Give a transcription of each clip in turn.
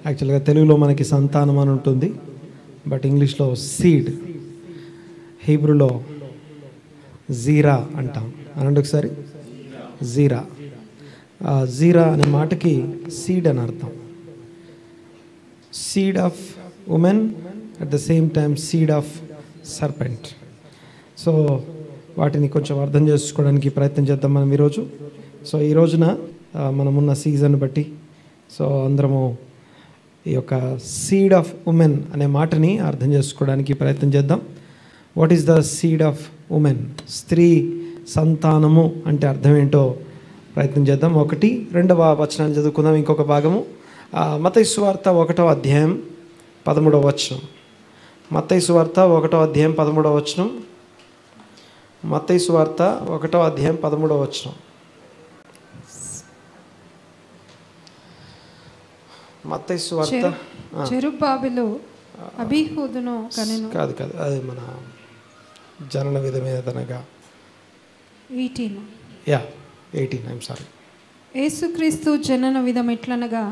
యాక్చువల్గా తెలుగులో మనకి సంతానం అని ఉంటుంది, బట్ ఇంగ్లీష్లో సీడ్, హీబ్రూలో జీరా అంటాం. అనండి ఒకసారి, జీరా. జీరా అనే మాటకి సీడ్ అని అర్థం. Seed of women, at the same time seed of serpent. So వాటిని కొంచెం అర్థం చేసుకోవడానికి ప్రయత్నం చేద్దాం మనం ఈరోజు. సో ఈ రోజున మనమున్న సీజన్ బట్టి సో అందరము ఈ యొక్క సీడ్ ఆఫ్ ఉమెన్ అనే మాటని అర్థం చేసుకోవడానికి ప్రయత్నం చేద్దాం. What is the seed of women? స్త్రీ సంతానము అంటే అర్థం ఏంటో ప్రయత్నం చేద్దాం. 1, 2వ వచనాన్ని చదువుకుందాం. ఇంకొక భాగము మత్తయి సువార్త 1వ అధ్యాయం 13వ వచనం. మత్తయి సువార్త 1వ అధ్యాయం 13వ వచనం. మత్తయి సువార్త 1వ అధ్యాయం 13వ వచనం. మత్తయి సువార్త జెరుబ్బాబెలు అబీహూదును కనెను. కాదు అది మన జనన విధమేదనగా 18 ఐఎమ్ సారీ. యేసుక్రీస్తు జనన విధం ఎట్లనగా,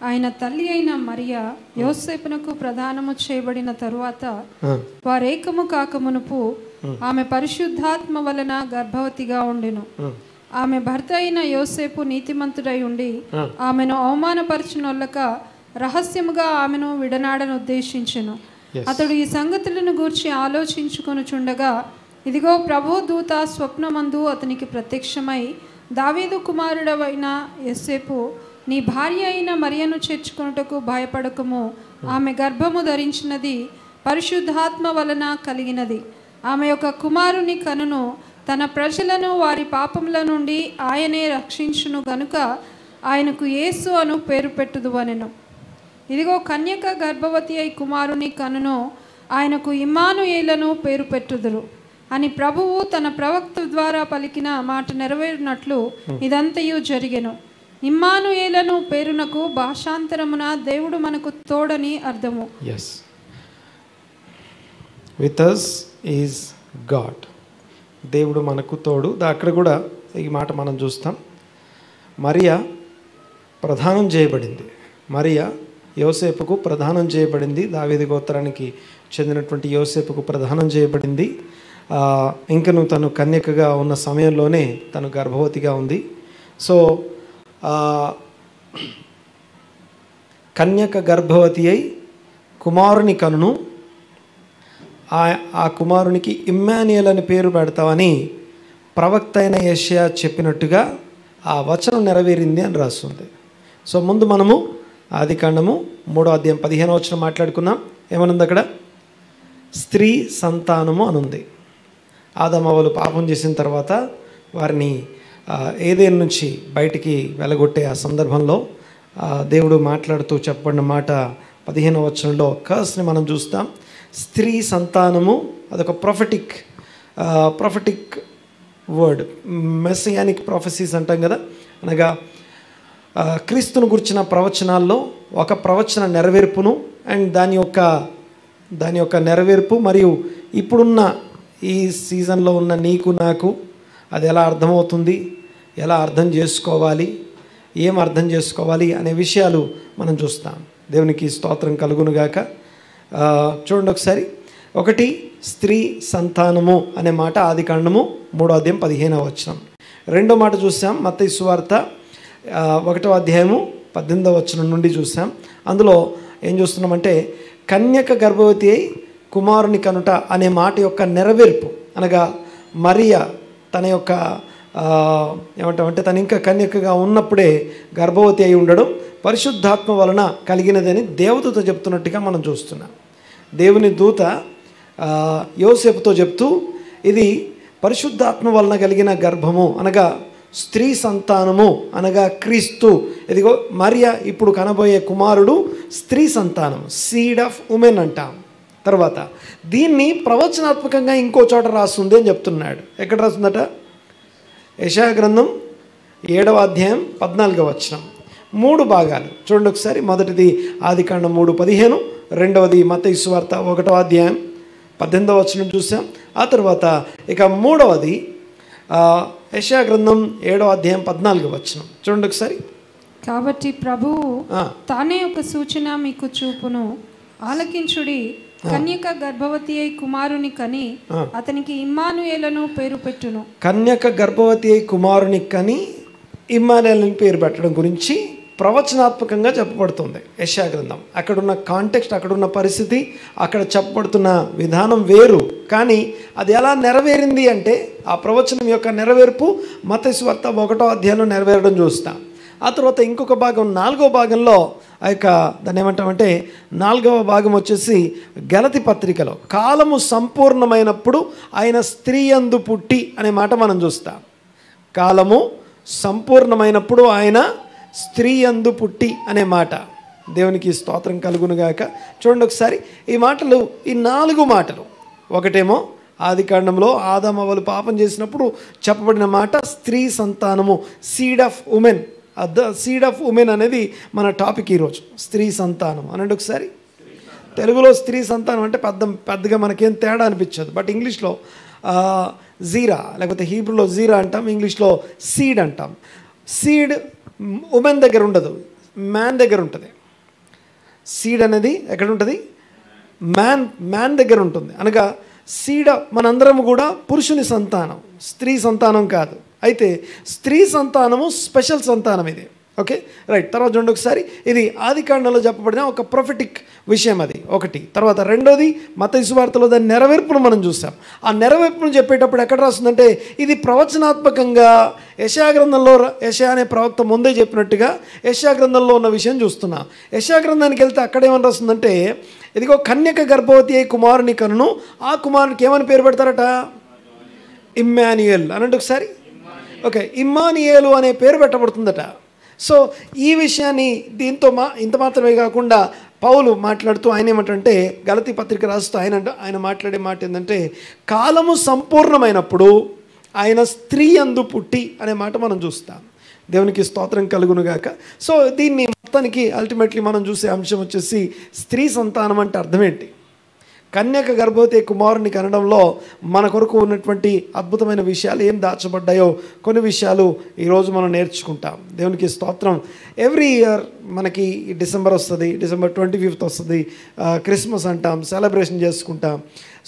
ఆయన తల్లి అయిన మరియా యోసేపునకు ప్రదానము చేయబడిన తరువాత వారేకము కాకమునుపు ఆమె పరిశుద్ధాత్మ వలన గర్భవతిగా ఉండెను. ఆమె భర్త అయిన యోసేపు నీతిమంతుడై ఉండి ఆమెను అవమానపరచునొల్లక రహస్యముగా ఆమెను విడనాడను ఉద్దేశించెను. అతడు ఈ సంగతులను గూర్చి ఆలోచించుకొనుచుండగా, ఇదిగో ప్రభు దూత స్వప్నమందు అతనికి ప్రత్యక్షమై, దావీదు కుమారుడవైన యోసేపు, నీ భార్య అయిన మరియను చేర్చుకొనుటకు భయపడకము, ఆమె గర్భము ధరించినది పరిశుద్ధాత్మ వలన కలిగినది. ఆమె యొక్క కుమారుని కనును, తన ప్రజలను వారి పాపముల నుండి ఆయనే రక్షించును గనుక ఆయనకు యేసు అను పేరు పెట్టుదు అనెను. ఇదిగో కన్యక గర్భవతి అయి కుమారుని కనును, ఆయనకు ఇమ్మానుయేలను పేరు పెట్టుదురు అని ప్రభువు తన ప్రవక్త ద్వారా పలికిన మాట నెరవేరినట్లు ఇదంతయు జరిగెను. ఇమ్మానుయేలను పేరునకు భాషాంతరమున దేవుడు మనకు తోడని అర్థము. With us is God. దేవుడు మనకు తోడు. అక్కడ కూడా ఈ మాట మనం చూస్తాం. మరియా ప్రదానం చేయబడింది. మరియా యోసేపుకు ప్రదానం చేయబడింది. దావీదు గోత్రానికి చెందినటువంటి యోసేపుకు ప్రదానం చేయబడింది. ఇంకను తను కన్యకగా ఉన్న సమయంలోనే తను గర్భవతిగా ఉంది. సో కన్యక గర్భవతి అయి కుమారుని కనును, ఆ కుమారునికి ఇమ్మాన్యుయేల్ అని పేరు పెడతామని ప్రవక్త అయిన యెషయా చెప్పినట్టుగా ఆ వచనం నెరవేరింది అని రాస్తుంది. సో ముందు మనము ఆదికాండము 3వ అధ్యాయం 15వ వచనం మాట్లాడుకున్నాం. ఏమనుంది అక్కడ? స్త్రీ సంతానము అనుంది. ఆదామవ్వలు పాపం చేసిన తర్వాత వారిని ఏదెన్ నుంచి బయటికి వెళ్ళగొట్టే ఆ సందర్భంలో దేవుడు మాట్లాడుతూ చెప్పబడిన మాట 15వ వచనంలో కర్స్ని మనం చూస్తాం. స్త్రీ సంతానము అదొక ప్రొఫెటిక్ వర్డ్. మెస్సియానిక్ ప్రొఫెసీస్ అంటాం కదా, అనగా క్రీస్తును గురించిన ప్రవచనాల్లో ఒక ప్రవచన నెరవేర్పును అండ్ దాని యొక్క నెరవేర్పు మరియు ఇప్పుడున్న ఈ సీజన్లో ఉన్న నీకు నాకు అది ఎలా అర్థమవుతుంది, ఎలా అర్థం చేసుకోవాలి, ఏం అర్థం చేసుకోవాలి అనే విషయాలు మనం చూస్తాం. దేవునికి స్తోత్రం కలుగునుగాక. చూడండి ఒకసారి. 1 స్త్రీ సంతానము అనే మాట ఆదికాండము 3వ అధ్యాయం 15వ వచనం. 2వ మాట చూసాం మత్తయి సువార్త 1వ అధ్యాయము 18వ వచనం నుండి చూసాం. అందులో ఏం చూస్తున్నామంటే కన్యక గర్భవతి అయి కుమారుని కనుట అనే మాట యొక్క నెరవేర్పు, అనగా మరియా తన యొక్క ఏమంటామంటే తను ఇంకా కన్యకగా ఉన్నప్పుడే గర్భవతి అయి ఉండడం పరిశుద్ధాత్మ వలన కలిగినదని దేవదూత చెప్తున్నట్టుగా మనం చూస్తున్నాం. దేవుని దూత యోసేపుతో చెప్తూ ఇది పరిశుద్ధాత్మ వలన కలిగిన గర్భము, అనగా స్త్రీ సంతానము, అనగా క్రీస్తు. ఇదిగో మరియా ఇప్పుడు కనబోయే కుమారుడు స్త్రీ సంతానం, సీడ్ ఆఫ్ ఉమెన్ అంటాం. తర్వాత దీన్ని ప్రవచనాత్మకంగా ఇంకో చోట రాస్తుంది అని చెప్తున్నాడు. ఎక్కడ రాస్తుందట? యెషయా గ్రంథం 7వ అధ్యాయం 14వ వచనం. 3 భాగాలు చూడండి ఒకసారి. మొదటిది ఆదికాండం 3:15, రెండవది మత్తయి సువార్త 1వ అధ్యాయం 18వ వచనం చూసాం. ఆ తర్వాత ఇక 3వది యెషయా గ్రంథం 7వ అధ్యాయం 14వ వచనం. చూడండి ఒకసారి. కాబట్టి ప్రభువు తానే ఒక సూచన మీకు చూపును, ఆలకించుడి. కన్యక గర్భవతి అయి కుమారుని కని అతనికి ఇమ్మానుయేలను పేరు పెట్టును. కన్యక గర్భవతి అయి కుమారుని కని ఇమ్మానుయేలుని పేరు పెట్టడం గురించి ప్రవచనాత్మకంగా చెప్పబడుతుంది యెషయా గ్రంథం. అక్కడున్న కాంటెక్స్ట్, అక్కడున్న పరిస్థితి, అక్కడ చెప్పబడుతున్న విధానం వేరు. కానీ అది ఎలా నెరవేరింది అంటే ఆ ప్రవచనం యొక్క నెరవేర్పు మత్తయి సువార్త 1వ అధ్యాయంలో నెరవేరడం చూస్తాం. ఆ తర్వాత ఇంకొక భాగం 4వ భాగంలో ఆ యొక్క దాన్ని ఏమంటామంటే 4వ భాగం వచ్చేసి గలతి పత్రికలో కాలము సంపూర్ణమైనప్పుడు ఆయన స్త్రీ యందు పుట్టి అనే మాట మనం చూస్తాం. కాలము సంపూర్ణమైనప్పుడు ఆయన స్త్రీ యందు పుట్టి అనే మాట. దేవునికి స్తోత్రం కలుగునుగాక. చూడండి ఒకసారి ఈ మాటలు, ఈ 4 మాటలు. ఒకటేమో ఆది కాండంలో ఆదామవ్వలు పాపం చేసినప్పుడు చెప్పబడిన మాట స్త్రీ సంతానము, seed of women. Seed of women అనేది మన టాపిక్ ఈరోజు. స్త్రీ సంతానం అనండి ఒకసారి. తెలుగులో స్త్రీ సంతానం అంటే పెద్దగా మనకేం తేడా అనిపించదు. బట్ ఇంగ్లీష్లో జీరా, లేకపోతే హీబ్రూలో జీరా అంటాం, ఇంగ్లీష్లో సీడ్ అంటాం. సీడ్ ఉమెన్ దగ్గర ఉండదు, మ్యాన్ దగ్గర ఉంటుంది. సీడ్ అనేది ఎక్కడ ఉంటుంది? మ్యాన్ దగ్గర ఉంటుంది. అనగా సీడ్ మనందరం కూడా పురుషుని సంతానం, స్త్రీ సంతానం కాదు. అయితే స్త్రీ సంతానము స్పెషల్ సంతానం ఇది. Okay, right. తర్వాత చూడండి ఒకసారి, ఇది ఆది కాండంలో చెప్పబడిన ఒక ప్రొఫెటిక్ విషయం, అది ఒకటి. తర్వాత రెండోది మత్తయి సువార్తలో దాని నెరవేర్పును మనం చూసాం. ఆ నెరవేర్పును చెప్పేటప్పుడు ఎక్కడ రాస్తుందంటే ఇది ప్రవచనాత్మకంగా యెషయా గ్రంథంలో, యెషయా అనే ప్రవక్త ముందే చెప్పినట్టుగా యెషయా గ్రంథంలో ఉన్న విషయం చూస్తున్నాం. యెషయా గ్రంథానికి వెళ్తే అక్కడేమని రాస్తుందంటే ఇదిగో కన్యక గర్భవతి అయి కుమారుని కనును, ఆ కుమారునికి ఏమని పేరు పెడతారట? ఇమ్మాన్యుయేల్ అనండి ఒకసారి. ఓకే, ఇమ్మానుయేలు అనే పేరు పెట్టబడుతుందట. సో ఈ విషయాన్ని దీంతో ఇంత మాత్రమే కాకుండా పౌలు మాట్లాడుతూ ఆయన ఏమంటే గలతీ పత్రిక రాస్తూ ఆయన మాట్లాడే మాట ఏంటంటే కాలము సంపూర్ణమైనప్పుడు ఆయన స్త్రీ యందు పుట్టి అనే మాట మనం చూస్తాం. దేవునికి స్తోత్రం కలుగునుగాక. సో దీన్ని మొత్తానికి అల్టిమేట్లీ మనం చూసే అంశం వచ్చేసి స్త్రీ సంతానం అంటే అర్థం ఏంటి? కన్యక గర్భవతి కుమారుని కనడంలో మన కొరకు ఉన్నటువంటి అద్భుతమైన విషయాలు ఏం దాచబడ్డాయో కొన్ని విషయాలు ఈరోజు మనం నేర్చుకుంటాం. దేవునికి స్తోత్రం. ఎవ్రీ ఇయర్ మనకి డిసెంబర్ వస్తుంది, డిసెంబర్ 25th వస్తుంది, క్రిస్మస్ అంటాం, సెలబ్రేషన్ చేసుకుంటాం.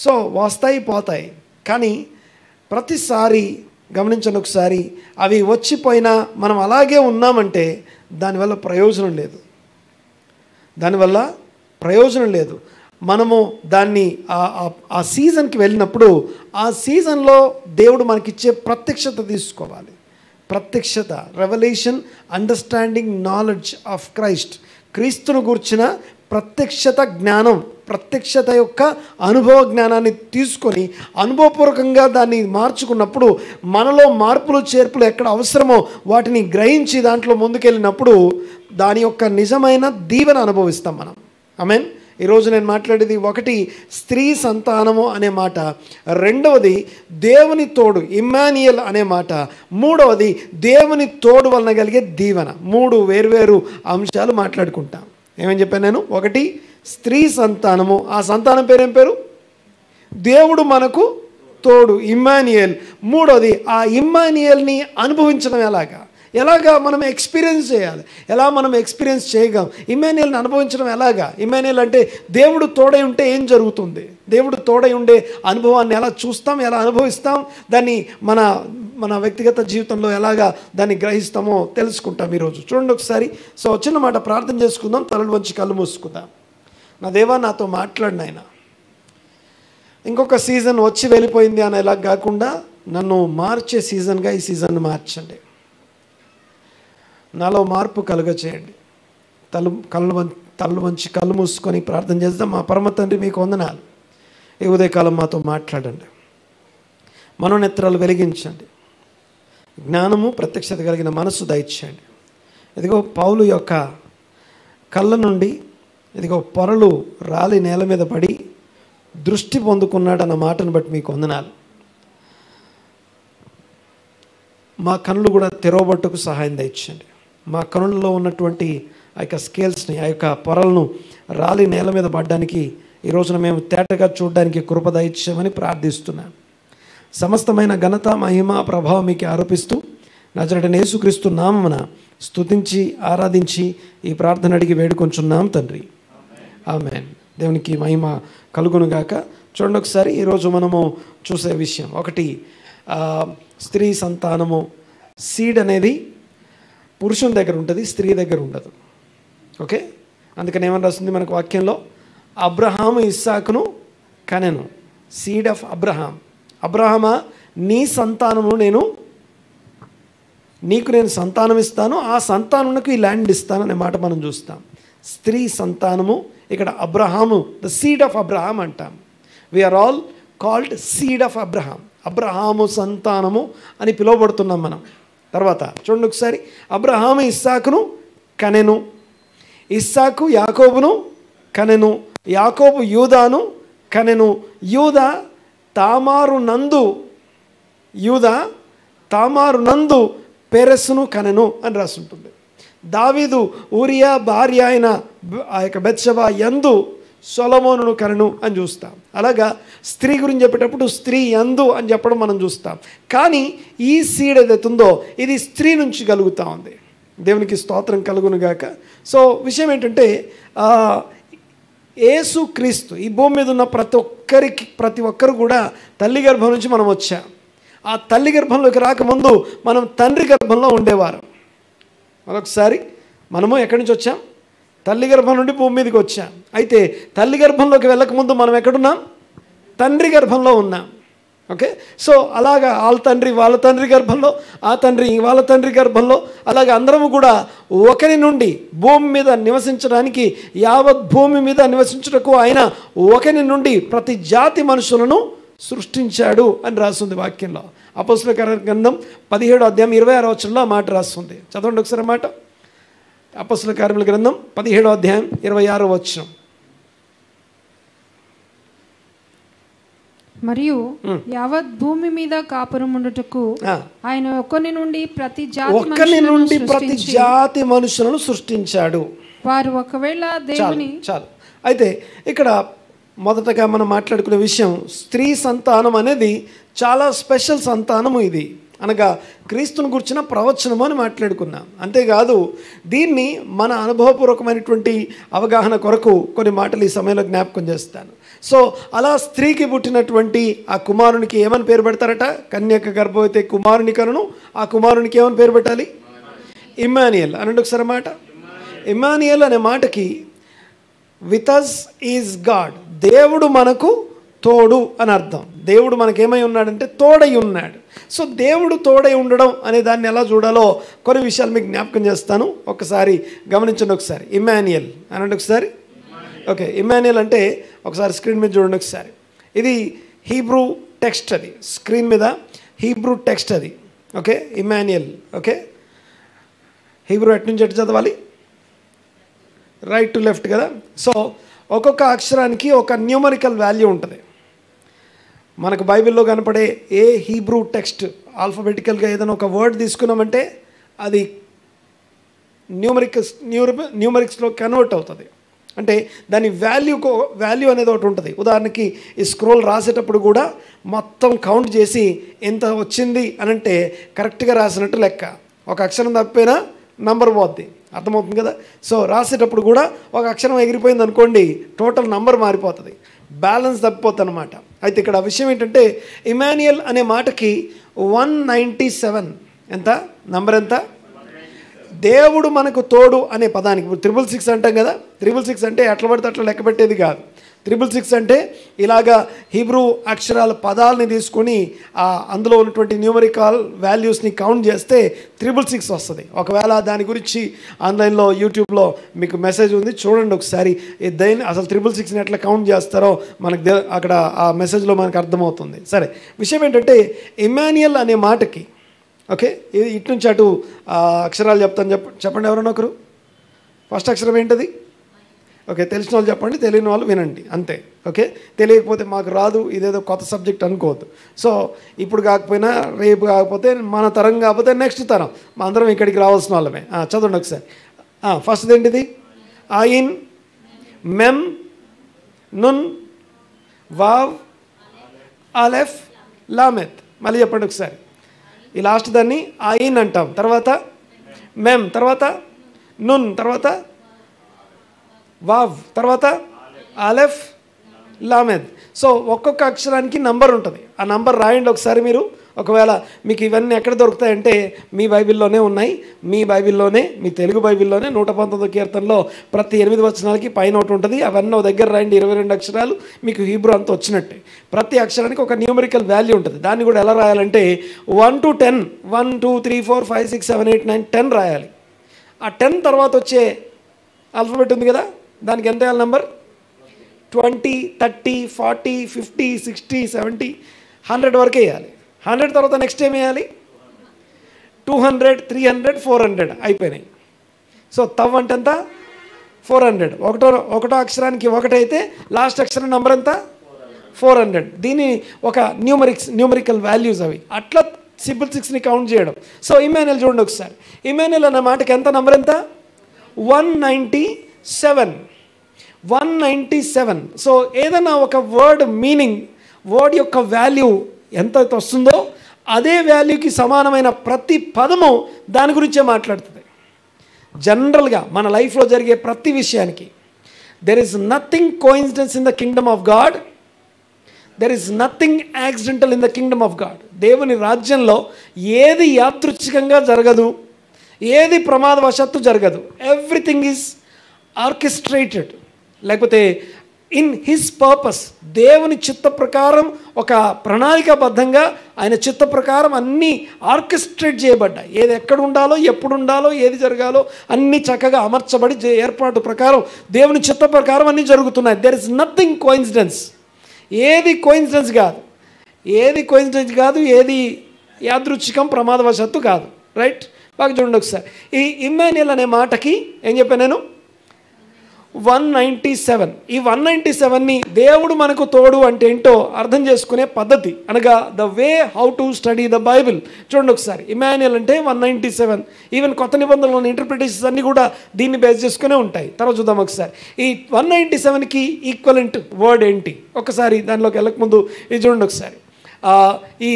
సో వస్తాయి పోతాయి, కానీ ప్రతిసారి గమనించండి ఒకసారి, అవి వచ్చిపోయినా మనం అలాగే ఉన్నామంటే దానివల్ల ప్రయోజనం లేదు. మనము దాన్ని ఆ సీజన్కి వెళ్ళినప్పుడు ఆ సీజన్లో దేవుడు మనకిచ్చే ప్రత్యక్షత తీసుకోవాలి. ప్రత్యక్షత, revolution, understanding, knowledge of Christ. క్రీస్తును గూర్చిన ప్రత్యక్షత జ్ఞానం, ప్రత్యక్షత యొక్క అనుభవ జ్ఞానాన్ని తీసుకొని అనుభవపూర్వకంగా దాన్ని మార్చుకున్నప్పుడు మనలో మార్పులు చేర్పులు ఎక్కడ అవసరమో వాటిని గ్రహించి దాంట్లో ముందుకెళ్ళినప్పుడు దాని యొక్క నిజమైన దీవెన అనుభవిస్తాం మనం. ఆమేన్. ఈరోజు నేను మాట్లాడేది ఒకటి స్త్రీ సంతానము అనే మాట, రెండవది దేవుని తోడు ఇమ్మాన్యుయేల్ అనే మాట, మూడవది దేవుని తోడు వలన కలిగే దీవెన. 3 వేర్వేరు అంశాలు మాట్లాడుకుంటాం. ఏమని చెప్పాను నేను? ఒకటి స్త్రీ సంతానము, ఆ సంతానం పేరేం పేరు? దేవుడు మనకు తోడు, ఇమ్మాన్యుయేల్. మూడవది ఆ ఇమ్మాన్యుయేల్ని అనుభవించడం ఎలాగా మనం ఎక్స్పీరియన్స్ చేయాలి, ఎలా మనం ఎక్స్పీరియన్స్ చేయగలం, ఇమ్మాన్యుయేల్ని అనుభవించడం ఎలాగా? ఇమ్మాన్యుయేల్ అంటే దేవుడు తోడై ఉంటే ఏం జరుగుతుంది, దేవుడు తోడై ఉండే అనుభవాన్ని ఎలా చూస్తాం, ఎలా అనుభవిస్తాం, దాన్ని మన వ్యక్తిగత జీవితంలో ఎలాగా దాన్ని గ్రహిస్తామో తెలుసుకుంటాం ఈరోజు. చూడండి ఒకసారి. సో చిన్న మాట ప్రార్థన చేసుకుందాం, తలలు వంచి కళ్ళు మూసుకుందాం. నా దేవా నాతో మాట్లాడిన ఆయన, ఇంకొక సీజన్ వచ్చి వెళ్ళిపోయింది అని ఎలా కాకుండా నన్ను మార్చే సీజన్గా ఈ సీజన్ను మార్చండి. నాలో మార్పు కలుగ చేయండి. తల్లు వంచి కళ్ళు మూసుకొని ప్రార్థన చేద్దాం. మా పరమ తండ్రి మీకు వందనాలు. ఈ ఉదయకాలం మాతో మాట్లాడండి, మనోనేత్రాలు వెలిగించండి, జ్ఞానము ప్రత్యక్షత కలిగిన మనస్సు దయచేయండి. ఇదిగో పౌలు యొక్క కళ్ళ నుండి ఇదిగో పొరలు రాలి నేల మీద పడి దృష్టి పొందుకున్నాడన్న మాటను బట్టి మీకు వందనాలు. మా కన్నులు కూడా తెరవబట్టుకు సహాయం దయచేయండి. మా కన్నులలో ఉన్నటువంటి ఆ యొక్క స్కేల్స్ని, ఆ యొక్క పొరలను రాలి నేల మీద పడడానికి ఈ రోజున మేము తేటగా చూడడానికి కృప దయచేయమని ప్రార్థిస్తున్నాను. సమస్తమైన ఘనత, మహిమ, ప్రభావం మీకు ఆరోపిస్తూ నజరేయుడైన యేసుక్రీస్తు నామమున స్తుతించి ఆరాధించి ఈ ప్రార్థన అడిగి వేడుకొంచున్నాం తండ్రి. ఆమేన్. దేవునికి మహిమ కలుగునుగాక. చూడండి ఒకసారి ఈరోజు మనము చూసే విషయం ఒకటి, స్త్రీ సంతానము. సీడ్ అనేది పురుషుని దగ్గర ఉంటుంది, స్త్రీ దగ్గర ఉండదు. ఓకే, అందుకని ఏమని రాస్తుంది మనకు వాక్యంలో, అబ్రహాము ఇస్సాకును కనెను. Seed of Abraham. అబ్రహామా, నీ సంతానము నీకు నేను సంతానం ఇస్తాను, ఆ సంతానమునకు ఈ ల్యాండ్ ఇస్తాను అనే మాట మనం చూస్తాం. స్త్రీ సంతానము ఇక్కడ Abraham, the seed of Abraham అంటాం. We are all called seed of Abraham. Abraham సంతానము అని పిలువబడుతున్నాం మనం. తర్వాత చూడండి ఒకసారి, అబ్రహాము ఇస్సాకును కనెను, ఇస్సాకు యాకోబును కనెను, యాకోబు యూదాను కనెను, యూదా తామారు నందు పెరెస్సును కనెను అని రాస్తుంటుంది. దావీదు ఊరియా భార్య అయిన ఆ యొక్క బెత్షెబా యందు సొలొమోనును కనెను అని చూస్తాం. అలాగా స్త్రీ గురించి చెప్పేటప్పుడు స్త్రీ యందు అని చెప్పడం మనం చూస్తాం. కానీ ఈ సీడ్ ఏదైతుందో ఇది స్త్రీ నుంచి కలుగుతూ ఉంది. దేవునికి స్తోత్రం కలుగునుగాక. సో విషయం ఏంటంటే, యేసు క్రీస్తు ఈ భూమి మీద ఉన్న ప్రతి ఒక్కరు కూడా తల్లి గర్భం నుంచి మనం వచ్చాం. ఆ తల్లి గర్భంలోకి రాకముందు మనం తండ్రి గర్భంలో ఉండేవారు. మరొకసారి, మనము ఎక్కడి నుంచి వచ్చాం? తల్లి గర్భం నుండి భూమి మీదకి వచ్చాం. అయితే తల్లి గర్భంలోకి వెళ్ళకముందు మనం ఎక్కడున్నాం? తండ్రి గర్భంలో ఉన్నాం. ఓకే, సో అలాగా వాళ్ళ తండ్రి గర్భంలో, ఆ తండ్రి వాళ్ళ తండ్రి గర్భంలో, అలాగే అందరము కూడా ఒకరి నుండి భూమి మీద నివసించడానికి, యావత్ భూమి మీద నివసించుటకు ఆయన ఒకరి నుండి ప్రతి జాతి మనుషులను సృష్టించాడు అని రాస్తుంది వాక్యంలో. అపోస్తలుల కార్యగ్రంథం 17వ అధ్యాయం 26వ వచనంలో ఆ మాట రాస్తుంది. చదవండి ఒకసారి మాట. అపోస్తలుల కార్యముల గ్రంథం 17వ అధ్యాయం 26వ వచనం. మరియు యావత్ భూమి మీద కాపురముండుటకు ఆయన ఒక్కని నుండి ప్రతి జాతి మనుషులను సృష్టించాడు. వారు ఒకవేళ దేవుని చాలు. అయితే ఇక్కడ మొదటగా మనం మాట్లాడుకునే విషయం, స్త్రీ సంతానం అనేది చాలా స్పెషల్ సంతానము. ఇది అనగా క్రీస్తుని గురించిన ప్రవచనము అని మాట్లాడుకున్నాం. అంతేకాదు, దీన్ని మన అనుభవపూర్వకమైనటువంటి అవగాహన కొరకు కొన్ని మాటలు ఈ సమయంలో జ్ఞాపకం చేస్తాను. సో అలా స్త్రీకి పుట్టినటువంటి ఆ కుమారునికి ఏమని పేరు పెడతారట? కన్యక గర్భవతి కుమారుని కనును, ఆ కుమారునికి ఏమని పేరు పెట్టాలి? ఇమ్మాన్యుయల్ అనండి ఒకసారి మాట. ఇమ్మాన్యుయల్ అనే మాటకి విత్ అస్ ఈజ్ గాడ్, దేవుడు మనకు తోడు అని అర్థం. దేవుడు మనకేమై ఉన్నాడంటే తోడై ఉన్నాడు. సో దేవుడు తోడై ఉండడం అనే దాన్ని ఎలా చూడాలో కొన్ని విషయాలు మీకు జ్ఞాపకం చేస్తాను. ఒకసారి గమనించండి. ఒకసారి ఇమ్మాన్యుయల్ అనండి ఒకసారి. ఓకే, ఇమ్మాన్యుయల్ అంటే ఒకసారి స్క్రీన్ మీద చూడండి ఒకసారి. ఇది హీబ్రూ టెక్స్ట్, అది స్క్రీన్ మీద హీబ్రూ టెక్స్ట్ అది. ఓకే, ఇమ్మాన్యుయల్. ఓకే, హీబ్రూ ఎటు నుంచి ఎటు చదవాలి? రైట్ టు లెఫ్ట్ కదా. సో ఒక్కొక్క అక్షరానికి ఒక న్యూమరికల్ వాల్యూ ఉంటుంది. మనకు బైబిల్లో కనపడే ఏ హీబ్రూ టెక్స్ట్ ఆల్ఫాబెటికల్గా ఏదైనా ఒక వర్డ్ తీసుకున్నామంటే అది న్యూమరిక్స్లో కన్వర్ట్ అవుతుంది. అంటే దాని వాల్యూ అనేది ఒకటి ఉంటుంది. ఉదాహరణకి ఈ స్క్రోల్ రాసేటప్పుడు కూడా మొత్తం కౌంట్ చేసి ఎంత వచ్చింది అని అంటే కరెక్ట్గా రాసినట్టు లెక్క. ఒక అక్షరం తప్పిపోయినా నంబర్ పోద్ది, అర్థమవుతుంది కదా. సో రాసేటప్పుడు కూడా ఒక అక్షరం ఎగిరిపోయింది అనుకోండి, టోటల్ నంబర్ మారిపోతుంది, బ్యాలెన్స్ తప్పిపోతుంది అనమాట. అయితే ఇక్కడ విషయం ఏంటంటే, ఇమాన్యుయల్ అనే మాటకి 197 ఎంత నంబర్ ఎంత? దేవుడు మనకు తోడు అనే పదానికి ఇప్పుడు 666 అంటాం కదా. 666 అంటే ఎట్లా పడితే అట్లా లెక్క పెట్టేది కాదు. 666 అంటే ఇలాగా హీబ్రూ అక్షరాల పదాలని తీసుకొని అందులో ఉన్నటువంటి న్యూమరికల్ వాల్యూస్ని కౌంట్ చేస్తే 666 వస్తుంది. ఒకవేళ దాని గురించి ఆన్లైన్లో యూట్యూబ్లో మీకు మెసేజ్ ఉంది, చూడండి ఒకసారి. దేని అసలు 666ని ఎట్లా కౌంట్ చేస్తారో మనకు అక్కడ ఆ మెసేజ్లో మనకు అర్థమవుతుంది. సరే, విషయం ఏంటంటే ఇమ్మాన్యుయల్ అనే మాటకి, ఓకే, ఇటు నుంచి అటు అక్షరాలు చెప్తాను. చెప్పండి ఎవరైనా ఒకరు. ఫస్ట్ అక్షరం ఏంటది? ఓకే, తెలిసిన వాళ్ళు చెప్పండి, తెలియని వాళ్ళు వినండి, అంతే. ఓకే, తెలియకపోతే మాకు రాదు, ఇదేదో కొత్త సబ్జెక్ట్ అనుకోవద్దు. సో ఇప్పుడు కాకపోయినా రేపు కాకపోతే మన తరం కాకపోతే నెక్స్ట్ తరం మా అందరం ఇక్కడికి రావాల్సిన వాళ్ళమే. చదవండి ఒకసారి. ఫస్ట్ ఏంటిది? ఆయిన్, మెమ్, నున్, వావ్, అలెఫ్, లామెత్. మళ్ళీ చెప్పండి ఒకసారి. ఈ లాస్ట్ దాన్ని ఆయిన్ అంటాం. తర్వాత మెమ్, తర్వాత నున్, తర్వాత వావ్, తర్వాత అలెఫ్, లామెద్. సో ఒక్కొక్క అక్షరానికి నంబర్ ఉంటుంది. ఆ నంబర్ రాయండి ఒకసారి మీరు. ఒకవేళ మీకు ఇవన్నీ ఎక్కడ దొరుకుతాయంటే మీ బైబిల్లోనే ఉన్నాయి. మీ బైబిల్లోనే, మీ తెలుగు బైబిల్లోనే 119వ కీర్తనలో ప్రతి 8 వచనాలకి పైన ఒకటి ఉంటుంది. అవన్నీ ఒక దగ్గర రాయండి. 22 అక్షరాలు మీకు హీబ్రూ అంతా వచ్చినట్టే. ప్రతి అక్షరానికి ఒక న్యూమరికల్ వాల్యూ ఉంటుంది. దాన్ని కూడా ఎలా రాయాలంటే 1 to 10, 1 2 3 4 5 6 7 8 9 10 రాయాలి. ఆ 10 తర్వాత వచ్చే ఆల్ఫాబెట్ ఉంది కదా, దానికి ఎంత వేయాలి నంబర్? 20, 30, 40, 50, 60, 70, 100 వరకే వేయాలి. 100 తర్వాత నెక్స్ట్ ఏం వేయాలి? 200, 300, 400 అయిపోయినాయి. సో తవ్ అంటే ఎంత? 400. ఒకటో అక్షరానికి ఒకటైతే లాస్ట్ అక్షరం నెంబర్ ఎంత? 400. దీని ఒక న్యూమరికల్ వాల్యూస్ అవి. అట్లా సింపుల్ 6ని కౌంట్ చేయడం. సో ఇమాన్యుయల్ చూడండి ఒకసారి. ఇమాన్యుయల్ అన్న మాటకి ఎంత నంబర్ ఎంత? 197. 197. సో ఏదైనా ఒక వర్డ్ మీనింగ్, వర్డ్ యొక్క వాల్యూ ఎంత వస్తుందో అదే వాల్యూకి సమానమైన ప్రతి పదము దాని గురించే మాట్లాడుతుంది. జనరల్గా మన లైఫ్లో జరిగే ప్రతి విషయానికి there is nothing coincidence in the Kingdom of God, there is nothing accidental in the Kingdom of God. దేవుని రాజ్యంలో ఏది యాదృచ్ఛికంగా జరగదు, ఏది ప్రమాదవశాత్తు జరగదు. ఎవ్రీథింగ్ ఈజ్ ఆర్కెస్ట్రేటెడ్, లేకపోతే ఇన్ హిస్ పర్పస్. దేవుని చిత్త ప్రకారం, ఒక ప్రణాళికాబద్ధంగా ఆయన చిత్త ప్రకారం అన్నీ ఆర్కెస్ట్రేట్ చేయబడ్డాయి. ఏది ఎక్కడ ఉండాలో, ఎప్పుడు ఉండాలో, ఏది జరగాలో అన్నీ చక్కగా అమర్చబడి ఏర్పాటు ప్రకారం దేవుని చిత్త ప్రకారం అన్నీ జరుగుతున్నాయి. There is nothing coincidence. ఏది కోఇన్సిడెన్స్ కాదు, ఏది యాదృచ్ఛికం, ప్రమాదవశాత్తు కాదు. రైట్? బాగా చూడండి ఒకసారి. ఈ ఇమ్మాన్యుయల్ అనే మాటకి ఏం చెప్పాను నేను? 197. ఈ 197ని దేవుడు మనకు తోడు అంటే ఏంటో అర్థం చేసుకునే పద్ధతి, అనగా the way how to study the Bible. చూడండి ఒకసారి. ఇమాన్యుయల్ అంటే 197. ఈవెన్ కొత్త నిబంధనలోని ఇంటర్ప్రిటేషన్స్ అన్నీ కూడా దీన్ని బేస్ చేసుకునే ఉంటాయి. తర్వాత చూద్దాం ఒకసారి. ఈ 197కి ఈక్వలెంట్ వర్డ్ ఏంటి? ఒకసారి దానిలోకి వెళ్ళకముందు ఇది చూడండి ఒకసారి. ఈ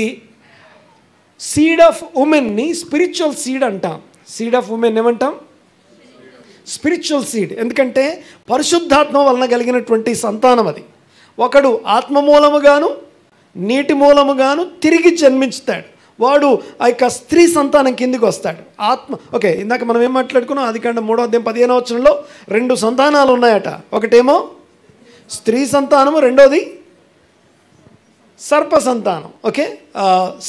సీడ్ ఆఫ్ ఉమెన్ని స్పిరిచువల్ సీడ్ అంటాం. సీడ్ ఆఫ్ ఉమెన్ ఏమంటాం? Spiritual seed. ఎందుకంటే పరిశుద్ధాత్మ వలన కలిగినటువంటి సంతానం అది. ఒకడు ఆత్మ మూలముగాను నీటి మూలముగాను తిరిగి జన్మించుతాడు. వాడు ఆ యొక్క స్త్రీ సంతానం కిందికి వస్తాడు. ఓకే, ఇందాక మనం ఏం మాట్లాడుకున్నాం? ఆదికాండం 3వ అధ్యాయం 15వ వచనంలో 2 సంతానాలు ఉన్నాయట. ఒకటేమో స్త్రీ సంతానము, రెండోది సర్ప సంతానం. ఓకే,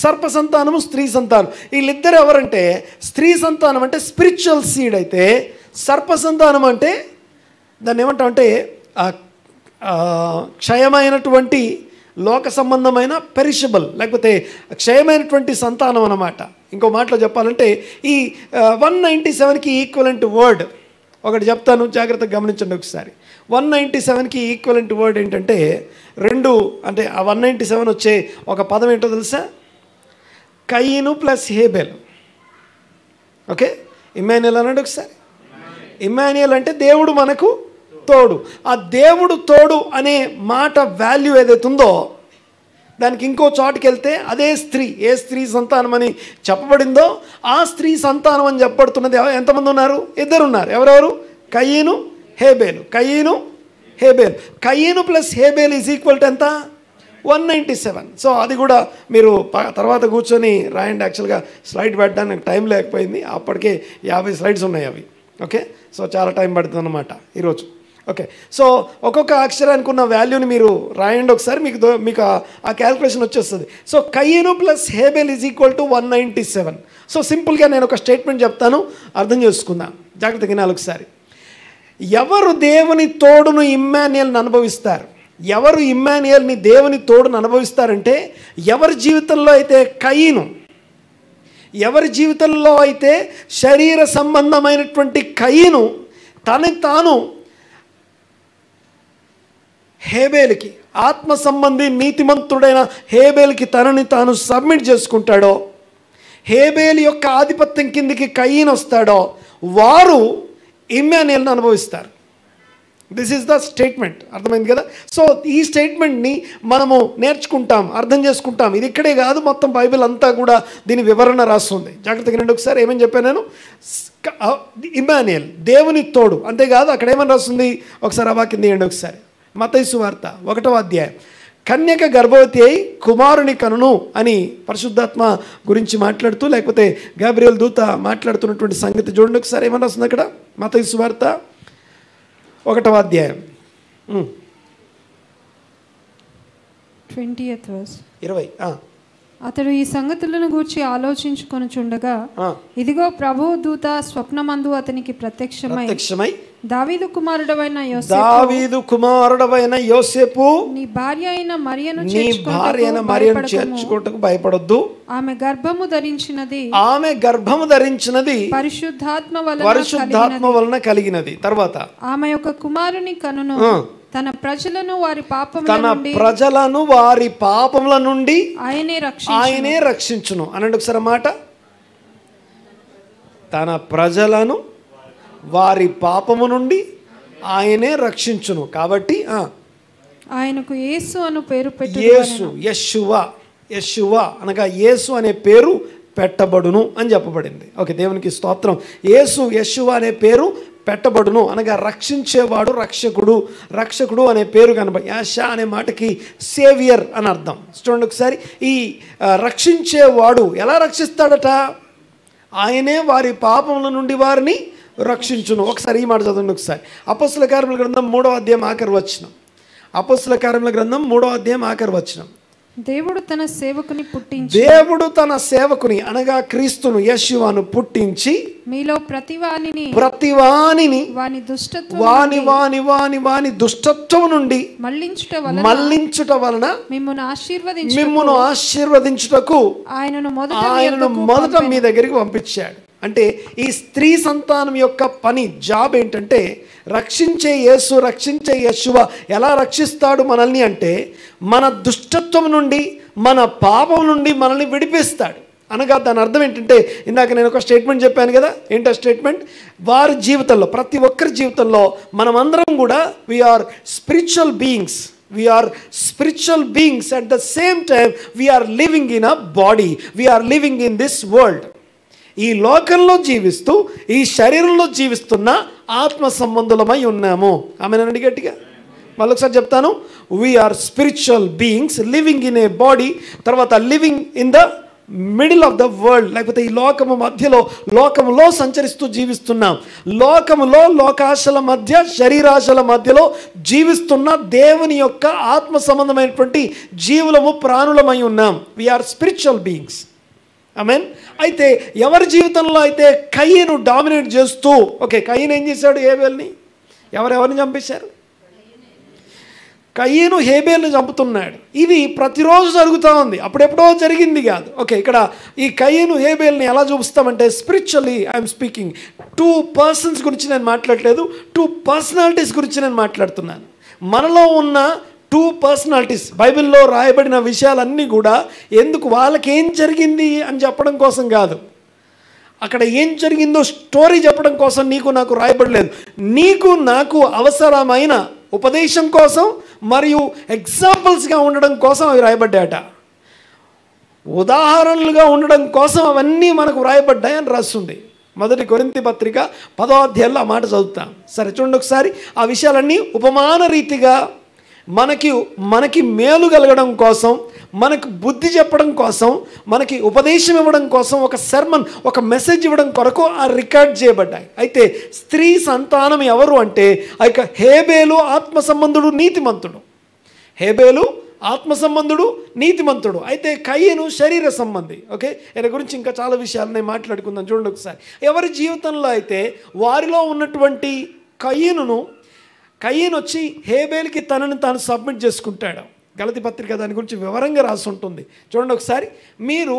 సర్ప సంతానము, స్త్రీ సంతానం. వీళ్ళిద్దరు ఎవరంటే, స్త్రీ సంతానం అంటే స్పిరిచువల్ సీడ్ అయితే, సర్ప సంతానం అంటే దాన్ని ఏమంటామంటే క్షయమైనటువంటి లోక సంబంధమైన పెరిషబుల్, లేకపోతే క్షయమైనటువంటి సంతానం అన్నమాట. ఇంకో మాటలో చెప్పాలంటే ఈ 197కి ఈక్వలెంట్ వర్డ్ ఒకటి చెప్తాను, జాగ్రత్తగా గమనించండి ఒకసారి. 197కి ఈక్వలెంట్ వర్డ్ ఏంటంటే 2, అంటే ఆ 197 వచ్చే ఒక పదం ఏంటో తెలుసా? కయీను ప్లస్ హేబెల్. ఓకే, ఇమ్మాన్యుయల్ అన్నాడు ఒకసారి. ఇమ్మాన్యుయల్ అంటే దేవుడు మనకు తోడు. ఆ దేవుడు తోడు అనే మాట వాల్యూ ఏదైతే ఉందో దానికి ఇంకో చోటుకి వెళ్తే అదే స్త్రీ, ఏ స్త్రీ సంతానం అని చెప్పబడిందో ఆ స్త్రీ సంతానం అని చెప్పబడుతున్నది. ఎంతమంది ఉన్నారు? 2 ఉన్నారు. ఎవరెవరు? కయీను, హేబేలు. కయీను ప్లస్ హేబేల్ ఈజ్ ఈక్వల్ టు ఎంత? 197. సో అది కూడా మీరు తర్వాత కూర్చొని రాయండి. యాక్చువల్గా స్లైడ్ పెట్టడానికి టైం లేకపోయింది, అప్పటికే 50 స్లైడ్స్ ఉన్నాయి అవి. ఓకే, సో చాలా టైం పడుతుంది అన్నమాట ఈరోజు. ఓకే, సో ఒక్కొక్క అక్షరానికి ఉన్న వాల్యూని మీరు రాయండి ఒకసారి, మీకు ఆ క్యాల్కులేషన్ వచ్చేస్తుంది. సో కయీను ప్లస్ హేబెల్ ఈజ్ ఈక్వల్ టు 197. సో సింపుల్గా నేను ఒక స్టేట్మెంట్ చెప్తాను, అర్థం చేసుకుందాం, జాగ్రత్తగా వినాలి ఒకసారి. ఎవరు దేవుని తోడును ఇమ్మాన్యుయల్ని అనుభవిస్తారు? ఎవరు ఇమ్మాన్యుయల్ని దేవుని తోడును అనుభవిస్తారంటే, ఎవరి జీవితంలో అయితే కయీను, ఎవరి జీవితంలో అయితే శరీర సంబంధమైనటువంటి కయీను తాను హేబేలుకి, ఆత్మ సంబంధి నీతిమంతుడైన హేబేలుకి తనని తాను సబ్మిట్ చేసుకుంటాడో, హేబేలు యొక్క ఆధిపత్యం కిందికి కయీను వస్తాడో, వారు ఇమ్మాన్యుయల్ని అనుభవిస్తారు. This is the statement. అర్థమైంది కదా? సో ఈ స్టేట్మెంట్ని మనము నేర్చుకుంటాం, అర్థం చేసుకుంటాం. ఇది ఇక్కడే కాదు, మొత్తం బైబిల్ అంతా కూడా దీని వివరణ రాస్తుంది. జాగ్రత్తగా రండి ఒకసారి. ఏమని చెప్పాను నేను? ఇమ్మాన్యుయల్, దేవుని తోడు. అంతేకాదు అక్కడ ఏమని రాస్తుంది ఒకసారి ఆ వాక్యం తీయండి ఒకసారి. మత్తయి సువార్త 1వ అధ్యాయం. కన్యక గర్భవతి అయి కుమారుని కనును అని పరిశుద్ధాత్మ గురించి మాట్లాడుతూ, లేకపోతే గాబ్రియల్ దూత మాట్లాడుతున్నటువంటి సంగతి చూడండి ఒకసారి. ఏమని రాస్తుంది అక్కడ? మత్తయి సువార్త 1వ అధ్యాయం 20th verse. 20. అతడు ఈ సంగతులను గూర్చి ఆలోచించుకొనుచుండగా ఇదిగో ప్రభువు దూత స్వప్నమందు అతనికి ప్రత్యక్షమై దావీదు కుమారుడవైన యోసేపు నీ భార్య అయిన మరియను చేర్చుకోటకు భయపడొద్దు. ఆమె గర్భము ధరించినది పరిశుద్ధాత్మ వలన కలిగినది. తర్వాత ఆమె యొక్క కుమారుని కనును తన ప్రజలను వారి పాపముల నుండి ఆయనే రక్షించును. అనండి ఒకసారి మాట. తన ప్రజలను వారి పాపము నుండి ఆయనే రక్షించును. కాబట్టి ఆయనకు యేసు అను పేరు యెషువా అనగా యేసు అనే పేరు పెట్టబడును అని చెప్పబడింది. ఓకే, దేవునికి స్తోత్రం. యెషువా అనే పేరు పెట్టబడును అనగా రక్షించేవాడు, రక్షకుడు అనే పేరు కనబడి, యాషా అనే మాటకి సేవియర్ అని అర్థం. చూడండి ఒకసారి. ఈ రక్షించేవాడు ఎలా రక్షిస్తాడట? ఆయనే వారి పాపముల నుండి వారిని రక్షించును. ఒకసారి ఈ మాట చదవండి ఒకసారి. అపొస్తల కార్యముల గ్రంథం 3వ అధ్యాయం ఆఖరి వచనం. అపొస్తల కార్యముల గ్రంథం 3వ అధ్యాయం ఆఖరి వచనం. దేవుడు తన సేవకుని అనగా క్రీస్తును, యెషువాను పుట్టించి మీలో ప్రతివానిని వాని దుష్టత్వం నుండి మళ్ళించుట వలన మిమ్మును ఆశీర్వదించుటకు ఆయనను మొదట మీ దగ్గరికి పంపించాడు. అంటే ఈ స్త్రీ సంతానం యొక్క పని, జాబ్ ఏంటంటే రక్షించే యెషువా ఎలా రక్షిస్తాడు మనల్ని అంటే మన దుష్టత్వం నుండి, మన పాపం నుండి మనల్ని విడిపిస్తాడు. అనగా దాని అర్థం ఏంటంటే, ఇందాక నేను ఒక స్టేట్మెంట్ చెప్పాను కదా. ఏంటో స్టేట్మెంట్? వారి జీవితంలో, ప్రతి ఒక్కరి జీవితంలో మనమందరం కూడా we are spiritual beings at the same time we are living in a body, we are living in this world. ఈ లోకంలో జీవిస్తూ, ఈ శరీరంలో జీవిస్తున్న ఆత్మ సంబంధులమై ఉన్నాము. ఆమెనండి గట్టిగా. మళ్ళీ ఒకసారి చెప్తాను. We are spiritual beings living in a body. తర్వాత living in the middle of the world, లేకపోతే ఈ లోకములో సంచరిస్తూ జీవిస్తున్నాం. లోకాశల మధ్య, శరీరాశల మధ్యలో జీవిస్తున్న దేవుని యొక్క ఆత్మ సంబంధమైనటువంటి జీవులము, ప్రాణులమై ఉన్నాం. We are spiritual beings. ఆమేన్. అయితే ఎవరి జీవితంలో అయితే కయీను డామినేట్ చేస్తూ, ఓకే, కయీను ఏం చేశాడు? హేబేల్ని. ఎవరిని చంపేశారు? కయీను హేబేల్ని చంపుతున్నాడు. ఇది ప్రతిరోజు జరుగుతూ ఉంది, అప్పుడెప్పుడో జరిగింది కాదు. ఓకే, ఇక్కడ ఈ కయీను హేబేల్ని ఎలా చూపిస్తామంటే స్పిరిచువల్లీ ఐఎమ్ స్పీకింగ్. 2 persons గురించి నేను మాట్లాడలేదు, 2 personalities గురించి నేను మాట్లాడుతున్నాను. మనలో ఉన్న 2 personalities, బైబిల్లో రాయబడిన విషయాలన్నీ కూడా ఎందుకు, వాళ్ళకి ఏం జరిగింది అని చెప్పడం కోసం కాదు, అక్కడ ఏం జరిగిందో స్టోరీ చెప్పడం కోసం నీకు నాకు రాయబడలేదు. నీకు నాకు అవసరమైన ఉపదేశం కోసం మరియు ఎగ్జాంపుల్స్గా ఉండడం కోసం అవి రాయబడ్డాయట. ఉదాహరణలుగా ఉండడం కోసం అవన్నీ మనకు రాయబడ్డాయి అని రాస్తుంది. 1 కొరింథీ పత్రిక 10వ అధ్యాయంలో ఆ మాట చదువుతాం. సరే చూడండి ఒకసారి. ఆ విషయాలన్నీ ఉపమాన రీతిగా మనకి మేలు కలగడం కోసం, మనకు బుద్ధి చెప్పడం కోసం, మనకి ఉపదేశం ఇవ్వడం కోసం, ఒక సర్మన్, ఒక మెసేజ్ ఇవ్వడం కొరకు ఆ రికార్డ్ చేయబడ్డాయి. అయితే స్త్రీ సంతానం ఎవరు అంటే హేబేలు ఆత్మ సంబంధుడు, నీతిమంతుడు. అయితే కయీను శరీర సంబంధి. ఓకే, ఈయన గురించి ఇంకా చాలా విషయాలు నేను మాట్లాడుకుందాం. చూడండి ఒకసారి. ఎవరి జీవితంలో అయితే వారిలో ఉన్నటువంటి కయీను వచ్చి హేబేల్కి తనని తాను సబ్మిట్ చేసుకుంటాడు. గలతీ పత్రిక దాని గురించి వివరంగా రాసి ఉంటుంది. చూడండి ఒకసారి. మీరు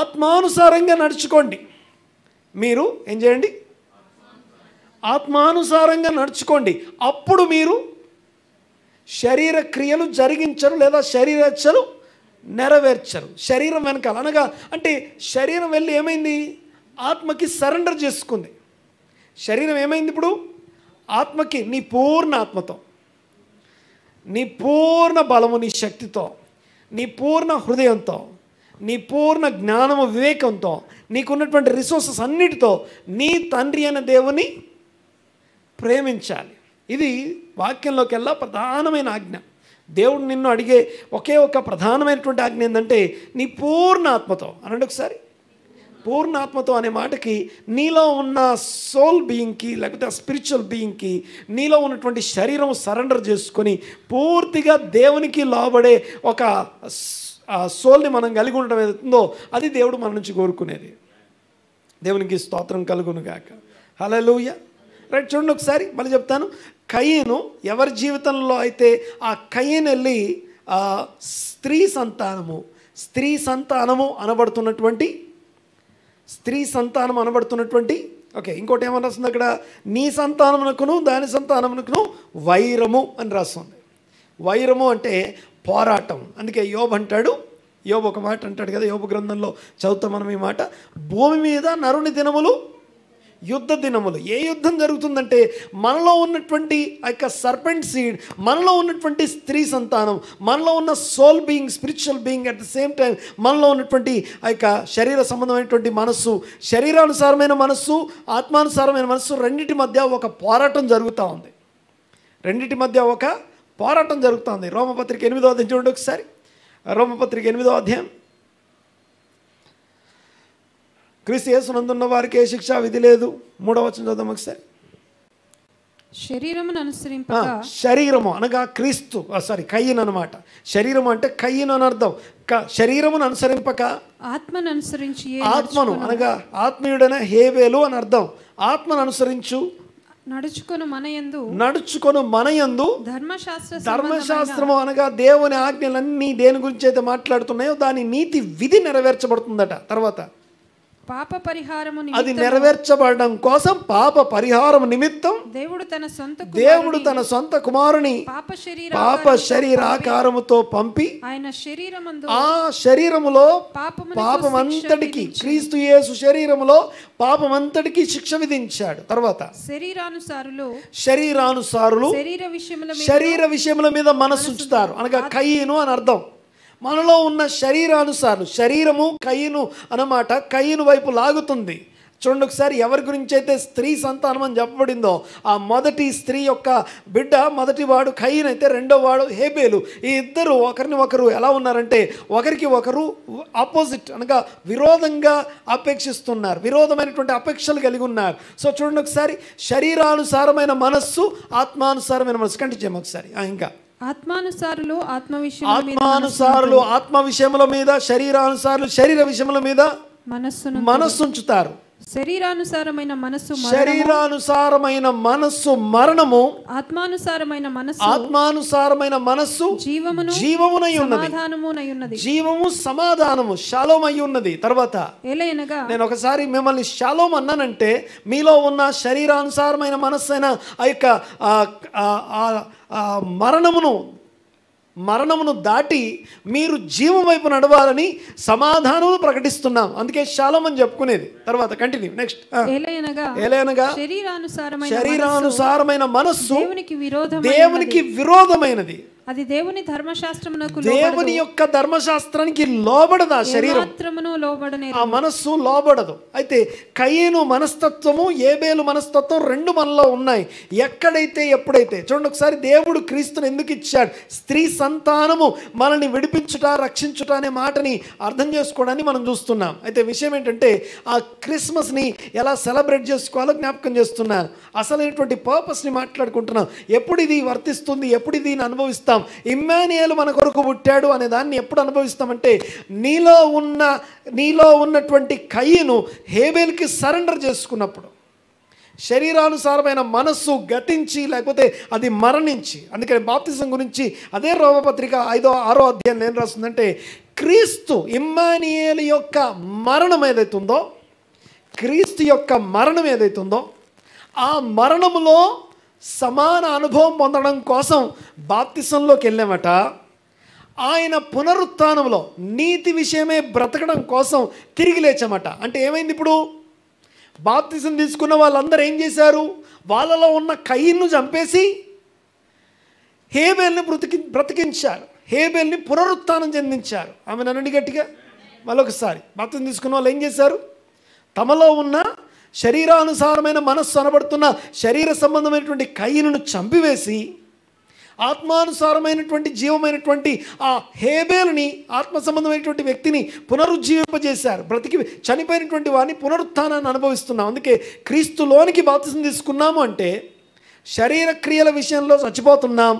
ఆత్మానుసారంగా నడుచుకోండి. మీరు ఏం చేయండి? ఆత్మానుసారంగా నడుచుకోండి. అప్పుడు మీరు శరీర క్రియలు జరిగించరు, లేదా శరీరచ్చలు నెరవేర్చరు. శరీరం వెనకాల అనగా అంటే శరీరం వెళ్ళి ఏమైంది? ఆత్మకి సరెండర్ చేసుకుంది. శరీరం ఏమైంది? ఇప్పుడు ఆత్మకి నీ పూర్ణ ఆత్మతో, నీ పూర్ణ బలము, నీ శక్తితో, నీ పూర్ణ హృదయంతో, నీ పూర్ణ జ్ఞానము వివేకంతో, నీకున్నటువంటి రిసోర్సెస్ అన్నిటితో నీ తండ్రి అయిన దేవుని ప్రేమించాలి. ఇది వాక్యంలోకి వెళ్ళా ప్రధానమైన ఆజ్ఞ. దేవుడు నిన్ను అడిగే ఒకే ఒక ప్రధానమైనటువంటి ఆజ్ఞ ఏంటంటే నీ పూర్ణ ఆత్మతో అనండి ఒకసారి. పూర్ణ ఆత్మతో అనే మాటకి నీలో ఉన్న సోల్ బీయింగ్కి లేకపోతే ఆ స్పిరిచువల్ బీయింగ్కి నీలో ఉన్నటువంటి శరీరం సరెండర్ చేసుకొని పూర్తిగా దేవునికి లోబడే ఒక సోల్ని మనం కలిగి ఉండడం ఏదైతుందో అది దేవుడు మన నుంచి కోరుకునేది. దేవునికి స్తోత్రం కలుగును గాక. హల్లెలూయా. రైట్, చూడండి ఒకసారి మళ్ళీ చెప్తాను. కయీను ఎవరి జీవితంలో అయితే ఆ కయీను వెళ్ళి స్త్రీ సంతానము అనబడుతున్నటువంటి ఓకే, ఇంకోటి ఏమని రాస్తుంది అక్కడ, నీ సంతానమునకును దాని సంతానమునకును వైరము అని రాస్తుంది. వైరము అంటే పోరాటం. అందుకే యోబు అంటాడు, యోబు ఒక మాట అంటాడు కదా, యోబు గ్రంథంలో చదువుతాం మనం ఈ మాట, భూమి మీద నరుని దినములు యుద్ధ దినములు. ఏ యుద్ధం జరుగుతుందంటే మనలో ఉన్నటువంటి ఆ యొక్క సర్పెంట్ సీడ్, మనలో ఉన్నటువంటి స్త్రీ సంతానం, మనలో ఉన్న soul being, spiritual being, at the same time మనలో ఉన్నటువంటి ఆ యొక్క శరీర సంబంధమైనటువంటి మనస్సు, శరీరానుసారమైన మనస్సు, ఆత్మానుసారమైన మనస్సు, రెండింటి మధ్య ఒక పోరాటం జరుగుతూ ఉంది. రోమపత్రిక 8వ అధ్యాయం చూడండి ఒకసారి. రోమపత్రిక 8వ అధ్యాయం. క్రీస్తు యేసునందున్న వారికి ఏ శిక్షా విధి లేదు. 3వ వచనం చదువుదాం ఒకసారి. శరీరము అనగా క్రీస్తు, కయ్యను అనమాట. శరీరము అంటే కయ్యను అని అర్థం. శరీరమును అనుసరింపక ఆత్మను అనగా ఆత్మీయుడైన హేబేలు అని అర్థం. ఆత్మను అనుసరించు నడుచుకొను మనయందు ధర్మశాస్త్రము అనగా దేవుని ఆజ్ఞలన్నీ దేని గురించి అయితే మాట్లాడుతున్నాయో దాని నీతి విధి నెరవేర్చబడుతుందట. తర్వాత అది నెరవేర్చబడడం కోసం పాప పరిహారం నిమిత్తం దేవుడు తన సొంత కుమారుని పాప శరీరాకారముతో పంపి ఆ శరీరములో పాపమంతటికి, క్రీస్తు యేసు శరీరములో పాపమంతటికి శిక్ష విధించాడు. తర్వాత శరీరానుసారులు శరీర విషయముల మీద మనస్సు ఉంచుతారు అనగా కయీను అని అర్థం. మనలో ఉన్న శరీరానుసారులు, శరీరము కయీను అన్నమాట కయీను వైపు లాగుతుంది. చూడండి ఒకసారి, ఎవరి గురించి అయితే స్త్రీ సంతానం అని చెప్పబడిందో ఆ మొదటి స్త్రీ యొక్క బిడ్డ మొదటి వాడు కయీను అయితే రెండో వాడు హేబేలు. ఈ ఇద్దరు ఒకరిని ఒకరు ఎలా ఉన్నారంటే ఒకరికి ఒకరు ఆపోజిట్ అనగా విరోధంగా అపేక్షిస్తున్నారు, విరోధమైనటువంటి అపేక్షలు కలిగి ఉన్నారు. సో చూడండి ఒకసారి, శరీరానుసారమైన మనస్సు, ఆత్మానుసారమైన మనస్సు. కంటిన్యూ చేయము ఒకసారి. ఇంకా ఆత్మానుసారులు ఆత్మ విషయముల మీద, శరీరానుసారులు శరీర విషయముల మీద మనస్సు ఉంచుతారు. శరీరానుసారమైన మనస్సు మరణము, ఆత్మానుసారమైన మనస్సు జీవమునై ఉన్నది. జీవము సమాధానము షాలోమ్ అయి ఉన్నది. తర్వాత నేను ఒకసారి మిమ్మల్ని షాలోమ్ అన్నానంటే మీలో ఉన్న శరీరానుసారమైన మనస్సు అయిన ఆ యొక్క మరణమును దాటి మీరు జీవం వైపు నడవాలని సమాధానమును ప్రకటిస్తున్నాం. అందుకే షాలోమ్ అని చెప్పుకునేది. తర్వాత కంటిన్యూ. నెక్స్ట్, ఏలయనగా శరీరానుసారమైన మనస్సు దేవునికి విరోధమైనది. అది దేవుని ధర్మశాస్త్రమునకు, దేవుని యొక్క ధర్మశాస్త్రానికి లోబడదు. ఆ శరీరం, ఆ మనస్సు లోబడదు. అయితే కయీను మనస్తత్వము, ఏబేలు మనస్తత్వం రెండు మనలో ఉన్నాయి. ఎక్కడైతే ఎప్పుడైతే చూడండి ఒకసారి, దేవుడు క్రీస్తుని ఎందుకు ఇచ్చాడు? స్త్రీ సంతానము మనల్ని విడిపించుట, రక్షించుట అనే మాటని అర్థం చేసుకోవడాన్ని మనం చూస్తున్నాం. అయితే విషయం ఏంటంటే ఆ క్రిస్మస్ని ఎలా సెలబ్రేట్ చేసుకోవాలో జ్ఞాపకం చేస్తున్నాను. అసలైనటువంటి పర్పస్ని మాట్లాడుకుంటున్నాం. ఎప్పుడు ఇది వర్తిస్తుంది, ఎప్పుడు ఇది అనుభవిస్తాం? ఇమ్మానుయేలు మన కొరకు పుట్టాడు అనే దాన్ని ఎప్పుడు అనుభవిస్తామంటే నీలో ఉన్నటువంటి కయీను హేబేలుకి సరెండర్ చేసుకున్నప్పుడు, శరీరానుసారమైన మనస్సు గతించి లేకపోతే అది మరణించి. అందుకని బాప్తిజం గురించి అదే రోమపత్రిక 5వ 6వ అధ్యాయం ఏం రాస్తుందంటే, క్రీస్తు ఇమ్మానుయేలు యొక్క మరణం ఏదైతుందో, క్రీస్తు యొక్క మరణం ఏదైతుందో ఆ మరణములో సమాన అనుభవం పొందడం కోసం బాప్తిసంలోకి వెళ్ళామట. ఆయన పునరుత్థానంలో నీతి విషయమే బ్రతకడం కోసం తిరిగి లేచామట. అంటే ఏమైంది? ఇప్పుడు బాప్తిసం తీసుకున్న వాళ్ళందరూ ఏం చేశారు? వాళ్ళలో ఉన్న కయీన్ను చంపేసి హేబేల్ని బ్రతికించారు, హేబేల్ని పునరుత్థానం చెందించారు. ఆమె నన్ను గట్టిగా మరొకసారి. బాప్తిసం తీసుకున్న వాళ్ళు ఏం చేశారు? తమలో ఉన్న శరీరానుసారమైన మనస్సు అనబడుతున్న శరీర సంబంధమైనటువంటి కయీనును చంపివేసి ఆత్మానుసారమైనటువంటి జీవమైనటువంటి ఆ హేబేలుని, ఆత్మ సంబంధమైనటువంటి వ్యక్తిని పునరుజ్జీవింపజేశారు. చనిపోయినటువంటి వారిని పునరుత్థానాన్ని అనుభవిస్తున్నాం. అందుకే క్రీస్తులోనికి బాప్తిసం తీసుకున్నాము అంటే శరీర క్రియల విషయంలో చచ్చిపోతున్నాం,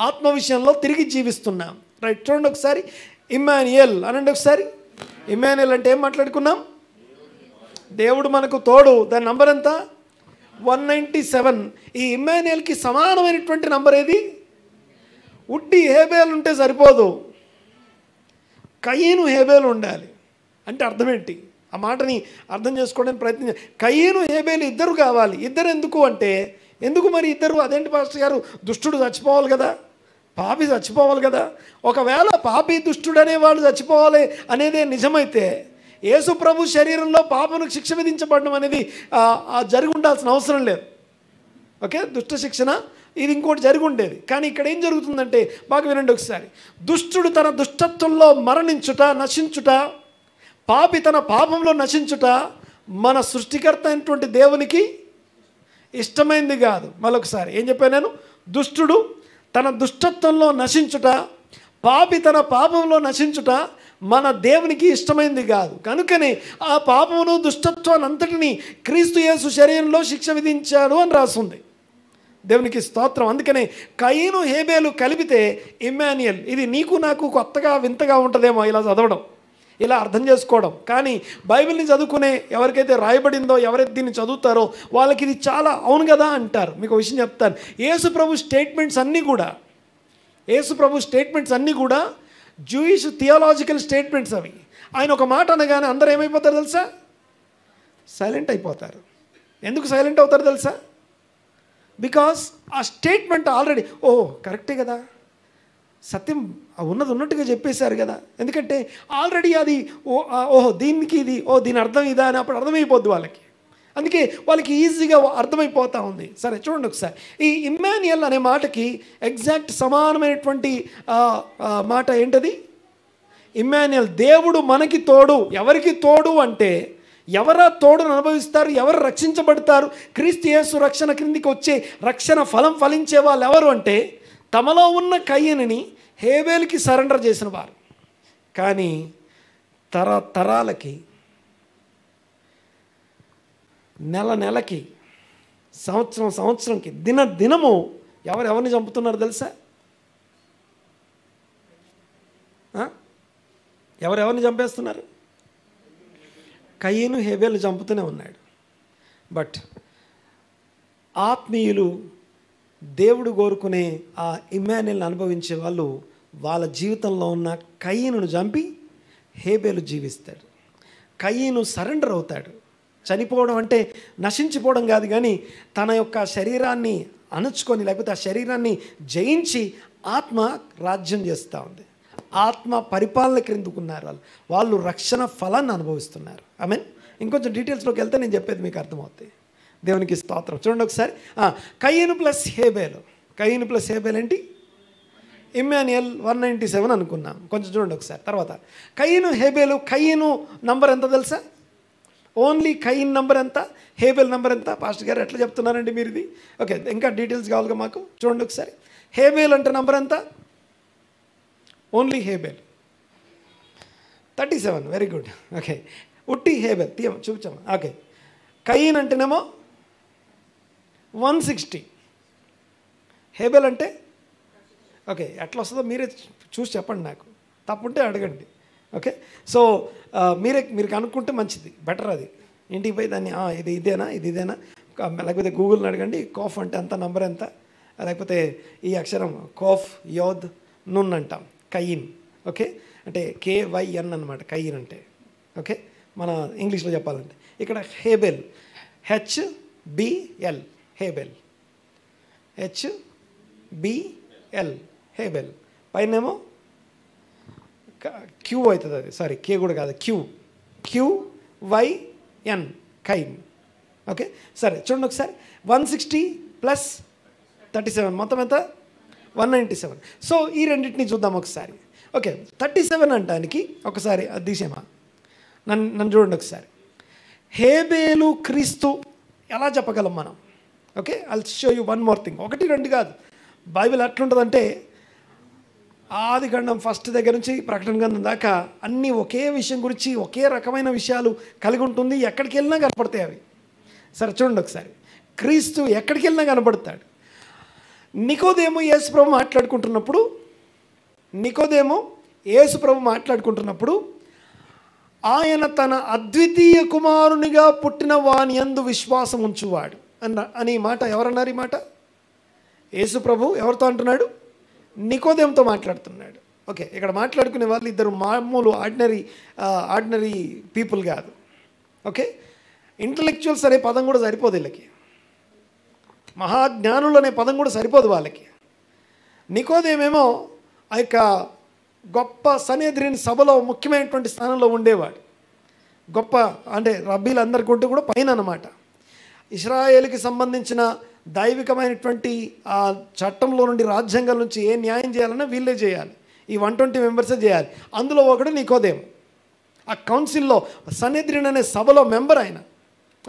ఆత్మ విషయంలో తిరిగి జీవిస్తున్నాం. రైట్, చూడండి ఒకసారి. ఇమ్మాన్యుయల్ అనండి ఒకసారి. ఇమ్మాన్యుయల్ అంటే ఏం మాట్లాడుకున్నాం? దేవుడు మనకు తోడు. దాని నంబర్ ఎంత? 197. ఈ ఇమ్మాన్యుయల్కి సమానమైనటువంటి నంబర్ ఏది? ఉట్టి హేబేలు ఉంటే సరిపోదు, కయీను హేబేలు ఉండాలి. అంటే అర్థం ఏంటి? ఆ మాటని అర్థం చేసుకోవడానికి ప్రయత్నం. కయీను హేబేలు ఇద్దరు కావాలి. ఇద్దరు ఎందుకు అంటే, ఎందుకు మరి ఇద్దరు? అదేంటి పాస్టర్ గారు, దుష్టుడు చచ్చిపోవాలి కదా, పాపి చచ్చిపోవాలి కదా. ఒకవేళ పాపి దుష్టుడు అనేవాడు చచ్చిపోవాలి అనేదే నిజమైతే యేసు ప్రభు శరీరంలో పాపను శిక్ష విధించబడడం అనేది జరిగి ఉండాల్సిన అవసరం లేదు. ఓకే, దుష్ట శిక్షణ ఇది ఇంకోటి జరిగి ఉండేది. కానీ ఇక్కడ ఏం జరుగుతుందంటే, బాగా వినండి ఒకసారి. దుష్టుడు తన దుష్టత్వంలో మరణించుట, నశించుట, పాపి తన పాపంలో నశించుట మన సృష్టికర్త అయినటువంటి దేవునికి ఇష్టమైంది కాదు. మరొకసారి ఏం చెప్పాను నేను? దుష్టుడు తన దుష్టత్వంలో నశించుట, పాపి తన పాపంలో నశించుట మన దేవునికి ఇష్టమైంది కాదు. కనుకనే ఆ పాపమును దుష్టత్వాన్ని అంతటినీ క్రీస్తు యేసు శరీరంలో శిక్ష విధించాడు అని రాస్తుంది. దేవునికి స్తోత్రం. అందుకనే కయీను హేబేలు కలిపితే ఇమ్మాన్యుయల్. ఇది నీకు నాకు కొత్తగా వింతగా ఉంటుందేమో ఇలా చదవడం, ఇలా అర్థం చేసుకోవడం. కానీ బైబిల్ని చదువుకునే ఎవరికైతే రాయబడిందో, ఎవరైతే దీన్ని చదువుతారో వాళ్ళకి ఇది చాలా అవును కదా అంటారు. మీకు ఒక విషయం చెప్తాను. యేసు ప్రభు స్టేట్మెంట్స్ అన్నీ కూడా జూయిష్ థియాలజికల్ స్టేట్మెంట్స్ అవి. ఆయన ఒక మాట అనగానే అందరూ ఏమైపోతారు తెలుసా? సైలెంట్ అయిపోతారు. ఎందుకు సైలెంట్ అవుతారు తెలుసా? బికాస్ ఆ స్టేట్మెంట్ ఆల్రెడీ కరెక్టే కదా, సత్యం ఉన్నది ఉన్నట్టుగా చెప్పేశారు కదా. ఎందుకంటే ఆల్రెడీ అది దీనికి ఇది దీని అర్థం ఇదా అని అప్పుడు అర్థమైపోద్ది వాళ్ళకి. అందుకే వాళ్ళకి ఈజీగా అర్థమైపోతూ ఉంది. సరే చూడండి ఒకసారి. ఈ ఇమ్మాన్యుయల్ అనే మాటకి ఎగ్జాక్ట్ సమానమైనటువంటి మాట ఏంటది? ఇమ్మాన్యుయల్, దేవుడు మనకి తోడు. ఎవరికి తోడు అంటే ఎవరా తోడును అనుభవిస్తారు, ఎవరు రక్షించబడతారు? క్రీస్తు యేసు రక్షణ క్రిందికి వచ్చే రక్షణ ఫలం ఫలించే వాళ్ళు ఎవరు అంటే తమలో ఉన్న కయీనుని హేబేలుకి సరెండర్ చేసిన వారు. కానీ తరాలకి, నెలకి, సంవత్సరంకి, దినము ఎవరిని చంపుతున్నారు తెలుసా? ఎవరెవరిని చంపేస్తున్నారు? కయీను హేబేలు చంపుతూనే ఉన్నాడు. బట్ ఆత్మీయులు, దేవుడు కోరుకునే ఆ ఇమ్మాన్యుయల్ని అనుభవించే వాళ్ళు వాళ్ళ జీవితంలో ఉన్న కయీనును చంపి హేబేలు జీవిస్తాడు. కయీను సరెండర్ అవుతాడు. చనిపోవడం అంటే నశించిపోవడం కాదు, కానీ తన యొక్క శరీరాన్ని అణుచుకొని, లేకపోతే ఆ శరీరాన్ని జయించి ఆత్మ రాజ్యం చేస్తూ ఉంది. ఆత్మ పరిపాలన క్రిందుకున్నారు వాళ్ళు రక్షణ ఫలాన్ని అనుభవిస్తున్నారు. మీన్ ఇంకొంచెం డీటెయిల్స్లోకి వెళ్తే నేను చెప్పేది మీకు అర్థమవుతుంది. దేవునికి స్తోత్రం. చూడండి ఒకసారి. కయీను ప్లస్ హేబేల్ ఏంటి? ఇమ్మాన్యుయల్ 197 అనుకున్నాం. కొంచెం చూడండి ఒకసారి. తర్వాత కయీను హేబేలు. కయీను నంబర్ ఎంత తెలుసా? ఓన్లీ కయీన్ నంబర్ ఎంత, హేబేల్ నంబర్ ఎంత? పాస్టర్ గారు ఎట్లా చెప్తున్నారండి మీరు ఇది? ఓకే, ఇంకా డీటెయిల్స్ కావాలిగా మాకు. చూడండి ఒకసారి. హేబేల్ అంటే నంబర్ ఎంత? Only Abel 37. Very good. Okay, ఉట్టి హేబేల్ చూపించాము. ఓకే, కయీన్ అంటేనేమో 160. హేబేల్ అంటే ఓకే ఎట్లా వస్తుందో మీరే చూసి చెప్పండి, నాకు తప్పుంటే అడగండి. ఓకే, సో మీరు కనుక్కుంటే మంచిది, బెటర్. అది ఇంటికి పోయి దాన్ని ఇదేనా లేకపోతే గూగుల్ని అడగండి. కోఫ్ అంటే ఎంత, నంబర్ ఎంత, లేకపోతే ఈ అక్షరం కోఫ్ యోద్ నున్ అంటాం, కయీన్. ఓకే, అంటే KYN అనమాట కయీన్ అంటే. ఓకే, మన ఇంగ్లీష్లో చెప్పాలంటే. ఇక్కడ హేబెల్ HBL, హేబెల్ HBL, హేబెల్. పైనేమో క్యూ అవుతుంది, అది సారీ K కూడా కాదు, QYN, కైన్. ఓకే, సరే చూడండి ఒకసారి. 160 + 37 మొత్తం ఎంత? 197. సో ఈ రెండింటిని చూద్దాం ఒకసారి. ఓకే, 37 అంటానికి ఒకసారి అది తీసేమా, నన్ను చూడండి ఒకసారి. హేబేలు క్రీస్తు ఎలా చెప్పగలం మనం? Okay, I'll show you one more thing. 1, 2 కాదు, బైబిల్ ఎట్లుంటుందంటే ఆది గండం ఫస్ట్ దగ్గర నుంచి ప్రకటన గ్రంథం దాకా అన్నీ ఒకే విషయం గురించి ఒకే రకమైన విషయాలు కలిగి ఉంటుంది. ఎక్కడికి వెళ్ళినా కనపడతాయి అవి. సరే చూడండి ఒకసారి, క్రీస్తు ఎక్కడికి వెళ్ళినా కనపడతాడు. నికోదేము యేసుప్రభు మాట్లాడుకుంటున్నప్పుడు ఆయన తన అద్వితీయ కుమారునిగా పుట్టిన వాని యందు విశ్వాసం ఉంచువాడు అని మాట ఎవరన్నారు? ఈ మాట యేసుప్రభు ఎవరితో అంటున్నాడు? నికోదేముతో మాట్లాడుతున్నాడు. ఓకే, ఇక్కడ మాట్లాడుకునే వాళ్ళు ఇద్దరు మామూలు ఆర్డినరీ పీపుల్ కాదు. ఓకే, ఇంటలెక్చువల్స్ అనే పదం కూడా సరిపోదు వీళ్ళకి, మహాజ్ఞానులు అనే పదం కూడా సరిపోదు వాళ్ళకి. నికోదేమేమో ఆ యొక్క గొప్ప సన్హెద్రిన్ సభలో ముఖ్యమైనటువంటి స్థానంలో ఉండేవాడు. గొప్ప అంటే రబ్బీలందరికీ కూడా పైన అన్నమాట. ఇశ్రాయేలుకి సంబంధించిన దైవికమైనటువంటి ఆ చట్టంలో నుండి, రాజ్యాంగం నుంచి ఏ న్యాయం చేయాలన్నా వీళ్ళే చేయాలి. ఈ 120 మెంబర్సే చేయాలి. అందులో ఒకడు నికోదేము. ఆ కౌన్సిల్లో సన్హెద్రిన్ అనే సభలో మెంబర్ ఆయన.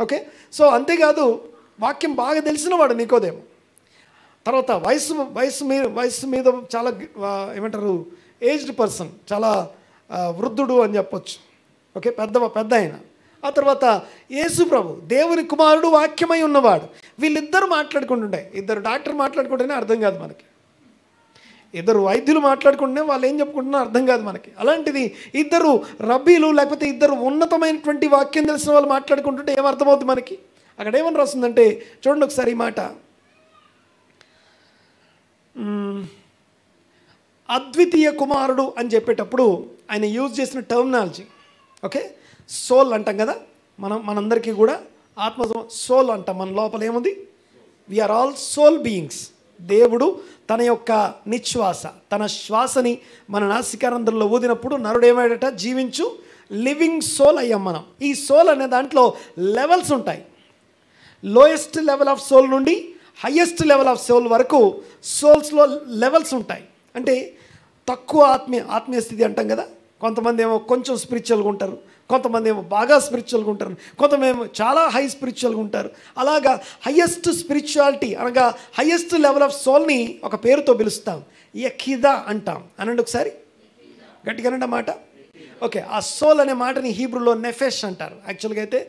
ఓకే, సో అంతేకాదు వాక్యం బాగా తెలిసినవాడు నికోదేము. తర్వాత వయసు మీద చాలా ఏమంటారు, ఏజ్డ్ పర్సన్, చాలా వృద్ధుడు అని చెప్పొచ్చు. ఓకే, పెద్ద ఆయన. ఆ తర్వాత యేసు ప్రభు దేవుని కుమారుడు వాక్యమై ఉన్నవాడు. వీళ్ళిద్దరు మాట్లాడుకుంటుండే, ఇద్దరు డాక్టర్ మాట్లాడుకుంటేనే అర్థం కాదు మనకి, ఇద్దరు వైద్యులు మాట్లాడుకుంటేనే వాళ్ళు ఏం చెప్పుకుంటున్నా అర్థం కాదు మనకి. అలాంటిది ఇద్దరు రబ్బీలు లేకపోతే ఇద్దరు ఉన్నతమైనటువంటి వాక్యం తెలిసిన వాళ్ళు మాట్లాడుకుంటుంటే ఏమర్థమవుతుంది మనకి? అక్కడ ఏమని రాస్తుందంటే చూడండి ఒకసారి ఈ మాట. అద్వితీయ కుమారుడు అని చెప్పేటప్పుడు ఆయన యూజ్ చేసిన టర్మినాలజీ, ఓకే, సోల్ అంటాం కదా మనందరికీ కూడా ఆత్మ సోల్ అంటాం. మన లోపల ఏముంది? We are all soul beings. దేవుడు తన యొక్క నిశ్వాస, తన శ్వాసని మన నాసికారంధ్రంలో ఊదినప్పుడు నరుడు ఏమాడట? జీవించు లివింగ్ సోల్ అయ్యాం మనం. ఈ సోల్ అనే దాంట్లో లెవెల్స్ ఉంటాయి. లోయెస్ట్ లెవెల్ ఆఫ్ సోల్ నుండి హయ్యెస్ట్ లెవెల్ ఆఫ్ సోల్ వరకు సోల్స్లో లెవెల్స్ ఉంటాయి. అంటే తక్కువ ఆత్మీయ స్థితి అంటాం కదా. కొంతమంది ఏమో కొంచెం స్పిరిచువల్గా ఉంటారు, కొంతమంది ఏమో బాగా స్పిరిచువల్గా ఉంటారు, కొంతమంది ఏమో చాలా హై స్పిరిచువల్గా ఉంటారు. అలాగా హయ్యెస్ట్ స్పిరిచువాలిటీ అనగా హయ్యెస్ట్ లెవెల్ ఆఫ్ సోల్ని ఒక పేరుతో పిలుస్తాం, యఖిదా అంటాం. అనండి ఒకసారి గట్టిగా అనండి మాట. ఓకే, ఆ సోల్ అనే మాటని హీబ్రూలో నెఫెష్ అంటారు. యాక్చువల్గా అయితే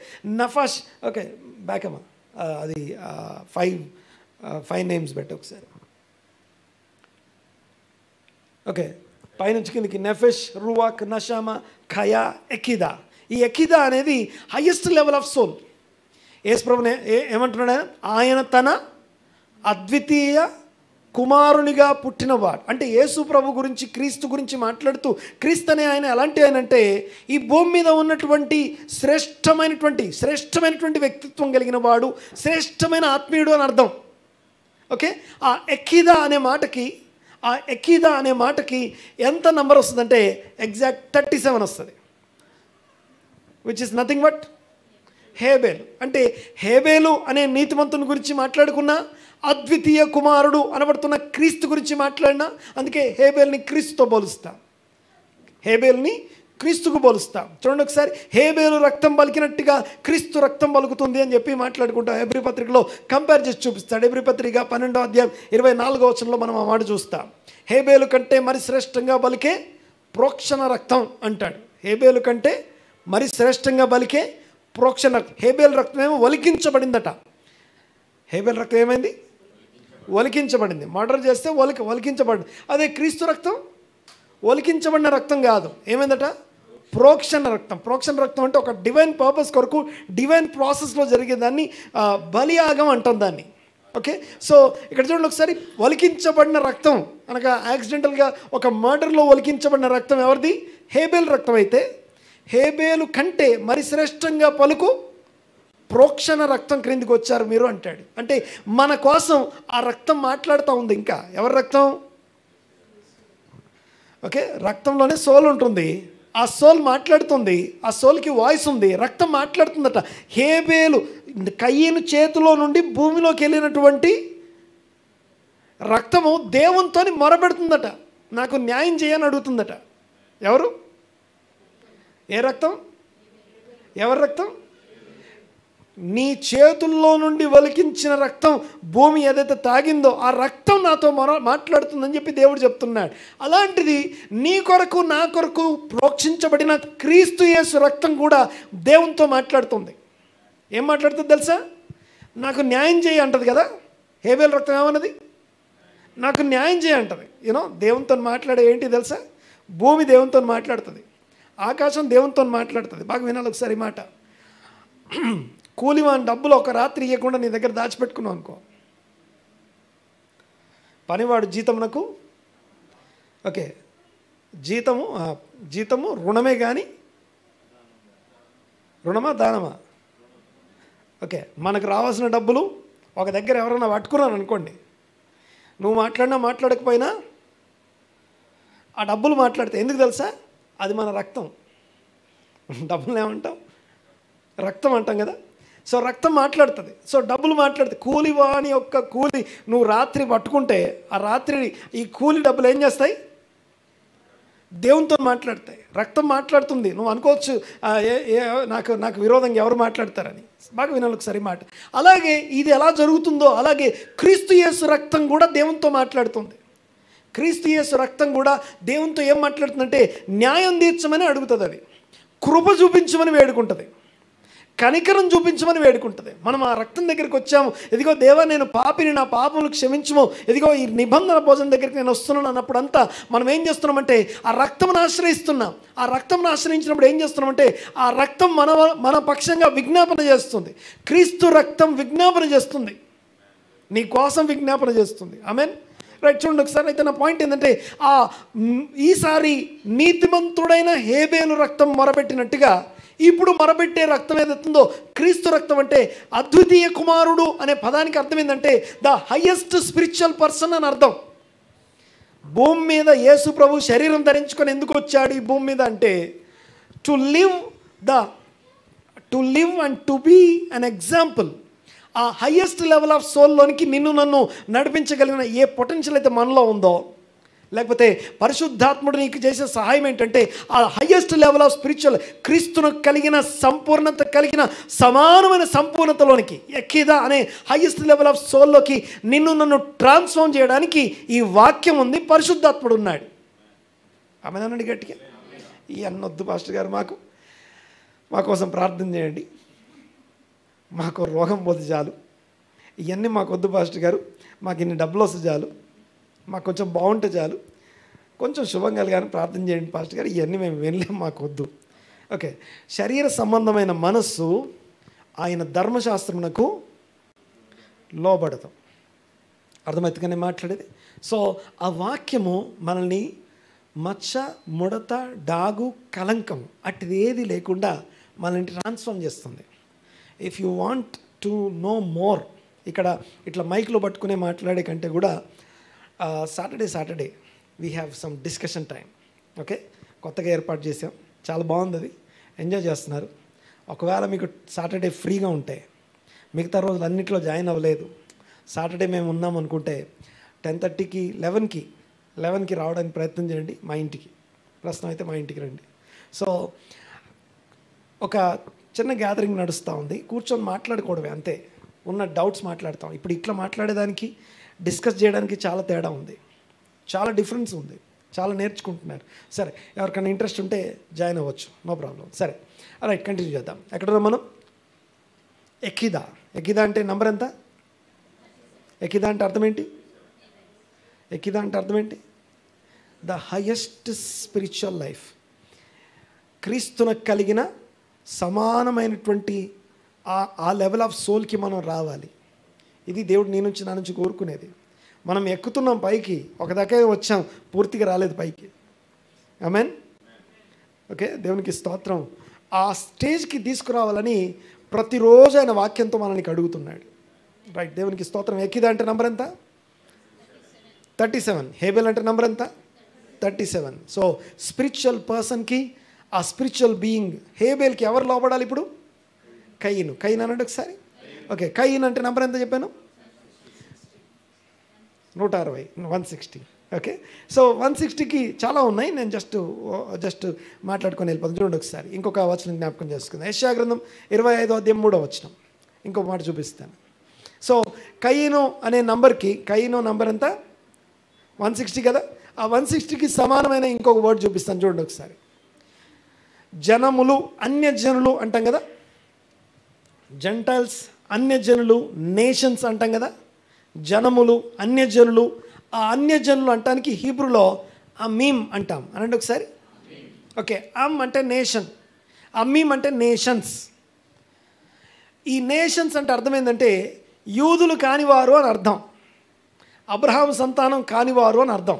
నఫాష్. ఓకే, బ్యాకమ్మా, అది 5 నేమ్స్ పెట్టి ఒకసారి. ఓకే, పైనుంచి కిందకి నెఫెష్, రువాక్, నషామా, ఖయా, ఎకిదా. ఈ ఎకిదా అనేది హయ్యెస్ట్ లెవెల్ ఆఫ్ సోల్. యేసుప్రభునే ఏమంటున్నాడు? ఆయన తన అద్వితీయ కుమారునిగా పుట్టినవాడు. అంటే యేసు ప్రభు గురించి, క్రీస్తు గురించి మాట్లాడుతూ, క్రీస్తు అనే ఆయన ఎలాంటి ఆయన అంటే ఈ భూమి మీద ఉన్నటువంటి శ్రేష్టమైనటువంటి వ్యక్తిత్వం కలిగిన వాడు, శ్రేష్టమైన ఆత్మీయుడు అని అర్థం. ఓకే, ఆ ఎకిదా అనే మాటకి ఎంత నంబర్ వస్తుందంటే ఎగ్జాక్ట్ 37 వస్తుంది, విచ్ ఇస్ నథింగ్ బట్ హేబేలు. అంటే హేబేలు అనే నీతిమంతుని గురించి మాట్లాడుకున్నా, అద్వితీయ కుమారుడు అనబడుతున్న క్రీస్తు గురించి మాట్లాడినా, అందుకే హేబేల్ని క్రీస్తుతో పోలుస్తాం, హేబేల్ని క్రీస్తుకు పోలుస్తాం. చూడండి ఒకసారి, హేబేలు రక్తం పలికినట్టుగా క్రీస్తు రక్తం పలుకుతుంది అని చెప్పి మాట్లాడుకుంటాం. హెబ్రీ పత్రికలో కంపేర్ చేసి చూపిస్తాడు. హెబ్రీ పత్రిక 12వ అధ్యాయం 24వ వచనంలో మనం ఆ మాట చూస్తాం. హేబేలు కంటే మరి శ్రేష్టంగా పలికే ప్రోక్షణ రక్తం అంటాడు. హేబేలు కంటే మరి శ్రేష్టంగా పలికే ప్రోక్షణ రక్తం. హేబేలు రక్తం ఏమో ఒలికించబడిందట. హేబేలు రక్తం ఏమైంది? ఒలికించబడింది. మర్డర్ చేస్తే ఒలికించబడింది. అదే క్రీస్తు రక్తం ఒలికించబడిన రక్తం కాదు, ఏమైందట? ప్రోక్షణ రక్తం. ప్రోక్షణ రక్తం అంటే ఒక డివైన్ పర్పస్ కొరకు, డివైన్ ప్రాసెస్లో జరిగేదాన్ని బలియాగం అంటాం దాన్ని. ఓకే, సో ఇక్కడ చూడండి ఒకసారి, ఒలికించబడిన రక్తం అనగా యాక్సిడెంటల్గా ఒక మర్డర్లో ఒలికించబడిన రక్తం ఎవరిది? హేబేలు రక్తం. అయితే హేబేలు కంటే మరి శ్రేష్టంగా పలుకు ప్రోక్షణ రక్తం క్రిందికి వచ్చారు మీరు అంటాడు. అంటే మన కోసం ఆ రక్తం మాట్లాడుతూ ఉంది. ఇంకా ఎవరి రక్తం? ఓకే, రక్తంలోనే సోల్ ఉంటుంది, ఆ సోల్ మాట్లాడుతుంది, ఆ సోల్కి వాయిస్ ఉంది, రక్తం మాట్లాడుతుందట. హేబేలు కయ్యను చేతిలో నుండి భూమిలోకి వెళ్ళినటువంటి రక్తము దేవునితో మొరబెడుతుందట, నాకు న్యాయం చేయని అడుగుతుందట. ఎవరు? ఏ రక్తం? ఎవరి రక్తం? నీ చేతుల్లో నుండి ఒలికించిన రక్తం భూమి ఏదైతే తాగిందో ఆ రక్తం నాతో మాట్లాడుతుందని చెప్పి దేవుడు చెప్తున్నాడు. అలాంటిది నీ కొరకు నా కొరకు ప్రోక్షించబడిన క్రీస్తు యేసు రక్తం కూడా దేవునితో మాట్లాడుతుంది. ఏం మాట్లాడుతుంది తెలుసా? నాకు న్యాయం చేయి అంటది కదా. హేబేల్ రక్తం ఏమన్నది? నాకు న్యాయం చేయి అంటది. దేవునితో మాట్లాడే ఏంటి తెలుసా? భూమి దేవునితో మాట్లాడుతుంది, ఆకాశం దేవునితో మాట్లాడుతుంది. బాగా వినాలి ఒకసారి మాట. కూలివాని డబ్బులు ఒక రాత్రి ఇవ్వకుండా నీ దగ్గర దాచిపెట్టుకున్నావు అనుకో, పనివాడు జీతమునకు ఓకే జీతము రుణమే కానీ రుణమా దానమా? ఓకే, మనకు రావాల్సిన డబ్బులు ఒక దగ్గర ఎవరైనా పట్టుకున్నాను అనుకోండి, నువ్వు మాట్లాడినా మాట్లాడకపోయినా ఆ డబ్బులు మాట్లాడితే ఎందుకు తెలుసా? అది మన రక్తం. డబ్బులు ఏమంటాం? రక్తం అంటాం కదా. సో రక్తం మాట్లాడుతుంది, సో డబ్బులు మాట్లాడుతుంది. కూలివాని యొక్క కూలి నువ్వు రాత్రి పట్టుకుంటే ఆ రాత్రి ఈ కూలి డబ్బులు ఏం చేస్తాయి? దేవునితో మాట్లాడతాయి. రక్తం మాట్లాడుతుంది. నువ్వు అనుకోవచ్చు నాకు విరోధంగా ఎవరు మాట్లాడతారని. బాగా వినాలి ఒకసారి మాట. అలాగే ఇది ఎలా జరుగుతుందో అలాగే క్రీస్తు యేసు రక్తం కూడా దేవునితో మాట్లాడుతుంది. క్రీస్తు యేసు రక్తం కూడా దేవునితో ఏం మాట్లాడుతుందంటే న్యాయం తీర్చమని అడుగుతుంది. అది కృప చూపించమని వేడుకుంటుంది, కనికరం చూపించమని వేడుకుంటుంది. మనం ఆ రక్తం దగ్గరికి వచ్చాము, ఇదిగో దేవా నేను పాపిని, నా పాపములు క్షమించము, ఇదిగో ఈ నిబంధన భోజనం దగ్గరికి నేను వస్తున్నాను అన్నప్పుడు అంతా మనం ఏం చేస్తున్నామంటే ఆ రక్తంను ఆశ్రయిస్తున్నాం. ఆ రక్తంను ఆశ్రయించినప్పుడు ఏం చేస్తున్నామంటే ఆ రక్తం మన పక్షంగా విజ్ఞాపన చేస్తుంది. క్రీస్తు రక్తం విజ్ఞాపన చేస్తుంది, నీ కోసం విజ్ఞాపన చేస్తుంది. ఆమేన్. రైట్, చూడండి ఒకసారి. అయితే నా పాయింట్ ఏంటంటే ఈసారి నీతిమంతుడైన హేబేలు రక్తం మొరబెట్టినట్టుగా ఇప్పుడు మొరబెట్టే రక్తం ఏదైతుందో క్రీస్తు రక్తం అంటే అద్వితీయ కుమారుడు అనే పదానికి అర్థం ఏంటంటే ద హైయెస్ట్ స్పిరిచువల్ పర్సన్ అని అర్థం. భూమి మీద యేసు ప్రభు శరీరం ధరించుకొని ఎందుకు వచ్చాడు ఈ భూమి మీద అంటే to live and to be an example. ఆ హైయెస్ట్ లెవెల్ ఆఫ్ సోల్లోనికి నిన్ను నన్ను నడిపించగలిగిన ఏ పొటెన్షియల్ అయితే మనలో ఉందో, లేకపోతే పరిశుద్ధాత్ముడు నీకు చేసే సహాయం ఏంటంటే ఆ హైయెస్ట్ లెవెల్ ఆఫ్ స్పిరిచువల్ క్రీస్తును కలిగిన సంపూర్ణత కలిగిన సమానమైన సంపూర్ణతలోనికి ఎక్కిదా అనే హైయెస్ట్ లెవెల్ ఆఫ్ సోల్లోకి నిన్ను నన్ను ట్రాన్స్ఫార్మ్ చేయడానికి ఈ వాక్యం ఉంది, పరిశుద్ధాత్ముడు ఉన్నాడు. ఆమెనండి గట్టిగా. ఈ అన్నొద్దు పాస్టర్ గారు, మా కోసం ప్రార్థన చేయండి, మాకు రోగం పోతే చాలు, ఇవన్నీ మాకు వద్దు పాస్టర్ గారు, మాకు ఇన్ని డబ్బులు వస్తే చాలు, మాకు కొంచెం బాగుంటే చాలు, కొంచెం శుభం కలిగాని ప్రార్థన చేయండి పాస్టర్ గారు, ఇవన్నీ మేము వినలేం, మాకు వద్దు. ఓకే, శరీర సంబంధమైన మనస్సు ఆయన ధర్మశాస్త్రమునకు లోబడతాం. అర్థమవుతుందని మాట్లాడేది. సో ఆ వాక్యము మనల్ని మచ్చ, ముడత, డాగు, కలంకం అటుది ఏది లేకుండా మనల్ని ట్రాన్స్ఫార్మ్ చేస్తుంది. If you want to know more, ఇక్కడ ఇట్లా మైక్లో పట్టుకునే మాట్లాడే కంటే కూడా Saturday we have some discussion time. Okay, కొత్తగా ఏర్పాటు చేసాం, చాలా బాగుంది, అది ఎంజాయ్ చేస్తున్నారు. ఒకవేళ మీకు సాటర్డే ఫ్రీగా ఉంటే, మిగతా రోజులు అన్నింటిలో జాయిన్ అవ్వలేదు, సాటర్డే మేము ఉన్నాం అనుకుంటే 10:30కి 11కి రావడానికి ప్రయత్నం చేయండి మా ఇంటికి. ప్రశ్న అయితే మా ఇంటికి రండి. సో ఒక చిన్న గ్యాదరింగ్ నడుస్తూ ఉంది, కూర్చొని మాట్లాడుకోవడమే అంతే, ఉన్న డౌట్స్ మాట్లాడతాం. ఇప్పుడు ఇట్లా మాట్లాడేదానికి డిస్కస్ చేయడానికి చాలా తేడా ఉంది, చాలా డిఫరెన్స్ ఉంది, చాలా నేర్చుకుంటున్నారు. సరే, ఎవరికైనా ఇంట్రెస్ట్ ఉంటే జాయిన్ అవ్వచ్చు, నో ప్రాబ్లం. సరే, రైట్, కంటిన్యూ చేద్దాం. ఎక్కడ మనం ఎక్కిదా అంటే నంబర్ ఎంత? ఎక్కిదా అంటే అర్థం ఏంటి? ద హైయెస్ట్ స్పిరిచువల్ లైఫ్, క్రీస్తునకు కలిగిన సమానమైనటువంటి ఆ లెవెల్ ఆఫ్ సోల్కి మనం రావాలి. ఇది దేవుడు నీ నుంచి నా నుంచి కోరుకునేది. మనం ఎక్కుతున్నాం పైకి, ఒక దగ్గర వచ్చాం, పూర్తిగా రాలేదు పైకి. ఆమేన్. ఓకే, దేవునికి స్తోత్రం. ఆ స్టేజ్కి తీసుకురావాలని ప్రతిరోజు ఆయన వాక్యంతో మనల్ని అడుగుతున్నాడు. రైట్, దేవునికి స్తోత్రం. ఎక్కిదా అంటే నంబర్ ఎంత? 37. హేబెల్ అంటే నంబర్ ఎంత? 37. సో స్పిరిచువల్ పర్సన్కి, ఆ స్పిరిచువల్ బీయింగ్ హేబెల్కి ఎవరు లోబడాలి? ఇప్పుడు కయ్యను అన్నాడు ఒకసారి. ఓకే, కయీన్ అంటే నెంబర్ ఎంత చెప్పాను? 160, 160. ఓకే, సో 160కి చాలా ఉన్నాయి. నేను జస్ట్ మాట్లాడుకొని వెళ్ళిపోతాను. చూడండి ఒకసారి ఇంకొక వచనం జ్ఞాపకం చేసుకుందాం. యెషయా గ్రంథం 25:3 వచనం. ఇంకొక మాట చూపిస్తాను. సో కయీను అనే నంబర్కి, కయీను నంబర్ ఎంత? 160 కదా. ఆ 160కి సమానమైన ఇంకొక వర్డ్ చూపిస్తాను. చూడండి ఒకసారి. జనములు, అన్యజనులు అంటాం కదా, జెంటైల్స్, అన్యజనులు, నేషన్స్ అంటాం కదా. జనములు, అన్యజనులు. ఆ అన్యజనులు అంటానికి హీబ్రూలో అమీమ్ అంటాం. అనండి ఒకసారి. ఓకే, అమ్ అంటే నేషన్, అమీమ్ అంటే నేషన్స్. ఈ నేషన్స్ అంటే అర్థం ఏంటంటే యూదులు కానివారు అని అర్థం, అబ్రహాం సంతానం కానివారు అని అర్థం.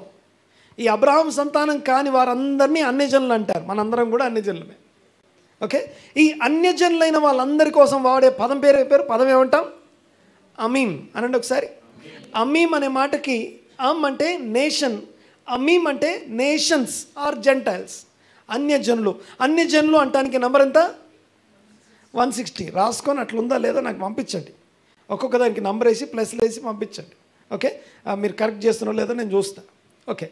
ఈ అబ్రహాం సంతానం కాని వారందరినీ అన్యజనులు అంటారు. మనందరం కూడా అన్యజనులమే. ఓకే, ఈ అన్యజనులైన వాళ్ళందరి కోసం వాడే పదం పదం ఏమంటాం? అమీమ్. అనండి ఒకసారి. అమీమ్ అనే మాటకి అమ్ అంటే నేషన్, అమీమ్ అంటే నేషన్స్ ఆర్ జెంటైల్స్, అన్యజనులు. అన్యజనులు అంటానికి నెంబర్ ఎంత? 160. రాసుకొని అట్లుందా లేదా నాకు పంపించండి. ఒక్కొక్క దానికి నంబర్ వేసి ప్లస్లు వేసి పంపించండి. ఓకే, మీరు కరెక్ట్ చేస్తున్నారో లేదో నేను చూస్తాను. ఓకే,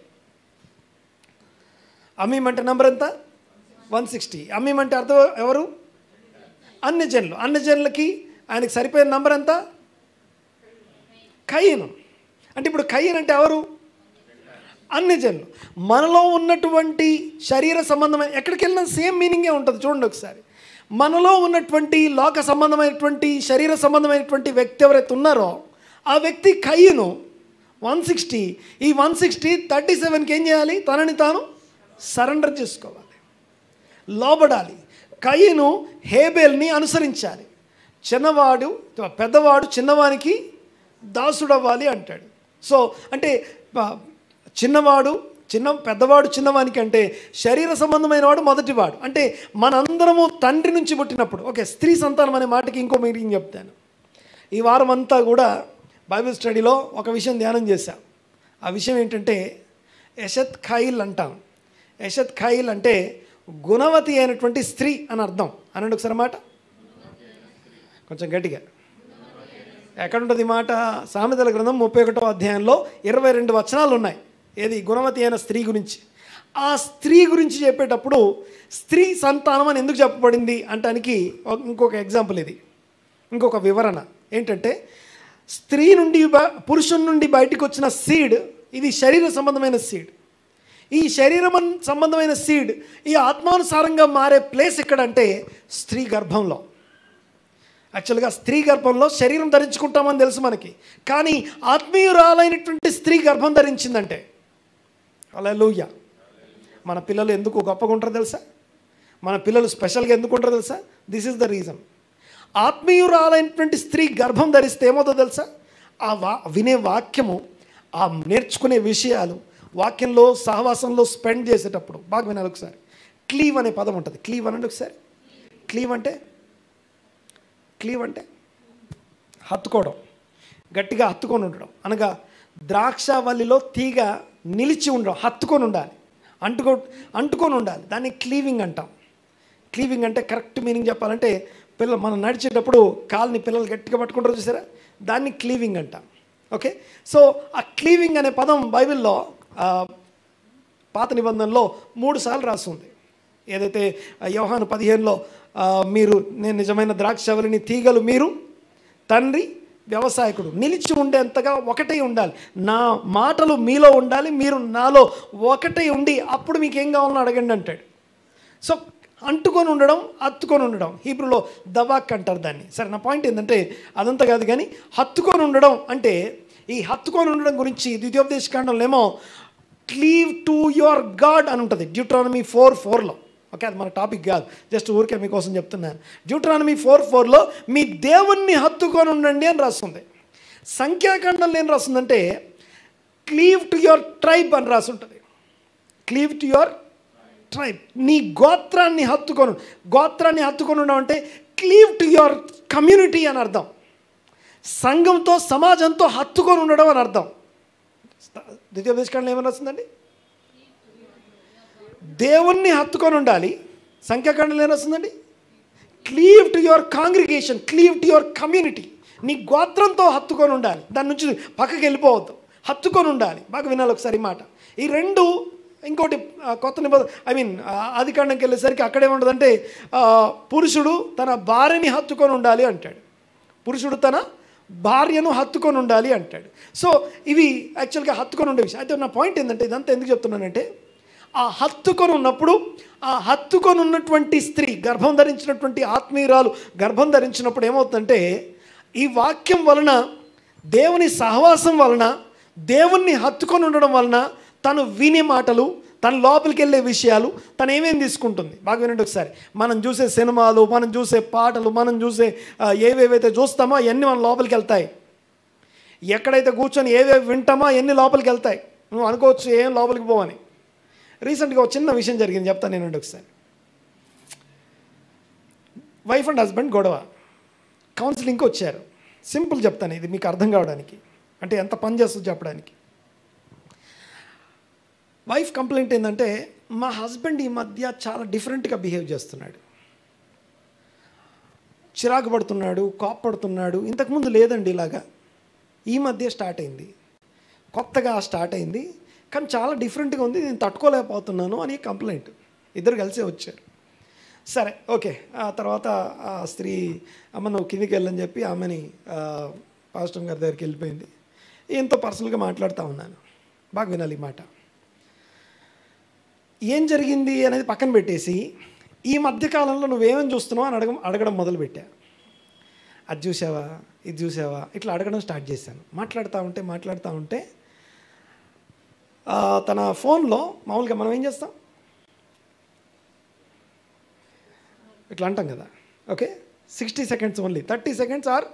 అమీమ్ అంటే నెంబర్ ఎంత? 160. అమీమ్ అంటే అర్థం ఎవరు? అన్యజనులు. అన్యజనులకి ఆయనకి సరిపోయిన నంబర్ ఎంత? కయీను. అంటే ఇప్పుడు కయీన్ అంటే ఎవరు? అన్యజనులు. మనలో ఉన్నటువంటి శరీర సంబంధమైన, ఎక్కడికి వెళ్ళినా సేమ్ మీనింగే ఉంటుంది. చూడండి ఒకసారి. మనలో ఉన్నటువంటి లోక సంబంధమైనటువంటి, శరీర సంబంధమైనటువంటి వ్యక్తి ఎవరైతే ఉన్నారో ఆ వ్యక్తి కయీను. 160. ఈ 160 37కి ఏం చేయాలి? తనని తాను సరెండర్ చేసుకోవాలి, లోబడాలి. కయీను హేబేల్ని అనుసరించాలి. పెద్దవాడు చిన్నవానికి దాసుడవ్వాలి అంటాడు. సో అంటే పెద్దవాడు చిన్నవానికి అంటే శరీర సంబంధమైన వాడు మొదటివాడు. అంటే మనందరము తండ్రి నుంచి పుట్టినప్పుడు. ఓకే, స్త్రీ సంతానం అనే మాటకి ఇంకో మీటింగ్ చెప్తాను. ఈ వారం అంతా కూడా బైబిల్ స్టడీలో ఒక విషయం ధ్యానం చేశాం. ఆ విషయం ఏంటంటే ఎషత్ ఖాయిల్ అంటాం. ఎషత్ ఖాయిల్ అంటే గుణవతి అయినటువంటి స్త్రీ అని అర్థం. అనండి ఒకసారి మాట కొంచెం గట్టిగా. ఎక్కడుంటుంది ఈ మాట? సామెతల గ్రంథం 31వ అధ్యాయంలో 22 వచనాలు ఉన్నాయి. ఏది? గుణవతి అయిన స్త్రీ గురించి. ఆ స్త్రీ గురించి చెప్పేటప్పుడు స్త్రీ సంతానం అని ఎందుకు చెప్పబడింది అంటానికి ఇంకొక ఎగ్జాంపుల్ ఇది, ఇంకొక వివరణ ఏంటంటే స్త్రీ నుండి పురుషుని నుండి బయటకు వచ్చిన సీడ్, ఇది శరీర సంబంధమైన సీడ్. ఈ శరీరం సంబంధమైన సీడ్ ఈ ఆత్మానుసారంగా మారే ప్లేస్ ఎక్కడంటే స్త్రీ గర్భంలో. యాక్చువల్గా స్త్రీ గర్భంలో శరీరం ధరించుకుంటామని తెలుసు మనకి, కానీ ఆత్మీయురాలైనటువంటి స్త్రీ గర్భం ధరించిందంటే హల్లెలూయా. మన పిల్లలు ఎందుకు గొప్పగా ఉంటారో తెలుసా? మన పిల్లలు స్పెషల్గా ఎందుకు ఉంటారో తెలుసా? This is the reason. ఆత్మీయురాలైనటువంటి స్త్రీ గర్భం ధరిస్తే ఏమవుతుందో తెలుసా? వినే వాక్యము, ఆ నేర్చుకునే విషయాలు, వాక్యంలో సహవాసంలో స్పెండ్ చేసేటప్పుడు బాగా వినాలి. ఒకసారి క్లీవ్ అనే పదం ఉంటుంది. క్లీవ్ అనండి ఒకసారి. క్లీవ్ అంటే హత్తుకోవడం, గట్టిగా హత్తుకొని ఉండడం. అనగా ద్రాక్షవల్లిలో తీగ నిలిచి ఉండడం, హత్తుకొని ఉండాలి, అంటుకొని ఉండాలి. దాన్ని క్లీవింగ్ అంటాం. క్లీవింగ్ అంటే కరెక్ట్ మీనింగ్ చెప్పాలంటే మనం నడిచేటప్పుడు కాల్ని పిల్లలు గట్టిగా పట్టుకుంటారు చూసారా, దాన్ని క్లీవింగ్ అంటాం. ఓకే, సో ఆ క్లీవింగ్ అనే పదం బైబిల్లో పాత నిబంధనలో 3 సార్లు రాస్తుంది. ఏదైతే యోహాను 15లో నేను నిజమైన ద్రాక్షవల్లిని, తీగలు మీరు, తండ్రి వ్యవసాయకుడు, నిలిచి ఉండేంతగా ఒకటే ఉండాలి, నా మాటలు మీలో ఉండాలి, మీరు నాలో ఒకటే ఉండి అప్పుడు మీకు ఏం కావాలో అడగండి అంటాడు. సో అంటుకొని ఉండడం, హత్తుకొని ఉండడం, హీబ్రూలో దవాక్ అంటారు దాన్ని. సరే, నా పాయింట్ ఏంటంటే అదంతా కాదు, కానీ హత్తుకొని ఉండడం అంటే, ఈ హత్తుకొని ఉండడం గురించి ద్వితీయోపదేశకాండంలో ఏమో క్లీవ్ టు యువర్ గాడ్ అని ఉంటుంది, డ్యూట్రానమీ 4:4లో. ఓకే, అది మన టాపిక్ కాదు, జస్ట్ ఊరికే మీకోసం చెప్తున్నాను. డ్యూట్రానమీ 4:4లో మీ దేవుణ్ణి హత్తుకొని ఉండండి అని రాస్తుంది. సంఖ్యాకాండంలో ఏం రాస్తుందంటే క్లీవ్ టు యువర్ ట్రైబ్ అని రాసి ఉంటుంది. క్లీవ్ టు యువర్ ట్రైబ్, నీ గోత్రాన్ని హత్తుకొని ఉండడం అంటే క్లీవ్ టు యువర్ కమ్యూనిటీ అని అర్థం. సంఘంతో, సమాజంతో హత్తుకొని ఉండడం అని అర్థం. ద్వితీయోపదేశకాండంలో ఏమని వస్తుందండి? దేవుణ్ణి హత్తుకొని ఉండాలి. సంఖ్యాకాండంలో ఏమని వస్తుందండి? Cleave to your congregation, cleave to your community. నీ గోత్రంతో హత్తుకొని ఉండాలి, దాని నుంచి పక్కకి వెళ్ళిపోవద్దు, హత్తుకొని ఉండాలి. బాగా వినాలి ఒకసారి మాట. ఈ రెండు, ఇంకోటి కొత్త నిబంధన ఆదికాండంకి వెళ్ళేసరికి అక్కడేముంటుందంటే పురుషుడు తన భార్యని హత్తుకొని ఉండాలి అంటాడు, పురుషుడు తన భార్యను హత్తుకొని ఉండాలి అంటాడు. సో ఇవి యాక్చువల్గా హత్తుకొని ఉండే విషయం. అయితే నా పాయింట్ ఏంటంటే, ఇదంతా ఎందుకు చెప్తున్నానంటే, ఆ హత్తుకొని ఉన్నప్పుడు, ఆ హత్తుకొని ఉన్నటువంటి స్త్రీ గర్భం ధరించినటువంటి ఆత్మీయురాలు గర్భం ధరించినప్పుడు ఏమవుతుందంటే, ఈ వాక్యం వలన, దేవుని సహవాసం వలన, దేవుణ్ణి హత్తుకొని ఉండడం వలన తను వినే మాటలు, తన లోపలికి వెళ్ళే విషయాలు తను ఏమేమి తీసుకుంటుంది. బాగా వినండి ఒకసారి. మనం చూసే సినిమాలు, మనం చూసే పాటలు, మనం చూసే ఏవేవైతే చూస్తామో అవన్నీ మన లోపలికి వెళ్తాయి. ఎక్కడైతే కూర్చొని ఏవేవి వింటామో అవన్నీ లోపలికి వెళ్తాయి. నువ్వు అనుకోవచ్చు ఏం లోపలికి పోవని. రీసెంట్గా ఒక చిన్న విషయం జరిగింది, చెప్తాను నేను ఒకసారి. వైఫ్ అండ్ హస్బెండ్ గొడవ, కౌన్సిలింగ్కి వచ్చారు. సింపుల్ చెప్తాను, ఇది మీకు అర్థం కావడానికి, అంటే ఎంత పని చేస్తుందో చెప్పడానికి. వైఫ్ కంప్లైంట్ ఏంటంటే, మా హస్బెండ్ ఈ మధ్య చాలా డిఫరెంట్గా బిహేవ్ చేస్తున్నాడు, చిరాకు పడుతున్నాడు, కోప్పడుతున్నాడు. ఇంతకుముందు లేదండి ఇలాగా, ఈ మధ్య స్టార్ట్ అయింది, కొత్తగా స్టార్ట్ అయింది, కానీ చాలా డిఫరెంట్గా ఉంది, నేను తట్టుకోలేకపోతున్నాను అని కంప్లైంట్. ఇద్దరు కలిసే వచ్చారు. సరే ఓకే. ఆ తర్వాత ఆ స్త్రీ, అమ్మ నువ్వు కిందికి వెళ్ళని చెప్పి ఆమెని పాస్టర్ గారి దగ్గరికి వెళ్ళిపోయింది. ఎంతో పర్సనల్గా మాట్లాడుతూ ఉన్నాను. బాగా వినాలి ఈ మాట. ఏం జరిగింది అనేది పక్కన పెట్టేసి, ఈ మధ్యకాలంలో నువ్వేమని చూస్తున్నావు అని అడగడం మొదలుపెట్టా. అది చూసావా, ఇది చూసావా, ఇట్లా అడగడం స్టార్ట్ చేశాను. మాట్లాడుతూ ఉంటే తన ఫోన్లో మామూలుగా మనం ఏం చేస్తాం, ఇట్లా అంటాం కదా, okay 60 seconds only, 30 seconds are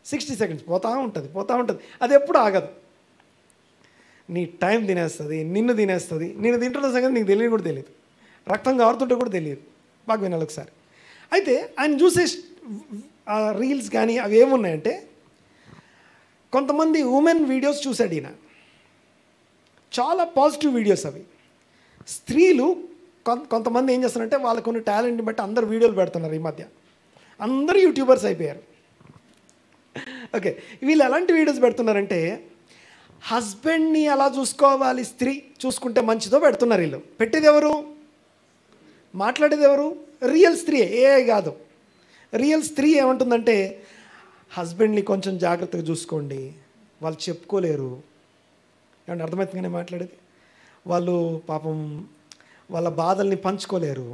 60 seconds పోతూ ఉంటుంది. అది ఎప్పుడు ఆగదు. నీ టైం తినేస్తుంది, నిన్ను తినేస్తుంది. నేను తింటున్న సంగతి నీకు తెలియదు కూడా తెలియదు, రక్తం కారుతుంటే కూడా తెలియదు. బాగా వినాలి ఒకసారి. అయితే ఆయన చూసే రీల్స్ కానీ అవి ఏమున్నాయంటే, కొంతమంది ఉమెన్ వీడియోస్ చూశాడు ఈయన, చాలా పాజిటివ్ వీడియోస్ అవి. స్త్రీలు కొంతమంది ఏం చేస్తారంటే, వాళ్ళకు ఉన్న టాలెంట్ని బట్టి అందరు వీడియోలు పెడుతున్నారు. ఈ మధ్య అందరూ యూట్యూబర్స్ అయిపోయారు. ఓకే, వీళ్ళు ఎలాంటి వీడియోస్ పెడుతున్నారంటే, హస్బెండ్ని ఎలా చూసుకోవాలి స్త్రీ చూసుకుంటే మంచిదో పెడుతున్నారు. వీళ్ళు పెట్టేది ఎవరు, మాట్లాడేది ఎవరు, రియల్ స్త్రీ, ఏ కాదు. రియల్ స్త్రీ ఏమంటుందంటే, హస్బెండ్ని కొంచెం జాగ్రత్తగా చూసుకోండి, వాళ్ళు చెప్పుకోలేరు. ఏమంటే అర్థమవుతుందనే మాట్లాడేది, వాళ్ళు పాపం వాళ్ళ బాధల్ని పంచుకోలేరు.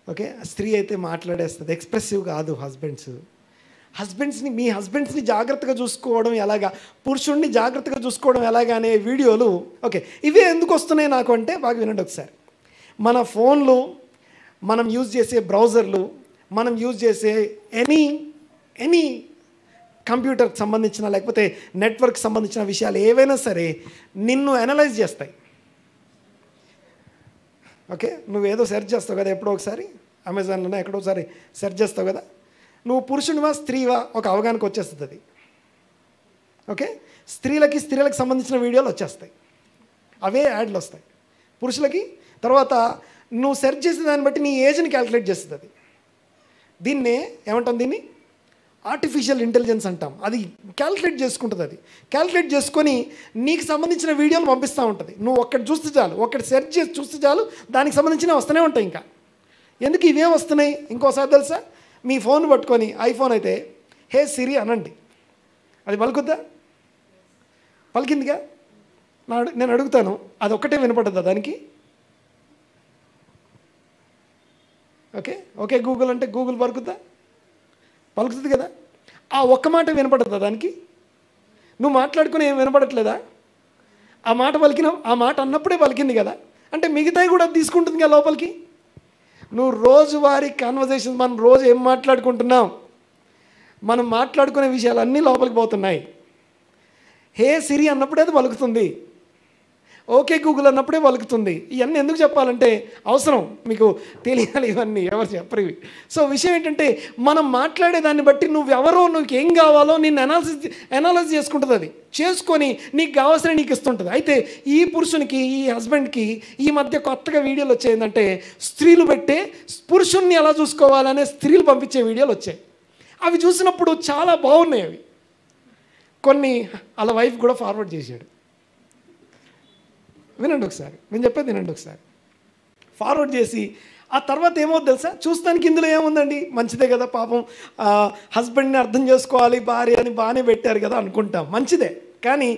ఓకే, స్త్రీ అయితే మాట్లాడేస్తుంది, ఎక్స్ప్రెసివ్ కాదు హస్బెండ్స్ని. మీ హస్బెండ్స్ని జాగ్రత్తగా చూసుకోవడం ఎలాగా, పురుషుడిని జాగ్రత్తగా చూసుకోవడం ఎలాగా అనే వీడియోలు. ఓకే, ఇవే ఎందుకు వస్తున్నాయి నాకు అంటే, బాగా వినండి ఒకసారి. మన ఫోన్లు, మనం యూజ్ చేసే బ్రౌజర్లు, మనం యూజ్ చేసే ఎనీ కంప్యూటర్కి సంబంధించిన లేకపోతే నెట్వర్క్ సంబంధించిన విషయాలు ఏవైనా సరే నిన్ను అనలైజ్ చేస్తాయి. ఓకే, నువ్వేదో సెర్చ్ చేస్తావు కదా, ఎప్పుడో ఒకసారి అమెజాన్లోనే ఎక్కడో ఒకసారి సెర్చ్ చేస్తావు కదా, నువ్వు పురుషునివా స్త్రీవా ఒక అవగాహనకు వచ్చేస్తుంది అది. ఓకే, స్త్రీలకి సంబంధించిన వీడియోలు వచ్చేస్తాయి, అవే యాడ్లు వస్తాయి. పురుషులకి తర్వాత నువ్వు సెర్చ్ చేసే దాన్ని బట్టి నీ ఏజ్ని క్యాలిక్యులేట్ చేస్తుంది అది. దీన్నే ఏమంటాం, దీన్ని ఆర్టిఫిషియల్ ఇంటెలిజెన్స్ అంటాం. అది క్యాలిక్యులేట్ చేసుకుంటుంది. అది క్యాలిక్యులేట్ చేసుకొని నీకు సంబంధించిన వీడియోలు పంపిస్తూ ఉంటుంది. నువ్వు ఒక్కటి చూస్తే చాలు, ఒక్కటి సెర్చ్ చేసి చూస్తే చాలు, దానికి సంబంధించిన వస్తూనే ఉంటాయి. ఇంకా ఎందుకు ఇవే వస్తున్నాయి ఇంకోసారి తెలుసా, మీ ఫోన్ పట్టుకొని, ఐఫోన్ అయితే హే సిరి అనండి, అది పలుకుద్దా, పలికిందిగా. నేను అడుగుతాను, అది ఒక్కటే వినపడుతుందా దానికి? ఓకే గూగుల్ అంటే గూగుల్ పలుకుతుంది కదా. ఆ ఒక్క మాట వినపడుతుందా దానికి? నువ్వు మాట్లాడుకుని ఏం వినపడట్లేదా? ఆ మాట అన్నప్పుడే పలికింది కదా, అంటే మిగతాయి కూడా తీసుకుంటుంది కదా లోపలికి. నువ్వు రోజువారీ కాన్వర్జేషన్, మనం రోజు ఏం మాట్లాడుకుంటున్నాం, మనం మాట్లాడుకునే విషయాలు అన్నీ లోపలికి పోతున్నాయి. హే సిరి అన్నప్పుడే అది పలుకుతుంది, ఓకే గూగుల్ అన్నప్పుడే పలుకుతుంది. ఇవన్నీ ఎందుకు చెప్పాలంటే అవసరం, మీకు తెలియాలి, ఇవన్నీ ఎవరు చెప్పరు ఇవి. సో విషయం ఏంటంటే, మనం మాట్లాడే దాన్ని బట్టి నువ్వెవరో, నువ్వు ఏం కావాలో నిన్ను అనాలైజ్ చేసుకుంటుంది. అది చేసుకొని నీకు కావాల్సిన నీకు ఇస్తుంటుంది. అయితే ఈ పురుషునికి, ఈ హస్బెండ్కి ఈ మధ్య కొత్తగా వీడియోలు వచ్చాయంటే, స్త్రీలు పెట్టే పురుషుణ్ణి ఎలా చూసుకోవాలనే స్త్రీలు పంపించే వీడియోలు వచ్చాయి. అవి చూసినప్పుడు చాలా బాగున్నాయి అవి. కొన్ని వాళ్ళ వైఫ్ కూడా ఫార్వర్డ్ చేశాడు. వినండి ఒకసారి, నేను చెప్పేది వినండి ఒకసారి. ఫార్వర్డ్ చేసి ఆ తర్వాత ఏమవుతుంది తెలుసా, చూస్తానికి ఇందులో ఏముందండి, మంచిదే కదా పాపం, హస్బెండ్ని అర్థం చేసుకోవాలి భార్య అని బాగానే పెట్టారు కదా అనుకుంటాం, మంచిదే. కానీ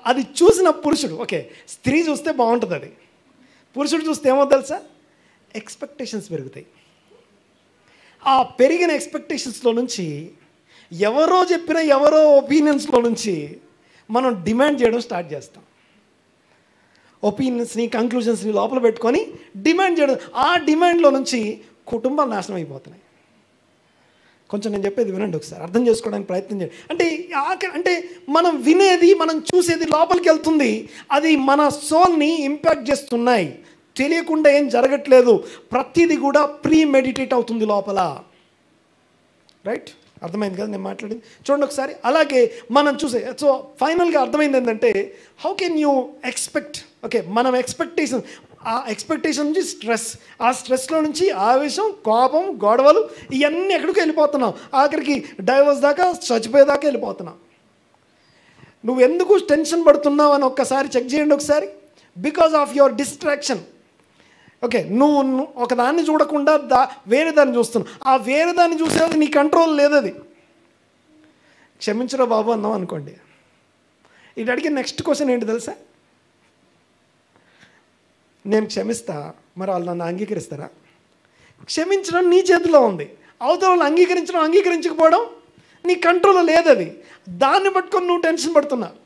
అది చూసిన పురుషుడు, ఓకే స్త్రీ చూస్తే బాగుంటుంది, అది పురుషుడు చూస్తే ఏమో తెలుసా, ఎక్స్పెక్టేషన్స్ పెరుగుతాయి. ఆ పెరిగిన ఎక్స్పెక్టేషన్స్లో నుంచి ఎవరో చెప్పిన ఎవరో ఒపీనియన్స్లో నుంచి మనం డిమాండ్ చేయడం స్టార్ట్ చేస్తాం. ఒపీనియన్స్ని కంక్లూజన్స్ని లోపల పెట్టుకొని డిమాండ్ చేయడం, ఆ డిమాండ్లో నుంచి కుటుంబాలు నాశనం అయిపోతున్నాయి. కొంచెం నేను చెప్పేది వినండి ఒకసారి, అర్థం చేసుకోవడానికి ప్రయత్నం చేయండి. అంటే మనం వినేది, మనం చూసేది లోపలికి వెళ్తుంది, అది మన సోల్ని ఇంపాక్ట్ చేస్తున్నాయి. తెలియకుండా ఏం జరగట్లేదు, ప్రతిదీ కూడా ప్రీ మెడిటేట్ అవుతుంది లోపల. రైట్, అర్థమైంది కదా నేను మాట్లాడింది? చూడండి ఒకసారి. అలాగే మనం చూసే, సో ఫైనల్గా అర్థమైంది ఏంటంటే, how can you expect, okay మనం ఎక్స్పెక్టేషన్, ఆ ఎక్స్పెక్టేషన్ నుంచి స్ట్రెస్, ఆ స్ట్రెస్లో నుంచి ఆవేశం, కోపం, గొడవలు, ఇవన్నీ ఎక్కడికి వెళ్ళిపోతున్నాం, ఆఖరికి డైవర్స్ దాకా, చచ్చిపోయేదాకా వెళ్ళిపోతున్నాం. నువ్వు ఎందుకు టెన్షన్ పడుతున్నావు అని ఒక్కసారి చెక్ చేయండి ఒకసారి. Because of your distraction. Okay, నువ్వు ఒకదాన్ని చూడకుండా వేరే దాన్ని చూస్తున్నావు, ఆ వేరే దాన్ని చూసేది నీ కంట్రోల్ లేదు. అది క్షమించరా బాబు అన్నావు అనుకోండి, ఇది అడిగిన నెక్స్ట్ క్వశ్చన్ ఏంటి తెలుసా, నేను క్షమిస్తా, మరి వాళ్ళు నన్ను అంగీకరిస్తారా? క్షమించడం నీ చేతిలో ఉంది, అవతల వాళ్ళు అంగీకరించడం అంగీకరించకపోవడం నీ కంట్రోల్లో లేదు. అది దాన్ని పట్టుకొని నువ్వు టెన్షన్ పడుతున్నావు.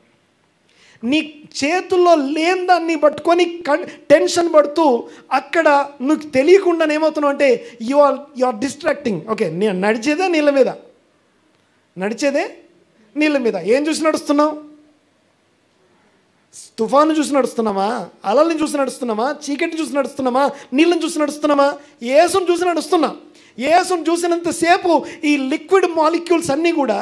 నీ చేతుల్లో లేని దాన్ని పట్టుకొని టెన్షన్ పడుతూ అక్కడ నువ్వు తెలియకుండా ఏమవుతున్నావు అంటే యు ఆర్ డిస్ట్రాక్టింగ్. ఓకే, నేను నడిచేదే నీళ్ళ మీద, నడిచేదే నీళ్ళ మీద. ఏం చూసి నడుస్తున్నావు? తుఫాను చూసి నడుస్తున్నామా? అలల్ని చూసి నడుస్తున్నామా? చీకటిని చూసి నడుస్తున్నామా? నీళ్ళని చూసి నడుస్తున్నామా? యేసుని చూసి నడుస్తున్నాం. యేసుని చూసినంతసేపు ఈ లిక్విడ్ మాలిక్యూల్స్ అన్నీ కూడా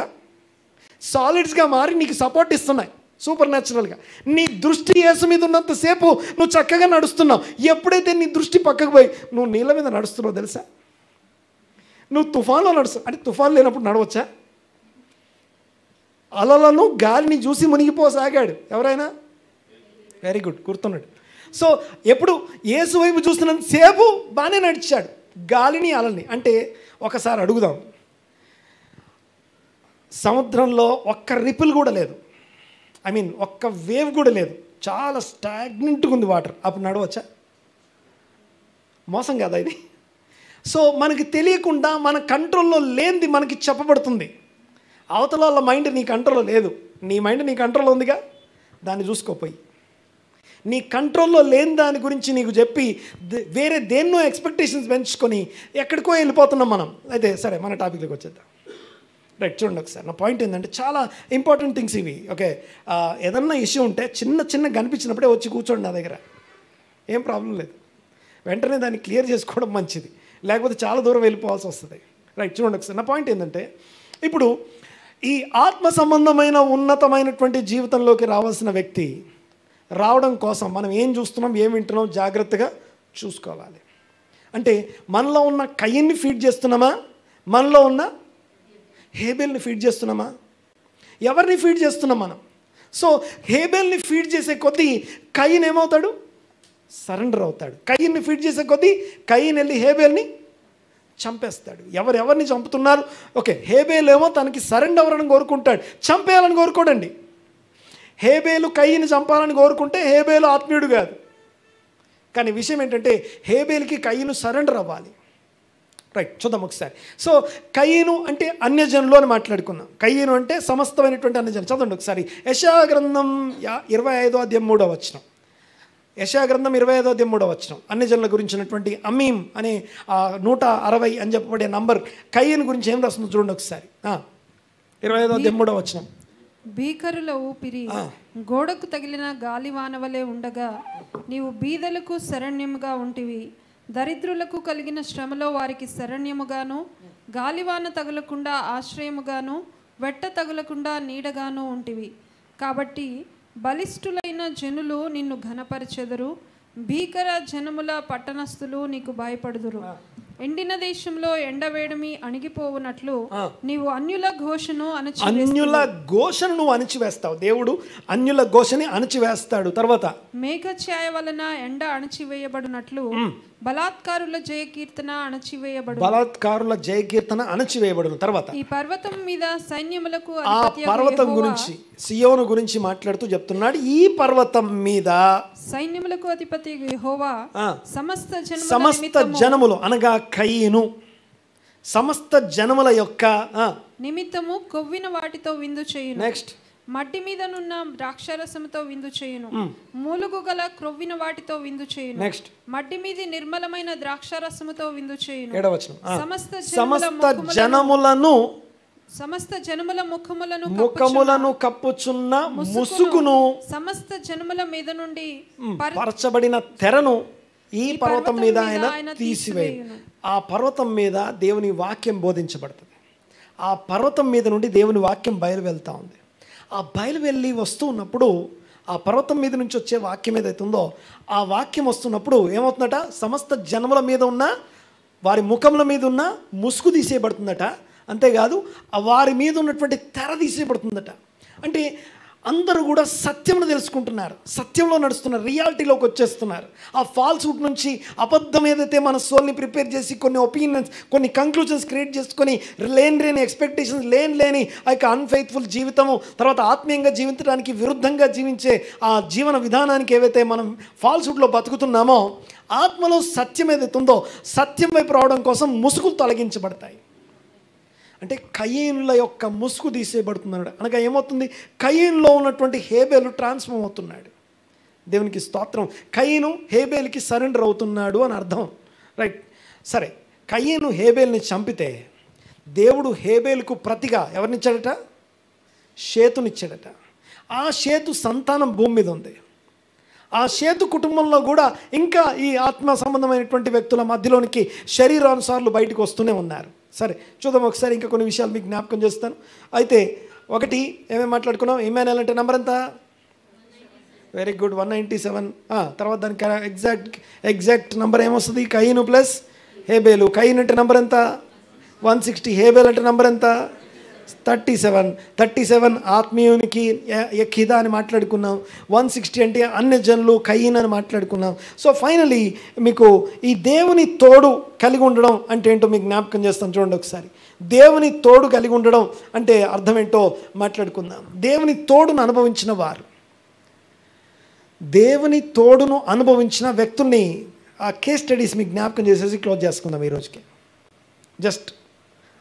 సాలిడ్స్గా మారి నీకు సపోర్ట్ ఇస్తున్నాయి సూపర్ న్యాచురల్గా. నీ దృష్టి యేసు మీద ఉన్నంతసేపు నువ్వు చక్కగా నడుస్తున్నావు. ఎప్పుడైతే నీ దృష్టి పక్కకు పోయి నువ్వు నీళ్ళ మీద నడుస్తున్నావు తెలుసా, నువ్వు తుఫాన్లో నడుస్తావు. అంటే తుఫాన్ లేనప్పుడు నడవచ్చా? అలలను గాలిని చూసి మునిగిపోసాగాడు ఎవరైనా? Very good, గుర్తున్నాడు. సో ఎప్పుడు యేసు వైపు చూస్తున్నంతసేపు బాగానే నడిచాడు గాలిని అలల్ని. అంటే ఒకసారి అడుగుదాం, సముద్రంలో ఒక్క రిపుల్ కూడా లేదు, ఐ మీన్ ఒక్క వేవ్ కూడా లేదు, చాలా స్టాగ్నెంట్గా ఉంది వాటర్, అప్పుడు నడవచ్చా? మోసం కదా ఇది. సో మనకి తెలియకుండా మన కంట్రోల్లో లేనిది మనకి చెప్పబడుతుంది. అవతల వాళ్ళ మైండ్ నీ కంట్రోల్లో లేదు, నీ మైండ్ నీ కంట్రోల్లో ఉందిగా, దాన్ని చూసుకోపోయి నీ కంట్రోల్లో లేని దాని గురించి నీకు చెప్పి వేరే దేన్నో ఎక్స్పెక్టేషన్స్ పెంచుకొని ఎక్కడికో వెళ్ళిపోతున్నాం మనం. అయితే సరే మన టాపిక్లోకి వచ్చేద్దాం. రైట్, చూడండి ఒకసారి. నా పాయింట్ ఏంటంటే చాలా ఇంపార్టెంట్ థింగ్స్ ఇవి. ఓకే, ఏదన్నా ఇష్యూ ఉంటే చిన్న కనిపించినప్పుడే వచ్చి కూర్చోండి నా దగ్గర, ఏం ప్రాబ్లం లేదు, వెంటనే దాన్ని క్లియర్ చేసుకోవడం మంచిది, లేకపోతే చాలా దూరం వెళ్ళిపోవాల్సి వస్తుంది. రైట్, చూడండి ఒకసారి. నా పాయింట్ ఏంటంటే, ఇప్పుడు ఈ ఆత్మ సంబంధమైన ఉన్నతమైనటువంటి జీవితంలోకి రావాల్సిన వ్యక్తి రావడం కోసం మనం ఏం చూస్తున్నాం, ఏం వింటున్నాం జాగ్రత్తగా చూసుకోవాలి. అంటే మనలో ఉన్న కయ్యన్ని ఫీడ్ చేస్తున్నామా, మనలో ఉన్న హేబేల్ని ఫీడ్ చేస్తున్నామా? ఎవరిని ఫీడ్ చేస్తున్నాం మనం? సో హేబేల్ని ఫీడ్ చేసే కొద్దీ కయ్యన్ ఏమవుతాడు? సరెండర్ అవుతాడు. కయ్యన్ని ఫీడ్ చేసే కొద్దీ కయ్యన్ వెళ్ళి హేబేల్ని చంపేస్తాడు. ఎవరిని చంపుతున్నారు? ఓకే, హేబేల్ ఏమో తనకి సరెండర్ అవ్వాలని కోరుకుంటాడు, చంపేయాలని కోరుకోడండి. హేబేలు కయ్యని చంపాలని కోరుకుంటే హేబేలు ఆత్మీయుడు కాదు. కానీ విషయం ఏంటంటే హేబేల్కి కయ్యను సరెండర్ అవ్వాలి. రైట్, చూద్దాం ఒకసారి. సో కయ్యను అంటే అన్యజనులు అని మాట్లాడుకున్నాం. కయ్యను అంటే సమస్తమైనటువంటి అన్యజనులు. చదవండి ఒకసారి యెషయా గ్రంథం 25వ అధ్యాయం 3వ వచనం. యెషయా గ్రంథం 25వ అధ్యాయం 3వ వచనం. అన్యజనుల గురించినటువంటి అమీం అనే 160 అని చెప్పబడే నంబర్ కయ్యను గురించి ఏం రాస్తుందో చూడండి ఒకసారి. 25వ అధ్యాయం 3వ వచనం. భీకరుల ఊపిరి గోడకు తగిలిన గాలివాన వలె ఉండగా నీవు బీదలకు శరణ్యముగా ఉంటివి. దరిద్రులకు కలిగిన శ్రమలో వారికి శరణ్యముగాను, గాలివాన తగులకుండా ఆశ్రయముగాను, వెట్ట తగులకుండా నీడగాను ఉంటివి. కాబట్టి బలిష్ఠులైన జనులు నిన్ను ఘనపరచెదరు, భీకర జనముల పట్టణస్థులు నీకు భయపడుదురు. ఎండిన దేశంలో ఎండవేడిమి అణిగిపోవునట్లు నీవు అన్యుల ఘోషను నువ్వు అణిచివేస్తావు. దేవుడు అన్యుల ఘోషని అణిచివేస్తాడు. తర్వాత మేఘఛాయ వలన ఎండ అణచివేయబడినట్లు బలాత్కారుల జయకీర్తన అణచివేయబడును. తర్వాత ఈ పర్వతం మీద సైన్యములకు ఆ పర్వతం గురించి సియోను గురించి మాట్లాడుతూ చెప్తున్నాడు. ఈ పర్వతం మీద సైన్యములకు అధిపతి యెహోవా సమస్త జనములు అనగా కయీను సమస్త జనముల యొక్క నిమిత్తము కొవ్విన వాటితో విందు చేయును. నెక్స్ట్ మట్టి మీదనున్న ద్రాక్షారసముతో విందు చేయును. మూలుగు గల క్రొవ్విన వాటితో విందు చేయును. నెక్స్ట్ మట్టి మీద నిర్మలమైన ద్రాక్షారసముతో విందు చేయును. సమస్త జనముల ముఖములను కప్పుచున్న ముసుగును సమస్త జనముల మీద నుండి పరచబడిన తెరను ఈ పర్వతం మీద ఆయన తీసివేయును. ఆ పర్వతం మీద దేవుని వాక్యం బోధించబడుతుంది. ఆ పర్వతం మీద నుండి దేవుని వాక్యం బయలు వెళ్తా ఉంది. ఆ బయలు వెళ్ళి వస్తూ ఉన్నప్పుడు ఆ పర్వతం మీద నుంచి వచ్చే వాక్యం ఏదైతే ఉందో ఆ వాక్యం వస్తున్నప్పుడు ఏమవుతుందట, సమస్త జనముల మీద ఉన్న వారి ముఖముల మీద ఉన్న ముసుగు తీసేయబడుతుందట. అంతేకాదు వారి మీద ఉన్నటువంటి తెర తీసేయబడుతుందట. అంటే అందరూ కూడా సత్యమును తెలుసుకుంటున్నారు, సత్యంలో నడుస్తున్నారు, రియాలిటీలోకి వచ్చేస్తున్నారు. ఆ ఫాల్స్హుడ్ నుంచి అబద్ధం ఏదైతే మన సోల్ని ప్రిపేర్ చేసి కొన్ని ఒపీనియన్స్ కొన్ని కంక్లూజన్స్ క్రియేట్ చేసుకొని లేని ఎక్స్పెక్టేషన్స్ లేని ఆ యొక్క అన్ఫెయిత్ఫుల్ జీవితము, తర్వాత ఆత్మీయంగా జీవించడానికి విరుద్ధంగా జీవించే ఆ జీవన విధానానికి ఏవైతే మనం ఫాల్స్హుడ్లో బతుకుతున్నామో ఆత్మలో సత్యం ఏదైతే ఉందో సత్యం వైపు రావడం కోసం ముసుగులు తొలగించబడతాయి. అంటే కయీనుల యొక్క ముసుగు తీసేయబడుతున్నాడు. అనగా ఏమవుతుంది, కయీన్లో ఉన్నటువంటి హేబేలు ట్రాన్స్ఫార్మ్ అవుతున్నాడు. దేవునికి స్తోత్రం. కయీను హేబేల్కి సరెండర్ అవుతున్నాడు అని అర్థం. రైట్, సరే. కయీను హేబేల్ని చంపితే దేవుడు హేబేలుకు ప్రతిగా ఎవరినిచ్చాడట, షేతునిచ్చాడట. ఆ షేతు సంతానం భూమి మీద ఉంది. ఆ షేతు కుటుంబంలో కూడా ఇంకా ఈ ఆత్మ సంబంధమైనటువంటి వ్యక్తుల మధ్యలోనికి శరీరానుసార్లు బయటకు వస్తూనే ఉన్నారు. సరే, చూద్దాం ఒకసారి. ఇంకా కొన్ని విషయాలు మీకు జ్ఞాపకం చేస్తాను. అయితే ఒకటి ఏమేమి మాట్లాడుకున్నాం, ఇమ్మాన్యుయల్ అంటే నెంబర్ ఎంత, వెరీ గుడ్, 197. తర్వాత దానికి ఎగ్జాక్ట్ నెంబర్ ఏమొస్తుంది, కయీను ప్లస్ హేబేలు. కయీన్ అంటే నెంబర్ ఎంత, 160. హేబేల్ అంటే నెంబర్ ఎంత, 37. ఆత్మీయునికి ఎక్కిదా అని మాట్లాడుకున్నాం. 160 అంటే అన్య జనులు కయీన్ అని మాట్లాడుకున్నాం. సో ఫైనలీ మీకు ఈ దేవుని తోడు కలిగి ఉండడం అంటే ఏంటో మీకు జ్ఞాపకం చేస్తాను. చూడండి ఒకసారి. దేవుని తోడు కలిగి ఉండడం అంటే అర్థం ఏంటో మాట్లాడుకుందాం. దేవుని తోడును అనుభవించిన వారు, దేవుని తోడును అనుభవించిన వ్యక్తుల్ని ఆ కేస్ స్టడీస్ మీకు జ్ఞాపకం చేసేసి క్లోజ్ చేసుకుందాం ఈరోజుకి. జస్ట్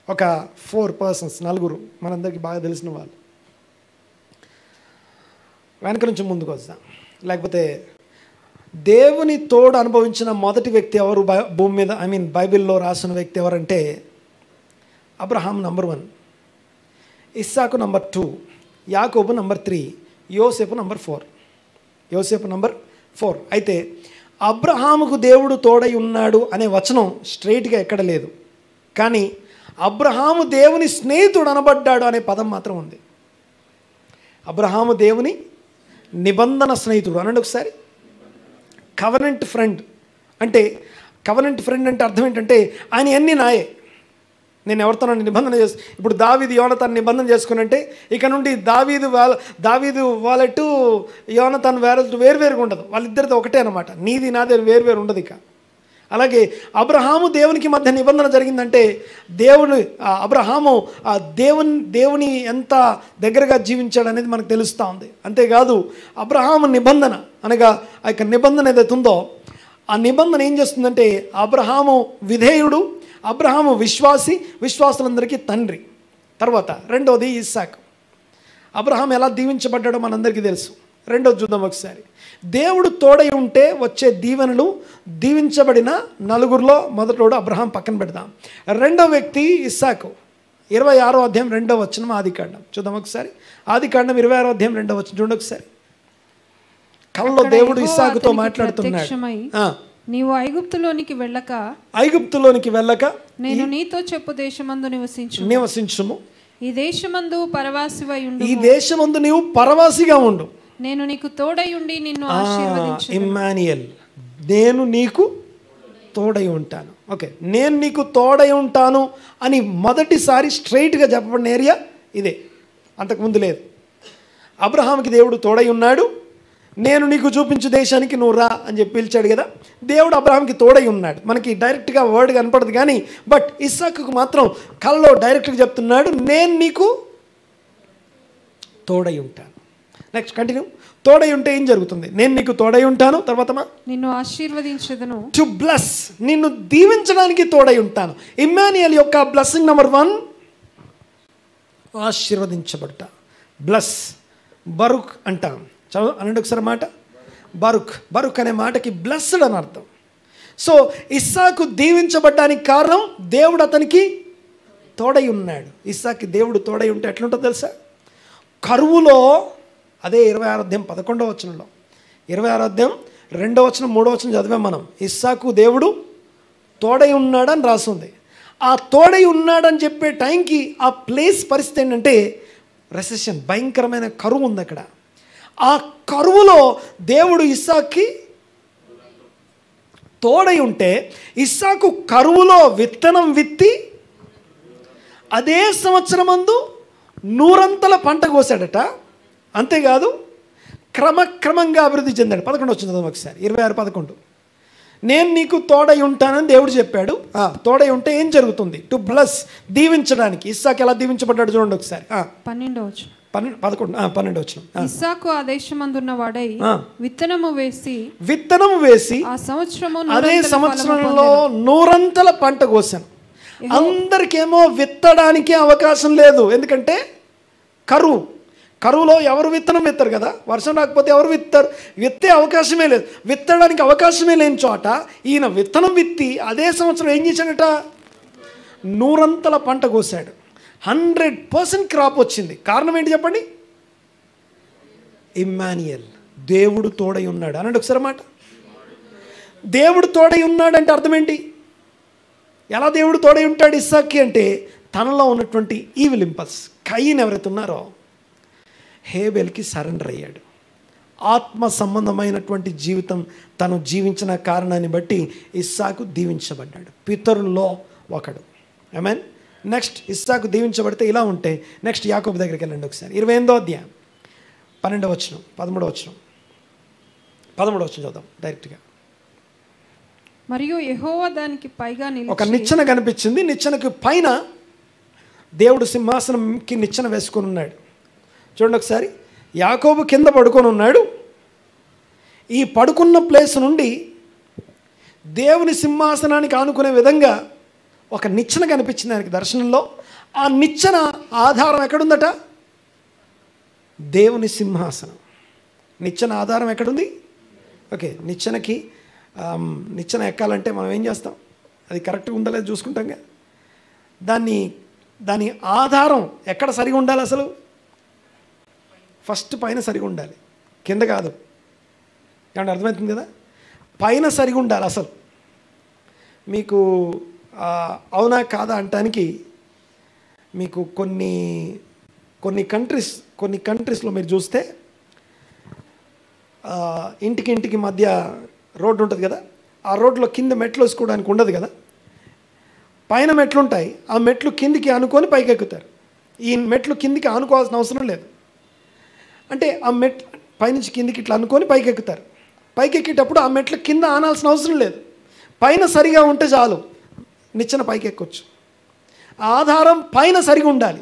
ఒక 4 పర్సన్స్, 4 మనందరికీ బాగా తెలిసిన వాళ్ళు. వెనక నుంచి ముందుకు వస్తాం. లేకపోతే దేవుని తోడు అనుభవించిన మొదటి వ్యక్తి ఎవరు భూమి మీద, బైబిల్లో రాసిన వ్యక్తి ఎవరంటే అబ్రహాం నంబర్ 1, ఇస్సాకు నంబర్ 2, యాకోబు నంబర్ 3, యోసేపు నంబర్ 4. అయితే అబ్రహాముకు దేవుడు తోడై ఉన్నాడు అనే వచనం స్ట్రైట్గా ఎక్కడ లేదు. కానీ అబ్రహాము దేవుని స్నేహితుడు అనబడ్డాడు అనే పదం మాత్రం ఉంది. అబ్రహాము దేవుని నిబంధన స్నేహితుడు అనండి ఒకసారి. కవనెంట్ ఫ్రెండ్ అంటే అర్థం ఏంటంటే ఆయన అన్నీ నాయే, నేను ఎవరితో నిబంధన చేసి. ఇప్పుడు దావీదు యోనతాన్ నిబంధన చేసుకుని అంటే ఇక నుండి దావీదు వాలెట్ యోనతాన్ వ్యాలెట్ వేరువేరుగా ఉండదు, వాళ్ళిద్దరితో ఒకటే అనమాట. నీది నాదే వేరువేరు ఉండదు. ఇక అలాగే అబ్రహాము దేవునికి మధ్య నిబంధన జరిగిందంటే అబ్రహాము దేవుని ఎంత దగ్గరగా జీవించాడు అనేది మనకు తెలుస్తూ ఉంది. అంతేకాదు అబ్రహాము నిబంధన అనగా ఆ యొక్క నిబంధన ఏదైతే ఉందో ఆ నిబంధన ఏం చేస్తుందంటే అబ్రహాము విధేయుడు, అబ్రహాము విశ్వాసులందరికీ తండ్రి. తర్వాత రెండవది ఇస్సాకు. అబ్రహాం ఎలా దీవించబడ్డాడో మనందరికీ తెలుసు. రెండోది చూద్దాం ఒకసారి. దేవుడు తోడై ఉంటే వచ్చే దీవెనలు, దీవించబడిన 4లో మొదటోడు అబ్రహాం పక్కన పెడదాం. రెండో వ్యక్తి ఇస్సాకు. 26వ అధ్యాయం 2వ వచనం ఆదికాండం చూద్దాం ఒకసారి. ఆదికాండం 26వ అధ్యాయం 2వ వచనం చూడండి ఒకసారి. కలలో దేవుడు ఇస్సాకుతో మాట్లాడుతున్నాడు. నీవు ఐగుప్తులోనికి వెళ్ళక నేను నీతో చెప్పు దేశమందు నివసించుము. ఈ దేశమందు పరవాసివై ఉండు. ఈ దేశమందు నీవు పరవాసిగా ఉండు. నేను నీకు తోడై ఉండి నిన్ను ఆశీర్వదించును. ఇమ్మాన్యుయల్, నేను నీకు తోడై ఉంటాను. ఓకే, నేను నీకు తోడై ఉంటాను అని మొదటిసారి స్ట్రైట్గా చెప్పబడిన ఏరియా ఇదే, అంతకుముందు లేదు. అబ్రహాంకి దేవుడు తోడై ఉన్నాడు, నేను నీకు చూపించు దేశానికి నువ్వు రా అని చెప్పి పిలిచాడు కదా. దేవుడు అబ్రహాంకి తోడై ఉన్నాడు. మనకి డైరెక్ట్గా వర్డ్ కనపడదు కానీ, బట్ ఇస్సాకుకు మాత్రం కల్లో డైరెక్ట్గా చెప్తున్నాడు, నేను నీకు తోడై ఉంటాను. Next continue. తోడై ఉంటే ఏం జరుగుతుంది? నేను నీకు తోడై ఉంటాను, తర్వాత నిన్ను ఆశీర్వదించదను, టు బ్లెస్, నిన్ను దీవించడానికి తోడై ఉంటాను. ఇమ్మాన్యుయల్ యొక్క బ్లెస్సింగ్ నెంబర్ 1 ఆశీర్వదించబడ్డ. బ్లెస్, బరుక్ అంటాం. చదువు అనండి ఒకసారి మాట. బరుక్, బరుక్ అనే మాటకి బ్లెస్డ్ అని అర్థం. సో ఇస్సాకు దీవించబడ్డానికి కారణం దేవుడు అతనికి తోడై ఉన్నాడు. ఇస్సాకి దేవుడు తోడై ఉంటే ఎట్లుంటుందో తెలుసా? కరువులో, అదే 26వ అధ్యాయం 11వ వచనంలో, 26వ అధ్యాయం 2వ వచనం 3వ వచనం చదివాం మనం. ఇస్సాకు దేవుడు తోడై ఉన్నాడని రాస్తుంది. ఆ తోడై ఉన్నాడని చెప్పే టైంకి ఆ ప్లేస్ పరిస్థితి ఏంటంటే రెసెషన్, భయంకరమైన కరువు ఉంది అక్కడ. ఆ కరువులో దేవుడు ఇస్సాక్కి తోడై ఉంటే, ఇస్సాకు కరువులో విత్తనం విత్తి అదే సంవత్సరమందు 100 పంట కోసాడట. అంతేకాదు, క్రమక్రమంగా అభివృద్ధి చెందాడు. 11 వచ్చింది ఒకసారి, 26:11. నేను నీకు తోడై ఉంటానని దేవుడు చెప్పాడు. తోడై ఉంటే ఏం జరుగుతుంది? To bless, దీవించడానికి. ఇస్సాకు ఎలా దీవించబడ్డాడు చూడండి ఒకసారి. 12 వచ్చిన. ఇస్సాకు ఆ దేశమందున్న వాడై విత్తనము వేసి ఆ సంవత్సరము అదే సంవత్సరంలో 100 పంట కోసాను. అందరికేమో విత్తడానికి అవకాశం లేదు, ఎందుకంటే కరువులో ఎవరు విత్తనం విత్తరు కదా. వర్షం రాకపోతే ఎవరు విత్తే అవకాశమే లేదు. విత్తడానికి అవకాశమే లేని చోట ఈయన విత్తనం విత్తి అదే సంవత్సరం ఏం చేశాడట? 100 పంట కోసాడు. 100% క్రాప్ వచ్చింది. కారణం ఏంటి చెప్పండి? ఇమ్మాన్యుయల్, దేవుడు తోడై ఉన్నాడు. అనండి ఒకసారి మాట. దేవుడు తోడై ఉన్నాడంటే అర్థం ఏంటి? ఎలా దేవుడు తోడై ఉంటాడు ఇస్సాక్కి అంటే, తనలో ఉన్నటువంటి ఈవిల్ ఇంపల్స్, కయీన్ ఎవరైతే ఉన్నారో హేబెల్కి సరెండర్ అయ్యాడు. ఆత్మ సంబంధమైనటువంటి జీవితం తను జీవించిన కారణాన్ని బట్టి ఇస్సాకు దీవించబడ్డాడు. పితరుల్లో ఒకడు. ఆమేన్. నెక్స్ట్ ఇస్సాకు దీవించబడితే ఇలా ఉంటే, నెక్స్ట్ యాకోబు దగ్గరికి వెళ్ళండి ఒకసారి. 28వ అధ్యాయం 12వ వచనం 13వ వచనం చూద్దాం డైరెక్ట్గా. మరియు యెహోవా దానికి పైగా ఒక నిచ్చెన కనిపించింది. నిచ్చెనకు పైన దేవుడు సింహాసనంకి నిచ్చెన వేసుకొని ఉన్నాడు. చూడండి ఒకసారి. యాకోబు కింద పడుకొని ఉన్నాడు. ఈ పడుకున్న ప్లేస్ నుండి దేవుని సింహాసనానికి ఆనుకునే విధంగా ఒక నిచ్చెన కనిపించింది ఆయనకి దర్శనంలో. ఆ నిచ్చెన ఆధారం ఎక్కడుందట? దేవుని సింహాసనం. నిచ్చెన ఆధారం ఎక్కడుంది? ఓకే, నిచ్చెన ఎక్కాలంటే మనం ఏం చేస్తాం? అది కరెక్ట్గా ఉందా లేదు చూసుకుంటాంగా. దాని ఆధారం ఎక్కడ సరిగా ఉండాలి? అసలు ఫస్ట్ పైన సరిగా ఉండాలి, కింద కాదు. కాబట్టి అర్థమవుతుంది కదా, పైన సరిగా ఉండాలి. అసలు మీకు అవునా కాదా అంటానికి మీకు కొన్ని కంట్రీస్లో మీరు చూస్తే ఇంటికి మధ్య రోడ్డు ఉంటుంది కదా, ఆ రోడ్లో కింద మెట్లు వేసుకోవడానికి ఉండదు కదా, పైన మెట్లు ఉంటాయి. ఆ మెట్లు కిందికి ఆనుకొని పైకి ఎక్కుతారు. ఈ మెట్లు కిందికి ఆనుకోవాల్సిన అవసరం లేదు. అంటే ఆ మెట్లు పైనుంచి కిందికి ఇట్లా అనుకొని పైకి ఎక్కుతారు. పైకి ఎక్కేటప్పుడు ఆ మెట్లు కింద ఆనాల్సిన అవసరం లేదు. పైన సరిగా ఉంటే చాలు, నిచ్చెన పైకి ఎక్కొచ్చు. ఆధారం పైన సరిగా ఉండాలి,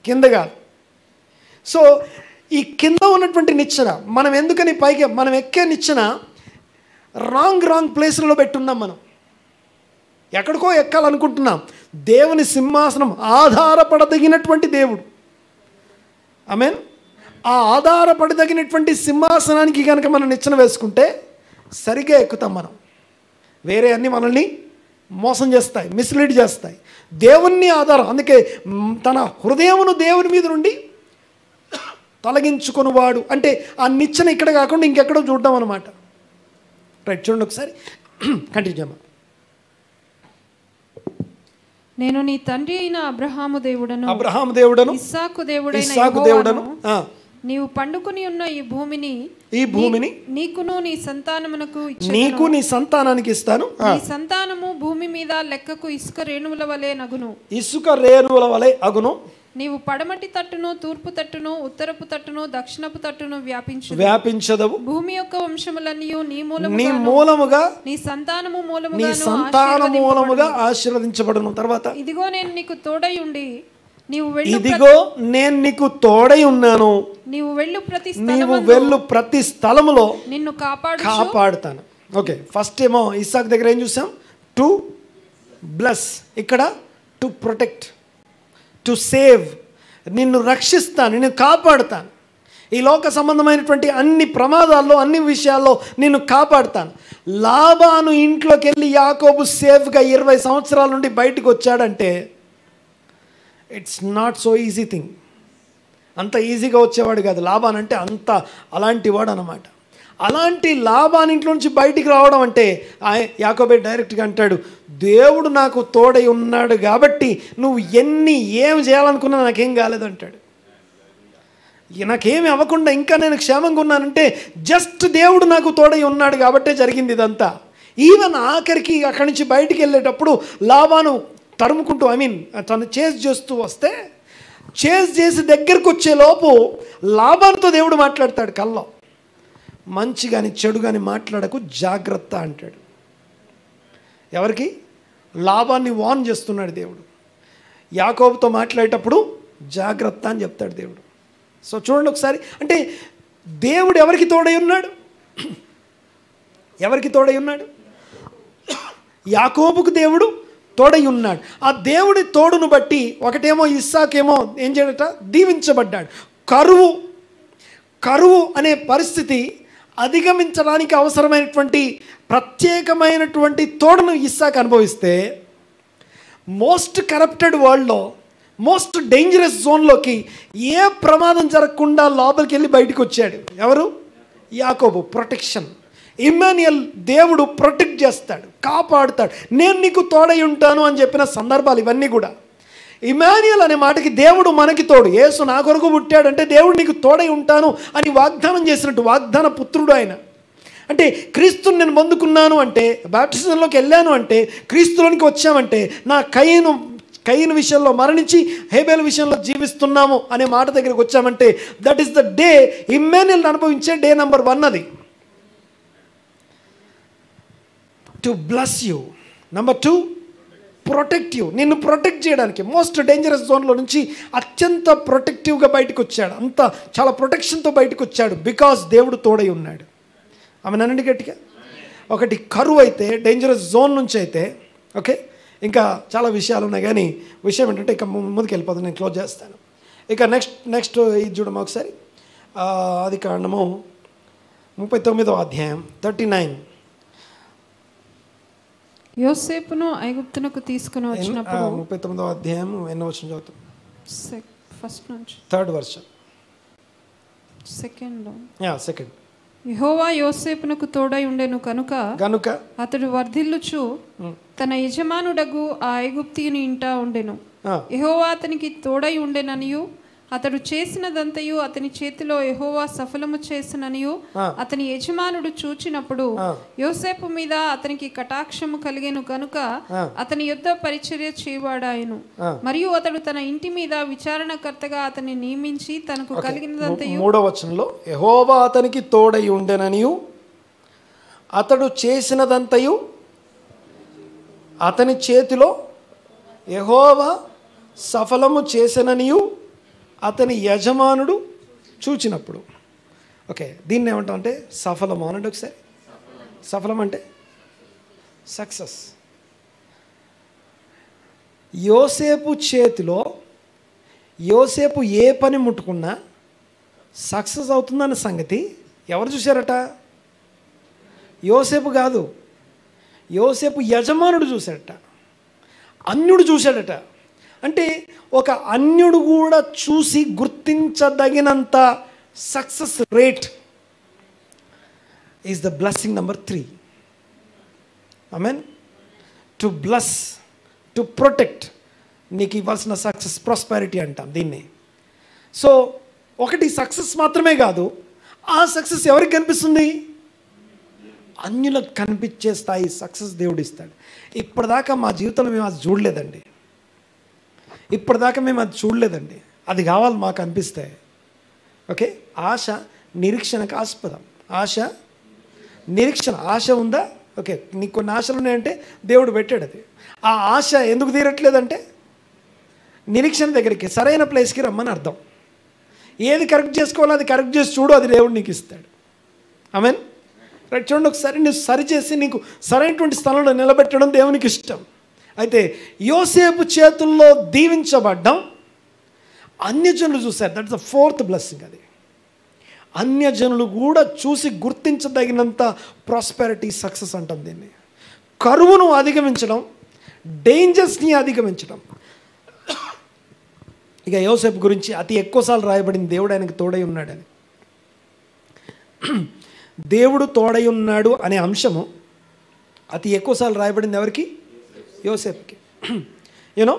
కింద కాదు. సో ఈ కింద ఉన్నటువంటి నిచ్చెన మనం ఎందుకని మనం ఎక్కే నిచ్చెన రాంగ్ ప్లేస్లలో పెట్టున్నాం. మనం ఎక్కడికో ఎక్కాలనుకుంటున్నాం. దేవుని సింహాసనం ఆధారపడదగినటువంటి దేవుడు. ఆమేన్. ఆ ఆధారపడదగినటువంటి సింహాసనానికి కనుక మనం నిచ్చెన వేసుకుంటే సరిగ్గా ఎక్కుతాం మనం. వేరే అన్నీ మనల్ని మోసం చేస్తాయి, మిస్లీడ్ చేస్తాయి. దేవుణ్ణి ఆధారం, అందుకే తన హృదయమును దేవుని మీద నుండి తొలగించుకునివాడు అంటే ఆ నిచ్చెన ఇక్కడ కాకుండా ఇంకెక్కడో చూడడం అనమాట. రైట్, చూడండి ఒకసారి, కంటిన్యూ చేయమ్మా. నేను నీ తండ్రి అయిన అబ్రహాము దేవుడను ఇస్సాకు దేవుడను నీవు పండుకుని ఉన్న ఈ భూమిని నీకును నీ సంతానమునకు నీకు నీ సంతానానికి ఇస్తాను. నీ సంతానము భూమి మీద లెక్కకు ఇసుక రేణువుల వలె నగును. ఇసుక రేణువుల వలె అగును. నీవు పడమటి తట్టును, తూర్పు తట్టును, ఉత్తరపు తట్టును, దక్షిణపు తట్టును వ్యాపించదవు. భూమి యొక్క వంశములన్నీ నీ మూలముగా నీ సంతానము మూలముగా ఆశీర్వదించబడును. తర్వాత ఇదిగో నేను నీకు తోడై ఉండి ఇదిగో నేను నీకు తోడై ఉన్నాను, నీవు వెళ్ళు ప్రతి స్థలములో నిన్ను కాపాడుతాను. ఓకే, ఫస్ట్ ఏమో ఇస్సాకు దగ్గర ఏం చూసాం? To bless. ఇక్కడ టు ప్రొటెక్ట్, టు సేవ్. నిన్ను రక్షిస్తాను, నిన్ను కాపాడుతాను. ఈ లోక సంబంధమైనటువంటి అన్ని ప్రమాదాల్లో, అన్ని విషయాల్లో నిన్ను కాపాడుతాను. లాబాను ఇంట్లోకి వెళ్ళి యాకోబు సేఫ్గా 20 సంవత్సరాల నుండి బయటకు వచ్చాడంటే it's not so easy thing. అంత ఈజీగా వచ్చేవాడు కాదు లాబాన్ అంటే, అలాంటి వాడు అనమాట. అలాంటి లాబాన్ ఇంట్లో నుంచి బయటికి రావడం అంటే యాకోబే డైరెక్ట్గా అంటాడు, దేవుడు నాకు తోడై ఉన్నాడు కాబట్టి నువ్వు ఏం చేయాలనుకున్నా నాకేం కాలేదంటాడు. నాకేమి అవ్వకుండా ఇంకా నేను క్షేమంగా ఉన్నానంటే జస్ట్ దేవుడు నాకు తోడై ఉన్నాడు కాబట్టే జరిగింది ఇదంతా. ఈవెన్ ఆఖరికి అక్కడి నుంచి బయటికి వెళ్ళేటప్పుడు లాబాను తరుముకుంటూ తను చేజ్ చేస్తూ వస్తే, చేజ్ చేసి దగ్గరకు వచ్చే లోపు లాబానుతో దేవుడు మాట్లాడతాడు కల్లో, మంచి కానీ చెడు కానీ మాట్లాడకు, జాగ్రత్త అంటాడు. ఎవరికి? లాబాన్ని వార్న్ చేస్తున్నాడు దేవుడు. యాకోబుతో మాట్లాడేటప్పుడు జాగ్రత్త అని చెప్తాడు దేవుడు. సో చూడండి ఒకసారి, అంటే దేవుడు ఎవరికి తోడై ఉన్నాడు? ఎవరికి తోడై ఉన్నాడు? యాకోబుకు దేవుడు తోడై ఉన్నాడు. ఆ దేవుడి తోడును బట్టి ఒకటేమో ఇస్సాకేమో ఏం చేయడట? దీవించబడ్డాడు. కరువు అనే పరిస్థితి అధిగమించడానికి అవసరమైనటువంటి ప్రత్యేకమైనటువంటి తోడును ఇస్సాకు అనుభవిస్తే, మోస్ట్ కరప్టెడ్ వరల్డ్లో, మోస్ట్ డేంజరస్ జోన్లోకి ఏ ప్రమాదం జరగకుండా లోపలికి వెళ్ళి బయటకు వచ్చాడు. ఎవరు? యాకోబు. ప్రొటెక్షన్. ఇమ్మాన్యుయల్, దేవుడు ప్రొటెక్ట్ చేస్తాడు, కాపాడుతాడు. నేను నీకు తోడై ఉంటాను అని చెప్పిన సందర్భాలు ఇవన్నీ కూడా. ఇమ్మాన్యుయల్ అనే మాటకి దేవుడు మనకి తోడు. యేసు నా కొరకు పుట్టాడంటే దేవుడు నీకు తోడై ఉంటాను అని వాగ్దానం చేసినట్టు వాగ్దాన పుత్రుడు ఆయన. అంటే క్రీస్తుని నేను పొందుకున్నాను అంటే, బాప్టిజంలోకి వెళ్ళాను అంటే, క్రీస్తులోనికి వచ్చామంటే, నా కయీను విషయంలో మరణించి హేబేలు విషయంలో జీవిస్తున్నాము అనే మాట దగ్గరికి వచ్చామంటే, that is the day Immanuel అనుభవించే డే నెంబర్ 1 అది. To bless you. Number 2, protect you. నిన్ను ప్రొటెక్ట్ చేయడానికి మోస్ట్ డేంజరస్ జోన్లో నుంచి అత్యంత ప్రొటెక్టివ్గా బయటకు వచ్చాడు. చాలా ప్రొటెక్షన్తో బయటకు వచ్చాడు. బికాస్ దేవుడు తోడై ఉన్నాడు. ఆమె నన్ను గట్టిగా. ఒకటి కరువు అయితే, డేంజరస్ జోన్ నుంచి అయితే, ఓకే, ఇంకా చాలా విషయాలు ఉన్నాయి. కానీ విషయం ఏంటంటే ఇక ముందుకు వెళ్ళిపోతుంది, నేను క్లోజ్ చేస్తాను. ఇక నెక్స్ట్ ఇది చూడమా ఒకసారి. ఆదికాండము 39వ అధ్యాయం 39. యోసేపును ఐగుప్తునకు తీసుకుని వచ్చినప్పుడు 39వ అధ్యాయం ఎన్నో వచనం చదువుతాం? ఫస్ట్ నుంచి 3rd వర్షన్. సెకండ్. యెహోవా యోసేపునకు తోడై ఉండెను కనుక అతడు వర్ధిల్లుచు తన యజమానుడగు ఆ ఐగుప్తీయుని ఇంట ఉండెను. యెహోవా అతనికి తోడై ఉండెననియు అతడు చేసినదంతయు అతని చేతిలో యెహోవా సఫలము చేసిననియు అతని యజమానుడు చూచినప్పుడు యోసేపు మీద అతనికి కటాక్షము కలిగెను కనుక అతని యొద్ద పరిచర్య చేయవాడాయను. మరియు అతడు తన ఇంటి మీద విచారణకర్తగా అతన్ని నియమించి తనకు కలిగినదంతయు. 3వ వచనంలో యెహోవా అతనికి తోడై ఉండెననియు అతడు చేసినదంతయు అతని చేతిలో యెహోవా సఫలము చేసిననియు అతని యజమానుడు చూచినప్పుడు. ఓకే, దీన్ని ఏమంటాం అంటే సఫలము అనండి ఒకసారి. సఫలం అంటే సక్సెస్. యోసేపు చేతిలో యోసేపు ఏ పని ముట్టుకున్నా సక్సెస్ అవుతుందన్న సంగతి ఎవరు చూశారట? యోసేపు కాదు, యోసేపు యజమానుడు చూశాడట, అన్యుడు చూశాడట. అంటే ఒక అన్యుడు కూడా చూసి గుర్తించదగినంత success rate is the blessing number 3. Amen. To bless, to protect, నీకు ఇవ్వాల్సిన సక్సెస్, ప్రాస్పెరిటీ అంటాం దీన్ని. సో ఒకటి సక్సెస్ మాత్రమే కాదు, ఆ సక్సెస్ ఎవరికి కనిపిస్తుంది? అన్యులకు కనిపించే స్థాయి సక్సెస్ దేవుడు ఇస్తాడు. ఇప్పటిదాకా మా జీవితంలో మేము అది చూడలేదండి. ఇప్పటిదాకా మేము అది చూడలేదండి. అది కావాలి మాకు అనిపిస్తే. ఓకే, ఆశ నిరీక్షణకు ఆస్పదం. ఆశ నిరీక్షణ. ఆశ ఉందా? ఓకే, నీకు కొన్ని ఆశలు ఉన్నాయంటే దేవుడు పెట్టాడు. అది ఆ ఆశ ఎందుకు తీరట్లేదంటే నిరీక్షణ దగ్గరికి, సరైన ప్లేస్కి రమ్మని అర్థం. ఏది కరెక్ట్ చేసుకోవాలో అది కరెక్ట్ చేసి చూడు, అది దేవుడు నీకు ఇస్తాడు. ఆమేన్. రైట్, చూడండి ఒకసారి. నువ్వు సరిచేసి నీకు సరైనటువంటి స్థలంలో నిలబెట్టడం దేవునికి ఇష్టం. అయితే యోసేపు చేతుల్లో దీవించబడ్డం అన్యజనులు చూశారు. That's the fourth blessing. అది అన్యజనులు కూడా చూసి గుర్తించదగినంత ప్రాస్పెరిటీ, సక్సెస్ అంటాం దీన్ని. కరువును అధిగమించడం, డేంజర్స్ని అధిగమించడం. ఇక యోసేపు గురించి అతి ఎక్కువసార్లు రాయబడింది దేవుడు ఆయనకు తోడై ఉన్నాడని. దేవుడు తోడై ఉన్నాడు అనే అంశము అతి ఎక్కువసార్లు రాయబడింది ఎవరికి? యోసేపుకి. యూనో,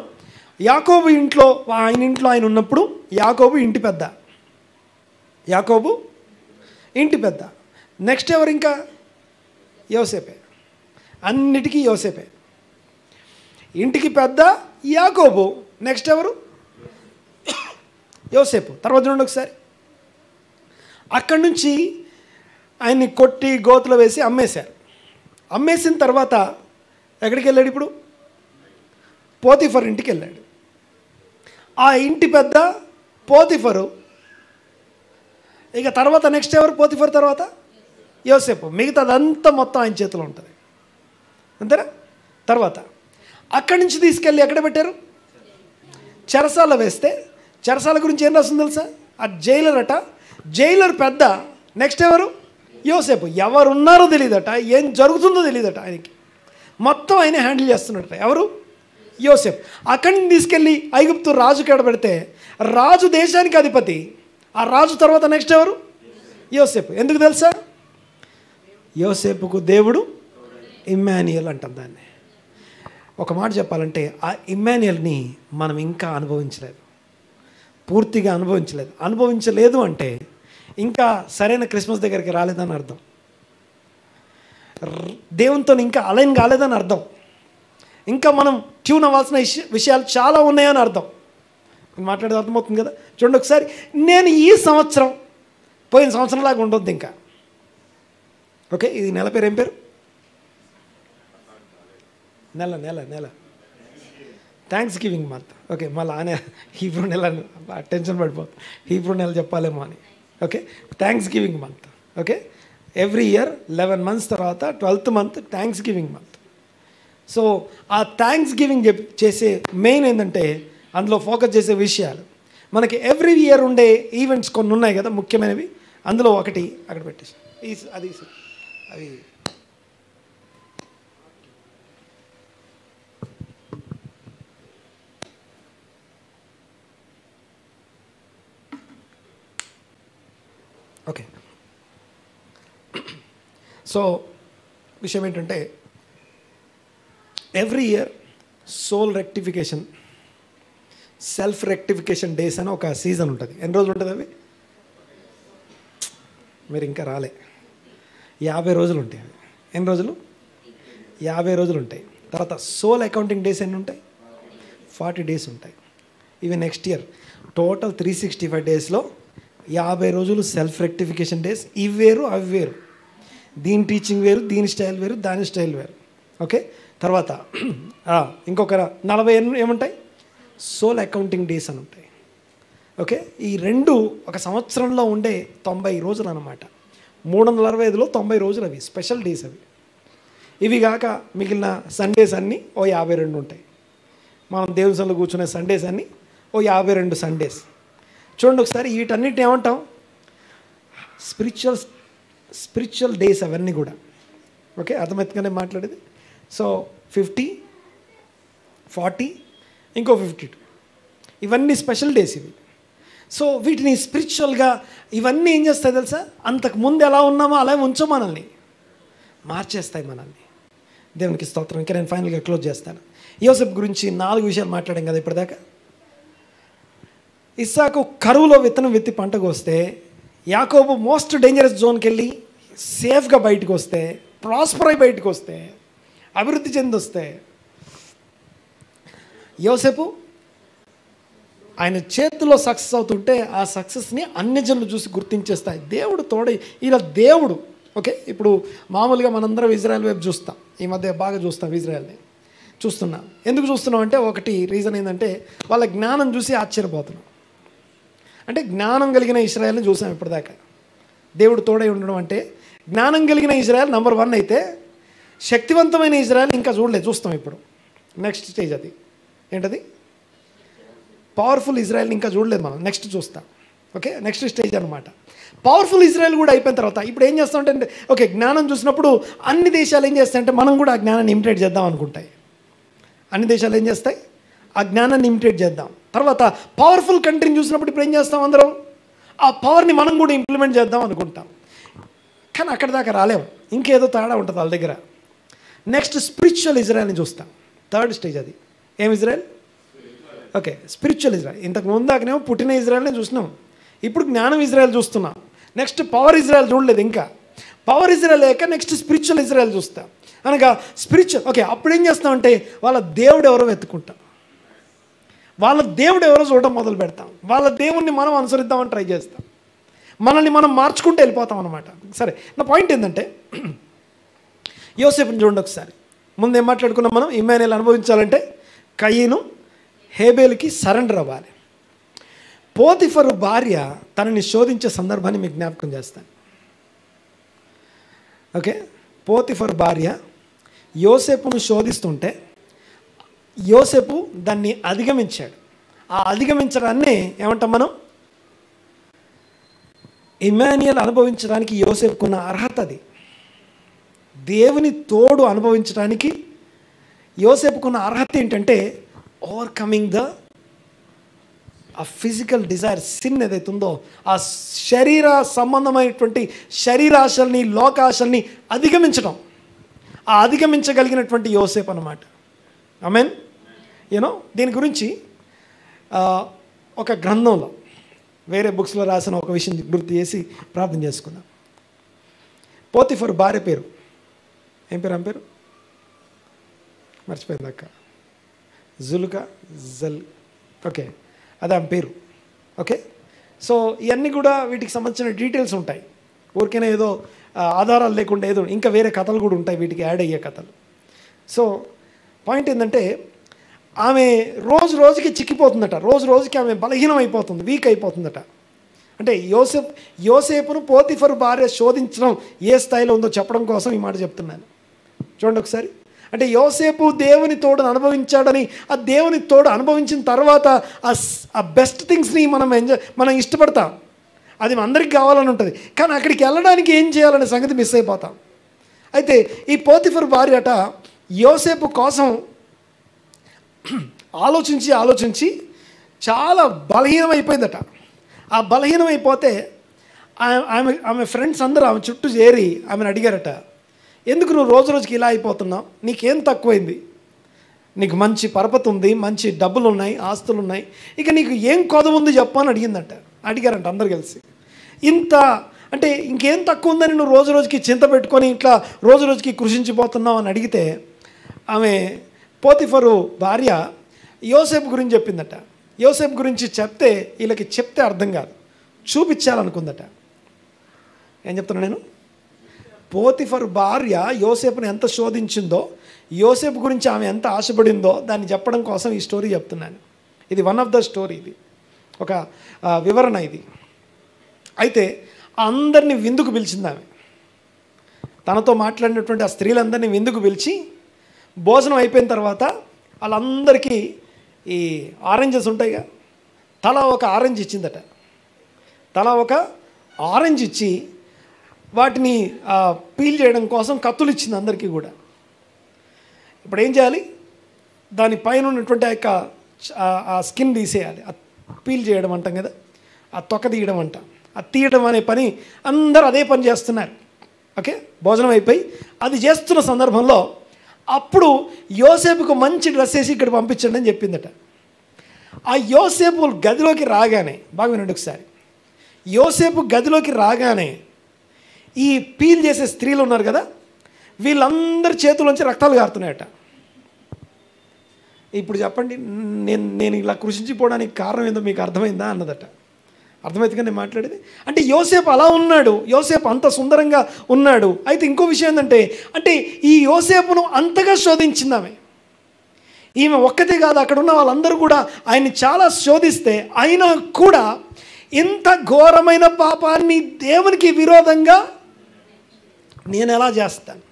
యాకోబు ఇంట్లో ఆయన ఉన్నప్పుడు యాకోబు ఇంటి పెద్ద. యాకోబు ఇంటి పెద్ద. నెక్స్ట్ ఎవరు? ఇంకా యోసేపే. అన్నిటికీ యోసేపే. ఇంటికి పెద్ద యాకోబు, నెక్స్ట్ ఎవరు? యోసేపు. తర్వాత చూడండి ఒకసారి. అక్కడి నుంచి ఆయన్ని కొట్టి గోతులో వేసి అమ్మేశారు. అమ్మేసిన తర్వాత ఎక్కడికి వెళ్ళాడు? ఇప్పుడు పోతిఫర్ ఇంటికి వెళ్ళాడు. ఆ ఇంటి పెద్ద పోతిఫరు. ఇక తర్వాత నెక్స్ట్ ఎవరు? పోతిఫర్ తర్వాత యోసేపు. మిగతాదంతా మొత్తం ఆయన చేతిలో ఉంటుంది, అంతేనా? తర్వాత అక్కడి నుంచి తీసుకెళ్ళి ఎక్కడ పెట్టారు? చెరసాల వేస్తే, చెరసాల గురించి ఏం రాస్తుంది తెలుసా? ఆ జైలర్ అట. జైలర్ పెద్ద. నెక్స్ట్ ఎవరు? యోసేపు. ఎవరున్నారో తెలియదట, ఏం జరుగుతుందో తెలియదట ఆయనకి. మొత్తం ఆయన హ్యాండిల్ చేస్తున్నట్ట. ఎవరు? యోసేపు. అక్కడి నుంచి తీసుకెళ్ళి ఐగుప్తు రాజు కాడ పెడితే రాజు దేశానికి అధిపతి. ఆ రాజు తర్వాత నెక్స్ట్ ఎవరు? యోసేపు. ఎందుకు తెలుసా? యోసేపుకు దేవుడు ఇమ్మాన్యుయల్ అంటాం దాన్ని. ఒక మాట చెప్పాలంటే ఆ ఇమ్మాన్యుయల్ని మనం ఇంకా అనుభవించలేదు, పూర్తిగా అనుభవించలేదు. అనుభవించలేదు అంటే ఇంకా సరైన క్రిస్మస్ దగ్గరికి రాలేదని అర్థం. దేవునితో ఇంకా అలైన్ కాలేదని అర్థం. ఇంకా మనం ట్యూన్ అవ్వాల్సిన విషయాలు చాలా ఉన్నాయని అర్థం. మాట్లాడేది అర్థమవుతుంది కదా? చూడండి ఒకసారి. నేను ఈ సంవత్సరం పోయిన సంవత్సరంలాగా ఉండొద్దు ఇంకా. ఓకే, ఇది నెల పేరు ఏం పేరు? నెల నెల నెల థ్యాంక్స్ గివింగ్ మంత్. ఓకే, మళ్ళీ ఆనే హీబ్రూ నెల టెన్షన్ పడిపోతుంది. హీబ్రూ నెల చెప్పాలేమో అని. Okay, thanks giving month. Okay, every year 11 months తర్వాత 12th month thanks giving month. So ఆ థ్యాంక్స్ గివింగ్ చేసే మెయిన్ ఏంటంటే అందులో ఫోకస్ చేసే విషయాలు. మనకి ఎవ్రీ ఇయర్ ఉండే ఈవెంట్స్ కొన్ని ఉన్నాయి కదా ముఖ్యమైనవి. అందులో ఒకటి అక్కడ పెట్టేసి అది అవి ఓకే. సో విషయం ఏంటంటే every year soul rectification, self rectification days అని ఒక సీజన్ ఉంటుంది. ఎన్ని రోజులు ఉంటుంది అవి? మీరు ఇంకా రాలే. 50 రోజులు ఉంటాయి అవి. ఎన్ని రోజులు? 50 రోజులు ఉంటాయి. తర్వాత సోల్ అకౌంటింగ్ డేస్ ఎన్ని ఉంటాయి? 40 days ఉంటాయి. ఇవి నెక్స్ట్ ఇయర్ టోటల్ 365 daysలో 50 రోజులు సెల్ఫ్ రెక్టిఫికేషన్ డేస్. ఇవి వేరు అవి వేరు. దీని టీచింగ్ వేరు, దీని స్టైల్ వేరు, దాని స్టైల్ వేరు. ఓకే, తర్వాత ఇంకొక 40 ఏముంటాయి? సోల్ అకౌంటింగ్ డేస్ అని ఉంటాయి. ఓకే, ఈ రెండు ఒక సంవత్సరంలో ఉండే 90 రోజులు అన్నమాట. 365లో 90 రోజులు అవి స్పెషల్ డేస్. అవి ఇవి కాక మిగిలిన సండేస్ అన్నీ ఓ 52 ఉంటాయి. మనం దేవుని సన్నిధిలో కూర్చునే సండేస్ అన్నీ ఓ 52 సండేస్. చూడండి ఒకసారి. వీటన్నిటిని ఏమంటాం? స్పిరిచువల్ డేస్ అవన్నీ కూడా. ఓకే, అర్థమవుతుందనే మాట్లాడేది. సో 50, 40, ఇంకో 52 ఇవన్నీ స్పెషల్ డేస్ ఇవి. సో వీటిని స్పిరిచువల్గా ఇవన్నీ ఏం చేస్తాయి తెలుసా? అంతకుముందు ఎలా ఉన్నామో అలా ఉంచో మనల్ని మార్చేస్తాయి మనల్ని. దేవునికి స్తోత్రం. ఇంకా నేను ఫైనల్గా క్లోజ్ చేస్తాను. యోసేపు గురించి 4 విషయాలు మాట్లాడాం కదా ఇప్పటిదాకా. ఇస్సాకు కరువులో విత్తనం విత్తి పంటకు వస్తే, యాకోబు మోస్ట్ డేంజరస్ జోన్కి వెళ్ళి సేఫ్గా బయటకు వస్తే, ప్రాస్పర్ అయి బయటకు వస్తే, అభివృద్ధి చెంది వస్తే, యోసేపు ఆయన చేతిలో సక్సెస్ అవుతుంటే ఆ సక్సెస్ని అన్ని జనులు చూసి గుర్తించేస్తాయి. దేవుడు తోడై ఇలా దేవుడు. ఓకే, ఇప్పుడు మామూలుగా మనందరం ఇజ్రాయెల్ వైపు చూస్తాం, ఈ మధ్య బాగా చూస్తాం ఇజ్రాయెల్ని చూస్తున్నాం. ఎందుకు చూస్తున్నాం అంటే ఒకటి రీజన్ ఏంటంటే వాళ్ళ జ్ఞానం చూసి ఆశ్చర్యపోతున్నాం. అంటే జ్ఞానం కలిగిన ఇజ్రాయెల్ని చూసాం ఇప్పటిదాకా. దేవుడు తోడై ఉండడం అంటే జ్ఞానం కలిగిన ఇజ్రాయెల్ నెంబర్ 1 అయితే, శక్తివంతమైన ఇజ్రాయెల్ ఇంకా చూడలేదు, చూస్తాం ఇప్పుడు. నెక్స్ట్ స్టేజ్ అది ఏంటది, పవర్ఫుల్ ఇజ్రాయెల్ ఇంకా చూడలేదు మనం, నెక్స్ట్ చూస్తాం. ఓకే, నెక్స్ట్ స్టేజ్ అనమాట. పవర్ఫుల్ ఇజ్రాయెల్ కూడా అయిపోయిన తర్వాత ఇప్పుడు ఏం చేస్తామంటే, ఓకే జ్ఞానం చూసినప్పుడు అన్ని దేశాలు ఏం చేస్తాయంటే మనం కూడా ఆ జ్ఞానాన్ని ఇమిటేట్ చేద్దాం అనుకుంటాయి. అన్ని దేశాలు ఏం చేస్తాయి, ఆ జ్ఞానాన్ని ఇమిటేట్ చేద్దాం. తర్వాత పవర్ఫుల్ కంట్రీని చూసినప్పుడు ఇప్పుడు ఏం చేస్తాం, అందరం ఆ పవర్ని మనం కూడా ఇంప్లిమెంట్ చేద్దాం అనుకుంటాం. కానీ అక్కడి దాకా రాలేము, ఇంకేదో తేడా ఉంటుంది వాళ్ళ దగ్గర. నెక్స్ట్ స్పిరిచువల్ ఇజ్రాయెల్ని చూస్తాం, థర్డ్ స్టేజ్ అది. ఏం ఇజ్రాయెల్? Okay, spiritual Israel. ఇంతకు ముందాకనేమో పుట్టిన ఇజ్రాయెల్ని చూసినాం, ఇప్పుడు జ్ఞానం ఇజ్రాయెల్ చూస్తున్నాం. నెక్స్ట్ పవర్ ఇజ్రాయెల్ చూడలేదు ఇంకా. పవర్ ఇజ్రాయెల్ లేక నెక్స్ట్ స్పిరిచువల్ ఇజ్రాయెల్ చూస్తాం. అనగా స్పిరిచువల్. ఓకే, అప్పుడు ఏం చేస్తామంటే వాళ్ళ దేవుడు ఎవరో వెతుకుంటాం, వాళ్ళ దేవుడు ఎవరో చూడటం మొదలు పెడతాం, వాళ్ళ దేవుణ్ణి మనం అనుసరిద్దామని ట్రై చేస్తాం, మనల్ని మనం మార్చుకుంటూ వెళ్ళిపోతాం అనమాట. సరే, నా పాయింట్ ఏంటంటే యోసేపుని చూడండి ఒకసారి. ముందు ఏం మాట్లాడుకున్నాం మనం, ఇమ్మానుయేల్ అనుభవించాలంటే కయీను హేబేలుకి సరెండర్ అవ్వాలి. పోతిఫరు భార్య తనని శోధించే సందర్భాన్ని మీకు జ్ఞాపకం చేస్తాను. ఓకే, పోతిఫరు భార్య యోసేపును శోధిస్తుంటే యోసేపు దాన్ని అధిగమించాడు. ఆ అధిగమించడాన్ని ఏమంటాం మనం, ఇమ్మానుయేల్ అనుభవించడానికి యోసేపుకున్న అర్హత అది. దేవుని తోడు అనుభవించడానికి యోసేపుకున్న అర్హత ఏంటంటే ఓవర్కమింగ్ ద ఆ ఫిజికల్ డిజైర్, సిన్ ఏదైతే ఉందో ఆ శరీర సంబంధమైనటువంటి శరీరాశల్ని లోకాశల్ని అధిగమించడం, ఆ అధిగమించగలిగినటువంటి యోసేపు అన్నమాట. ఆమేన్. యూనో దీని గురించి ఒక గ్రంథంలో వేరే బుక్స్లో రాసిన ఒక విషయం గుర్తు చేసి ప్రార్థన చేసుకుందాం. పోతిఫరు భార్య పేరు ఏం పేరు? ఆమె పేరు మర్చిపోయింది అక్క, జుల్కా జల్. ఓకే, అది ఆమె పేరు. ఓకే, సో ఇవన్నీ కూడా వీటికి సంబంధించిన డీటెయిల్స్ ఉంటాయి. ఊరికైనా ఏదో ఆధారాలు లేకుండా ఏదో ఇంకా వేరే కథలు కూడా ఉంటాయి వీటికి యాడ్ అయ్యే కథలు. సో పాయింట్ ఏంటంటే ఆమె రోజు రోజుకి చిక్కిపోతుందట, రోజు రోజుకి ఆమె బలహీనం అయిపోతుంది, వీక్ అయిపోతుందట. అంటే యోసేపును పోతిఫరు భార్య శోధించడం ఏ స్థాయిలో ఉందో చెప్పడం కోసం ఈ మాట చెప్తున్నాను. చూడండి ఒకసారి. అంటే యోసేపు దేవుని తోడును అనుభవించాడని, ఆ దేవుని తోడు అనుభవించిన తర్వాత ఆ బెస్ట్ థింగ్స్ని మనం ఇష్టపడతాం, అది అందరికీ కావాలని ఉంటుంది. కానీ అక్కడికి వెళ్ళడానికి ఏం చేయాలనే సంగతి మిస్ అయిపోతాం. అయితే ఈ పోతిఫరు భార్య అట యోసేపు కోసం ఆలోచించి చాలా బలహీనమైపోయిందట. ఆ బలహీనమైపోతే ఆమె ఫ్రెండ్స్ అందరూ ఆమె చుట్టూ చేరి ఆమెను అడిగారట, ఎందుకు నువ్వు రోజు రోజుకి ఇలా అయిపోతున్నావు, నీకేం తక్కువైంది, నీకు మంచి పరపతి ఉంది, మంచి డబ్బులు ఉన్నాయి, ఆస్తులు ఉన్నాయి, ఇక నీకు ఏం కొదవ ఉంది చెప్పు అని అడిగారంట అందరు కలిసి. ఇంత అంటే ఇంకేం తక్కువ ఉందని నువ్వు రోజు రోజుకి చింత పెట్టుకొని ఇట్లా రోజు రోజుకి కృషించిపోతున్నావు అని అడిగితే ఆమె పోతిఫరు భార్య యోసేపు గురించి చెప్పిందట. యోసేపు గురించి చెప్తే అర్థం కాదు, చూపించాలనుకుందట. ఏం చెప్తున్నా నేను, పోతిఫరు భార్య యోసేపుని ఎంత శోధించిందో, యోసేపు గురించి ఆమె ఎంత ఆశపడిందో దాన్ని చెప్పడం కోసం ఈ స్టోరీ చెప్తున్నాను. ఇది వన్ ఆఫ్ ద స్టోరీ, ఇది ఒక వివరణ ఇది. అయితే అందరినీ విందుకు పిలిచింది ఆమె. తనతో మాట్లాడినటువంటి ఆ స్త్రీలందరినీ విందుకు పిలిచి భోజనం అయిపోయిన తర్వాత వాళ్ళందరికీ ఈ ఆరెంజెస్ ఉంటాయిగా, తలా ఒక ఆరెంజ్ ఇచ్చిందట. తలా ఒక ఆరెంజ్ ఇచ్చి వాటిని పీల్ చేయడం కోసం కత్తులు ఇచ్చింది అందరికీ కూడా. ఇప్పుడు ఏం చేయాలి, దానిపైన ఉన్నటువంటి ఆ స్కిన్ తీసేయాలి, పీల్ చేయడం అంటాం కదా, ఆ తొక్క తీయడం అంటాం. ఆ తీయడం అనే పని అందరూ అదే పని చేస్తున్నారు. ఓకే, భోజనం అయిపోయి అది చేస్తున్న సందర్భంలో అప్పుడు యోసేపుకు మంచి డ్రెస్ వేసి ఇక్కడ పంపించండి అని చెప్పిందట. ఆ యోసేపు గదిలోకి రాగానే, బాగా వినండి ఒకసారి, యోసేపు గదిలోకి రాగానే ఈ పీల్ చేసే స్త్రీలు ఉన్నారు కదా, వీళ్ళందరి చేతుల్లోంచి రక్తాలు కారుతున్నాయట. ఇప్పుడు చెప్పండి, నేను ఇలా కృషించిపోవడానికి కారణం ఏందో మీకు అర్థమైందా అన్నదట. అర్థమైతే నేను మాట్లాడేది అంటే యోసేపు అలా ఉన్నాడు, యోసేపు అంత సుందరంగా ఉన్నాడు. అయితే ఇంకో విషయం ఏంటంటే, అంటే ఈ యోసేపును అంతగా శోధించిందామె. ఈమె ఒక్కతే కాదు, అక్కడ ఉన్న వాళ్ళందరూ కూడా ఆయన్ని చాలా శోధిస్తే అయినా కూడా ఇంత ఘోరమైన పాపాన్ని దేవునికి విరోధంగా నేను ఎలా చేస్తాను,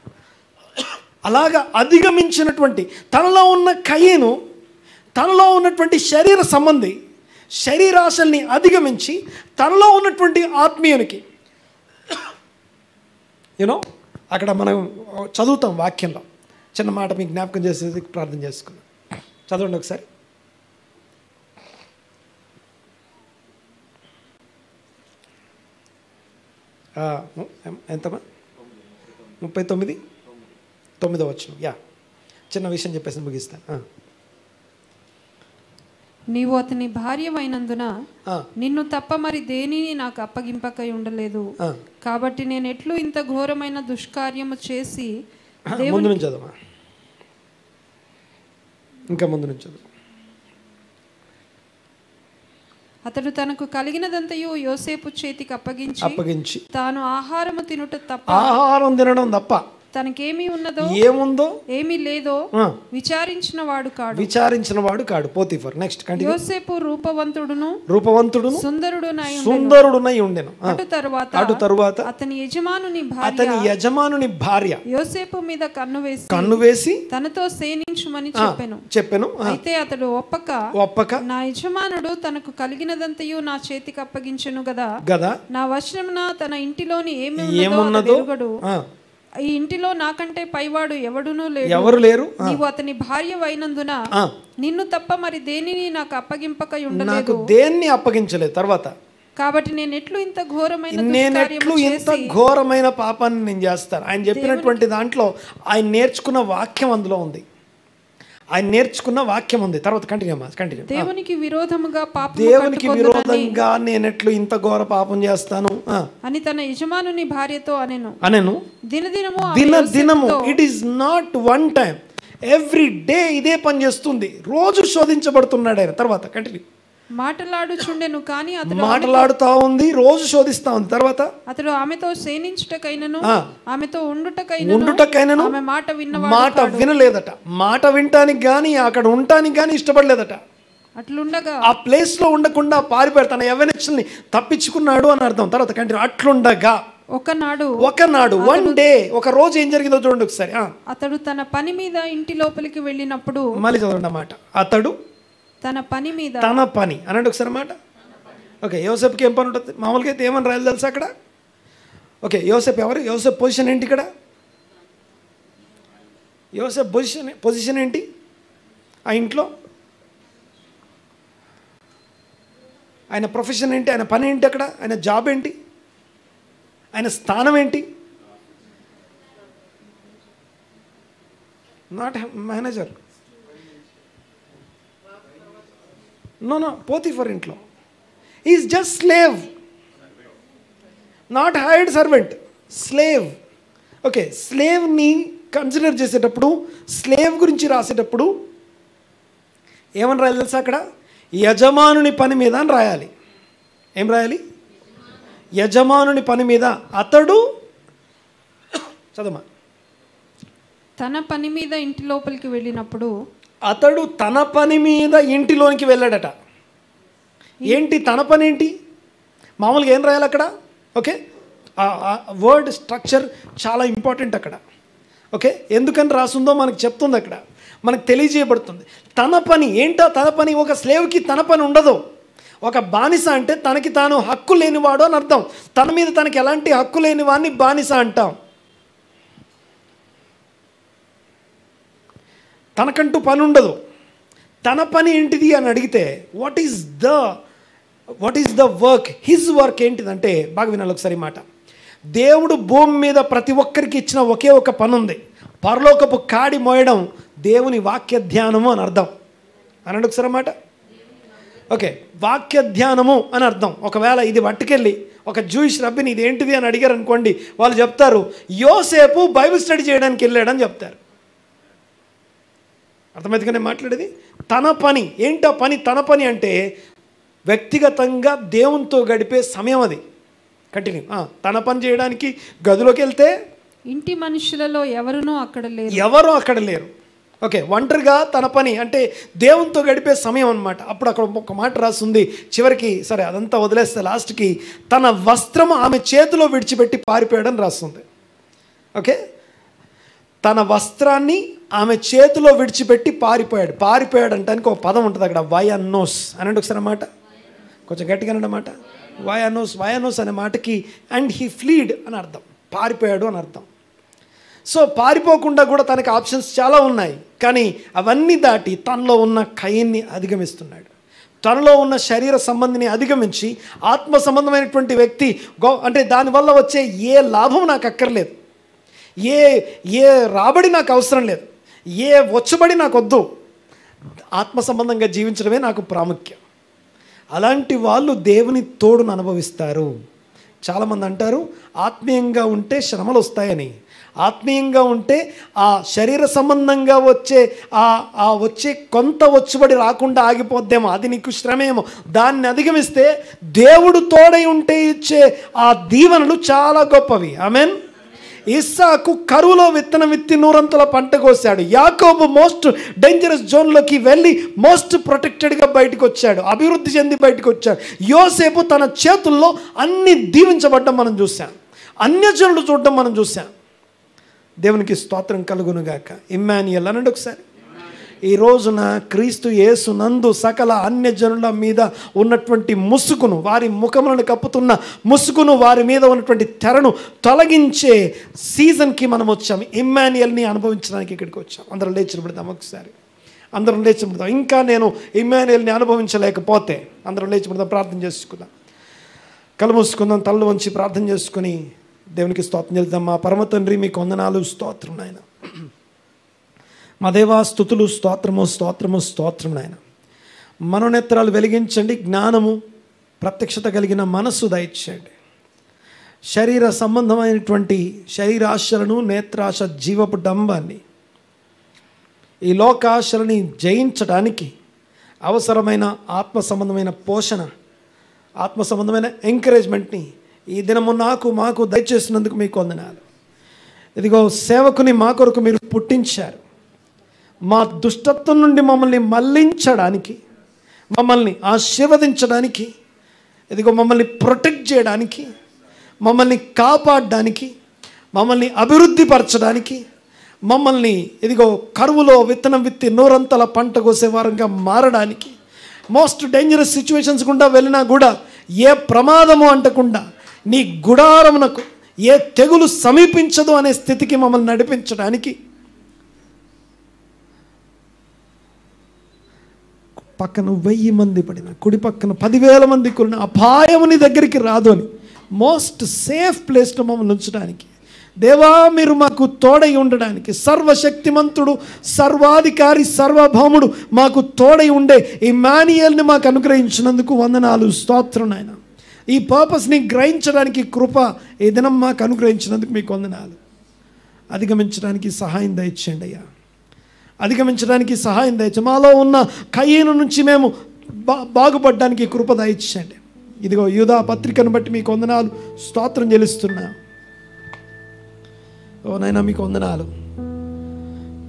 అలాగా అధిగమించినటువంటి తనలో ఉన్న కయీను, తనలో ఉన్నటువంటి శరీర సంబంధి శరీరాశల్ని అధిగమించి తనలో ఉన్నటువంటి ఆత్మీయునికి యూనో అక్కడ మనం చదువుతాం వాక్యంలో, చిన్న మాట మీకు జ్ఞాపకం చేసేది ప్రార్థన చేసుకుందాం. చదవండి ఒకసారి. ఎంతమా? 39వ వచనం. యా, చిన్న విషయం చెప్పేసి ముగిస్తాను. నీవు అతని భార్యవైనందున నిన్ను తప్ప మరి దేనిని నాకు అప్పగింపకై ఉండలేదు. కాబట్టి నేను ఎట్లు ఇంత ఘోరమైన దుష్కార్యము చేసి ముందు నుంచి చదవమా, ఇంకా ముందు నుంచి చదువు. అతడు తనకు కలిగినదంతయు యోసేపు చేతికి అప్పగించి తాను ఆహారం తినడం తప్ప తనకేమీ ఉన్నదో ఏముందో ఏమీ లేదో విచారించిన వాడు కాడు. పోతిఫర్. Next continue. యోసేపు రూపవంతుడును సుందరుడునై ఉండెను. అటు తరువాత అతని యజమానుని భార్య యోసేపు మీద కన్ను వేసి తనతో సేనించుమని చెప్పెను. అయితే అతడు ఒప్పక నా యజమానుడు తనకు కలిగినదంతయు నా చేతికి అప్పగించెను గదా, నా వశమున తన ఇంటిలోని ఏమున్నదో ఎరుగడు. ఈ ఇంటిలో నాకంటే పైవాడు ఎవరు లేరు. నీవు అతని భార్య అయినందున నిన్ను తప్ప మరి దేనిని నాకు అప్పగింపక ఉండలేదు. నాకు దేన్ని అప్పగించలేదు. తర్వాత కాబట్టి నేను ఎట్లు ఇంత ఘోరమైన పాపాన్ని నేను చేస్తాను. ఆయన చెప్పినటువంటి దాంట్లో ఆయన నేర్చుకున్న వాక్యం అందులో ఉంది. తర్వాత కంటిన్యూ. దేవునికి విరోధంగా నేను ఎట్లు ఇంత ఘోర పాపం చేస్తాను అని తన యజమానుని భార్యతో అనెను. దినదినము. It is not one time, every day ఇదే పని చేస్తుంది. రోజు శోధించబడుతున్నాడు ఆయన. తర్వాత కంటిన్యూ. మాటలాడుచుండెను కానీ మాట్లాడుతా ఉంది, రోజు శోధిస్తా ఉంది. తర్వాత అతడు ఆమెతో సేనించుటకైనను ఆమెతో ఉండుటకైనను ఆమె మాట వినలేదట. మాట వినటానికి గానీ అక్కడ ఉండటానికి గానీ ఇష్టపడలేదట. అట్లుండగా ఆ ప్లేస్ లో ఉండకుండా పారిపోయాడు, తన యవ్వనస్తుల్ని తప్పించుకున్నాడు అని అర్థం. తర్వాత కంటిన్యూ. అట్లుండగా ఒకనాడు వన్ డే, ఒక రోజు ఏం జరిగిందో చూడండి ఒకసారి. అతడు తన పని మీద ఇంటి లోపలికి వెళ్ళినప్పుడు, మళ్ళీ చదవండి అన్నమాట. అతడు తన పని అనండి ఒకసారి మాట. ఓకే, యోసేపుకి ఏం పని ఉంటుంది? మామూలుగా అయితే ఏమని రాయాలి తెలుసా అక్కడ? ఓకే, యోసేపు ఎవరు? యోసేపు పొజిషన్ ఏంటి ఇక్కడ? యోసేపు పొజిషన్ ఏంటి ఆ ఇంట్లో? ఆయన ప్రొఫెషన్ ఏంటి? ఆయన పని ఏంటి అక్కడ? ఆయన జాబ్ ఏంటి? ఆయన స్థానం ఏంటి? నాట్ మేనేజర్, నో, పోతిఫర్ ఇంట్లో. Is just slave, not hired servant, slave. Okay, స్లేవ్ని కన్సిడర్ చేసేటప్పుడు, స్లేవ్ గురించి రాసేటప్పుడు ఏమని రాయాలి తెలుసా అక్కడ? యజమానుని పని మీద అని రాయాలి. ఏం రాయాలి? యజమానుని పని మీద. అతడు చదవమా. తన పని మీద ఇంటి లోపలికి వెళ్ళినప్పుడు, అతడు తన పని మీద ఇంటిలోనికి వెళ్ళాడట. ఏంటి తన పని ఏంటి? మామూలుగా ఏం రాయాలి అక్కడ? ఓకే, వర్డ్ స్ట్రక్చర్ చాలా ఇంపార్టెంట్ అక్కడ. ఓకే, ఎందుకని రాసుందో మనకు చెప్తుంది అక్కడ, మనకు తెలియజేయబడుతుంది. తన పని ఏంటో? తన పని. ఒక స్లేవ్కి తన పని ఉండదు. ఒక బానిస అంటే తనకి తాను హక్కు లేనివాడు అని అర్థం. తన మీద తనకి ఎలాంటి హక్కు లేని వాడిని బానిస అంటాం. తనకంటూ పని ఉండదు. తన పని ఏంటిది అని అడిగితే what is the work? His work ఏంటిదంటే, బాగా వినాలి ఒకసారి మాట. దేవుడు భూమి మీద ప్రతి ఒక్కరికి ఇచ్చిన ఒకే ఒక పని ఉంది. పరలోకపు కాడి మోయడం దేవుని వాక్య ధ్యానము అని అర్థం. అనండి ఒకసారి మాట. ఓకే, వాక్య ధ్యానము అని అర్థం. ఒకవేళ ఇది పట్టుకెళ్ళి ఒక జూయిష్ రబ్బిని ఇది ఏంటిది అని అడిగారు అనుకోండి, వాళ్ళు చెప్తారు యోసేపు బైబిల్ స్టడీ చేయడానికి వెళ్ళాడని చెప్తారు. అర్థమైతే నేను మాట్లాడేది. తన పని ఏంటో పని, తన పని అంటే వ్యక్తిగతంగా దేవునితో గడిపే సమయం అది. కంటిన్యూ. తన పని చేయడానికి గదిలోకి వెళ్తే ఇంటి మనుషులలో ఎవరు అక్కడ లేరు. ఓకే, ఒంటరిగా తన పని అంటే దేవునితో గడిపే సమయం అనమాట. అప్పుడు అక్కడ ఒక మాట రాస్తుంది చివరికి, సరే అదంతా వదిలేస్తే లాస్ట్కి తన వస్త్రము ఆమె చేతిలో విడిచిపెట్టి పారిపోయాడని రాస్తుంది. ఓకే, తన వస్త్రాన్ని ఆమె చేతిలో విడిచిపెట్టి పారిపోయాడు అంటానికి ఒక పదం ఉంటుంది అక్కడ, వయన్నోస్ అనండి ఒకసారి అన్నమాట, కొంచెం గట్టిగా అన్నమాట. వయనోస్ అనే మాటకి అండ్ హీ ఫ్లీడ్ అని అర్థం, పారిపోయాడు అని అర్థం. సో పారిపోకుండా కూడా తనకి ఆప్షన్స్ చాలా ఉన్నాయి, కానీ అవన్నీ దాటి తనలో ఉన్న కయన్ని అధిగమిస్తున్నాడు. తనలో ఉన్న శరీర సంబంధిని అధిగమించి ఆత్మ సంబంధమైనటువంటి వ్యక్తి అంటే దానివల్ల వచ్చే ఏ లాభం నాకు అక్కర్లేదు, ఏ రాబడి నాకు అవసరం లేదు, ఏ వచ్చబడి నాకు వద్దు, ఆత్మ సంబంధంగా జీవించడమే నాకు ప్రాముఖ్యం. అలాంటి వాళ్ళు దేవుని తోడును అనుభవిస్తారు. చాలామంది అంటారు ఆత్మీయంగా ఉంటే శ్రమలు వస్తాయని. ఆత్మీయంగా ఉంటే ఆ శరీర సంబంధంగా వచ్చే కొంత వచ్చుబడి రాకుండా ఆగిపోద్దేమో, అది నీకు శ్రమేమో. దాన్ని అధిగమిస్తే దేవుడు తోడై ఉంటే ఇచ్చే ఆ దీవెనలు చాలా గొప్పవి. ఆమెన్. ఇస్సాకు కరువులో విత్తనం విత్తి 100 పంట కోసాడు. యాకోబు మోస్ట్ డేంజరస్ జోన్లోకి వెళ్ళి మోస్ట్ ప్రొటెక్టెడ్గా బయటకు వచ్చాడు, అభివృద్ధి చెంది బయటకు వచ్చాడు. యోసేపు తన చేతుల్లో అన్ని దీవించబడ్డం మనం చూసాం, అన్యజనులు చూడడం మనం చూసాం. దేవునికి స్తోత్రం కలుగునుగాక. ఇమ్మాన్యుయల్ అనండి ఒకసారి. ఈ రోజున క్రీస్తు యేసు నందు సకల అన్యజనుల మీద ఉన్నటువంటి ముసుగును, వారి ముఖములను కప్పుతున్న ముసుగును, వారి మీద ఉన్నటువంటి తెరను తొలగించే సీజన్కి మనం వచ్చాం. ఇమ్మాన్యుయల్ని అనుభవించడానికి ఇక్కడికి వచ్చాం. అందరం లేచి పెడతాం ఒకసారి, అందరం లేచి పెడతాం. ఇంకా నేను ఇమ్మాన్యుయల్ని అనుభవించలేకపోతే అందరం లేచి పెడతాం, ప్రార్థన చేసుకుందాం. కళ్ళు మూసుకుందాం, తల్లు వంచి ప్రార్థన చేసుకుని దేవునికి స్తోత్రం చేద్దాం. మా పరమ తండ్రి మీకు వందనాలు, స్తోత్రం నాయన. మా దేవా స్తుతులు, స్తోత్రము స్తోత్రము స్తోత్రం నాయన. మనోనేత్రాలు వెలిగించండి, జ్ఞానము ప్రత్యక్షత కలిగిన మనస్సు దయచేయండి. శరీర సంబంధమైనటువంటి శరీరాశలను, నేత్రాశ, జీవపు డంబాన్ని, ఈ లోకాశలని జయించడానికి అవసరమైన ఆత్మ సంబంధమైన పోషణ, ఆత్మ సంబంధమైన ఎంకరేజ్మెంట్ని ఈ దినము మాకు దయచేసినందుకు మీకు వందనాలు. ఇదిగో సేవకుని మా కొరకు మీరు పుట్టించారు. మా దుష్టత్వం నుండి మమ్మల్ని మళ్లించడానికి, మమ్మల్ని ఆశీర్వదించడానికి, ఇదిగో మమ్మల్ని ప్రొటెక్ట్ చేయడానికి, మమ్మల్ని కాపాడడానికి, మమ్మల్ని అభివృద్ధిపరచడానికి, మమ్మల్ని ఇదిగో కరువులో విత్తనం విత్తి 100 పంట కోసే వారంగా మారడానికి, మోస్ట్ డేంజరస్ సిచ్యువేషన్స్ గుండా వెళ్ళినా కూడా ఏ ప్రమాదము అంటకుండా నీ గుడారమునకు ఏ తెగులు సమీపించదు అనే స్థితికి మమ్మల్ని నడిపించడానికి, పక్కన 1000 మంది పడిన, కుడి పక్కన 10,000 మంది కూలిన అపాయముని దగ్గరికి రాదు అని మోస్ట్ సేఫ్ ప్లేస్లో మమ్మల్ని ఉంచడానికి, దేవా మీరు మాకు తోడై ఉండడానికి, సర్వశక్తిమంతుడు, సర్వాధికారి, సర్వభౌముడు మాకు తోడై ఉండే ఇమ్మాన్యుయల్ని మాకు అనుగ్రహించినందుకు వందనాలు, స్తోత్రం నాయన. ఈ పర్పస్ని గ్రహించడానికి కృప ఈ దినం మాకు అనుగ్రహించినందుకు మీకు వందనాలు. అధిగమించడానికి సహాయం దయచేయండి అయ్యా, అధిగమించడానికి సహాయం దయచేయండి. మాలో ఉన్న కయీను నుంచి మేము బాగుపడడానికి కృప దయచేయండి. ఇదిగో యూదా పత్రికను బట్టి మీకు వందనాలు, స్తోత్రం చెల్లిస్తున్నా. ఓ నైనా మీకు వందనాలు.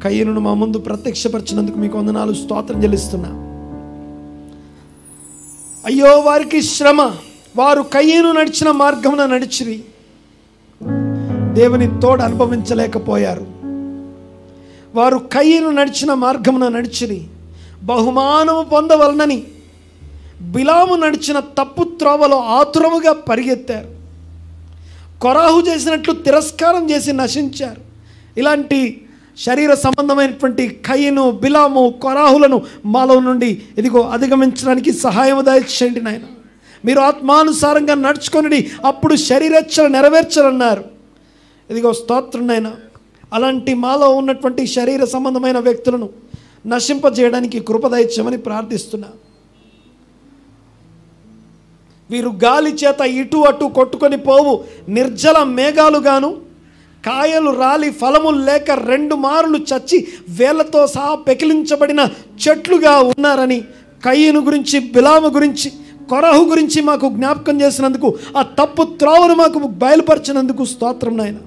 కయీనును మా ముందు ప్రత్యక్షపరిచినందుకు మీకు వందనాలు, స్తోత్రం చెల్లిస్తున్నా. అయ్యో వారికి శ్రమ, వారు కయీను నడిచిన మార్గమున నడిచిరి, దేవుని తోడు అనుభవించలేకపోయారు. వారు కయీను నడిచిన మార్గమున నడిచిరి, బహుమానము పొందవలనని బిలాము నడిచిన తప్పు త్రోవలో ఆతురముగా పరిగెత్తారు. కొరాహు చేసినట్లు తిరస్కారం చేసి నశించారు. ఇలాంటి శరీర సంబంధమైనటువంటి కయీను, బిలాము, కొరాహులను మాలో నుండి ఇదిగో అధిగమించడానికి సహాయం దయచేయండి నాయన. మీరు ఆత్మానుసారంగా నడుచుకొని అప్పుడు శరీరేచ్ఛలు నెరవేర్చాలన్నారు. ఇదిగో స్తోత్రం నాయన. అలాంటి మాలో ఉన్నటువంటి శరీర సంబంధమైన వ్యక్తులను నశింపజేయడానికి కృప దయచేయమని ప్రార్థిస్తున్నా. వీరు గాలి చేత ఇటు అటు కొట్టుకొని పోవు నిర్జల మేఘాలుగాను, కాయలు రాలి ఫలములు లేక 2 మారులు చచ్చి వేళ్లతో సహా పెకిలించబడిన చెట్లుగా ఉన్నారని కయీను గురించి, బిలాము గురించి, కొరహు గురించి మాకు జ్ఞాపకం చేసినందుకు, ఆ తప్పు త్రోవను మాకు బయలుపరిచినందుకు స్తోత్రం నాయన.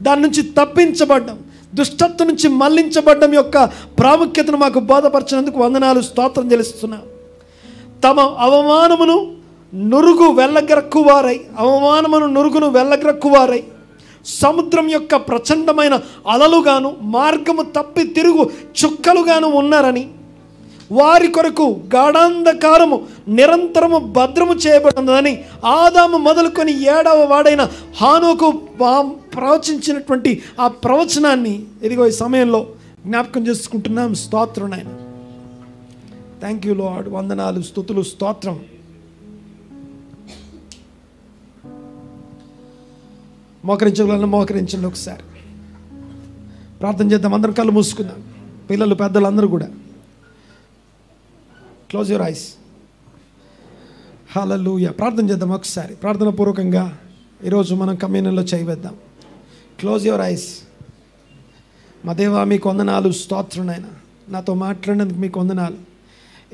దాని నుంచి తప్పించబడ్డం, దుష్టత్వం నుంచి మళ్లించబడ్డం యొక్క ప్రాముఖ్యతను మాకు బోధపరిచినందుకు వందనాలు, స్తోత్రం చెల్లిస్తున్నాం. తమ అవమానమును నురుగును వెళ్ళగ్రక్కువారై సముద్రం యొక్క ప్రచండమైన అలలుగాను, మార్గము తప్పి తిరుగు చుక్కలుగాను ఉన్నారని, వారి కొరకు గాఢాంధకారము నిరంతరము భద్రము చేయబడినదని ఆదాము మొదలుకొని 7వ వాడైన హానోకు ప్రవచించినటువంటి ఆ ప్రవచనాన్ని ఇదిగో ఈ సమయంలో జ్ఞాపకం చేసుకుంటున్నాం. స్తోత్రం నాయన. Thank you lord. వందనాలు, స్తుతులు, స్తోత్రం. మోకరించండి ఒకసారి ప్రార్థన చేద్దాం. అందరం కళ్ళు మూసుకుందాం. పిల్లలు, పెద్దలు అందరూ కూడా క్లోజ్ యువర్ ఐస్. హల్లెలూయా. ప్రార్థన చేద్దాం ఒకసారి. ప్రార్థన పూర్వకంగా ఈరోజు మనం కమ్యూనియన్లో చేయవేద్దాం. Close your eyes. మా దేవా, మీకు వందనాలు, స్తోత్రం నాయన. నాతో మాట్లాడినందుకు మీకు వందనాలు.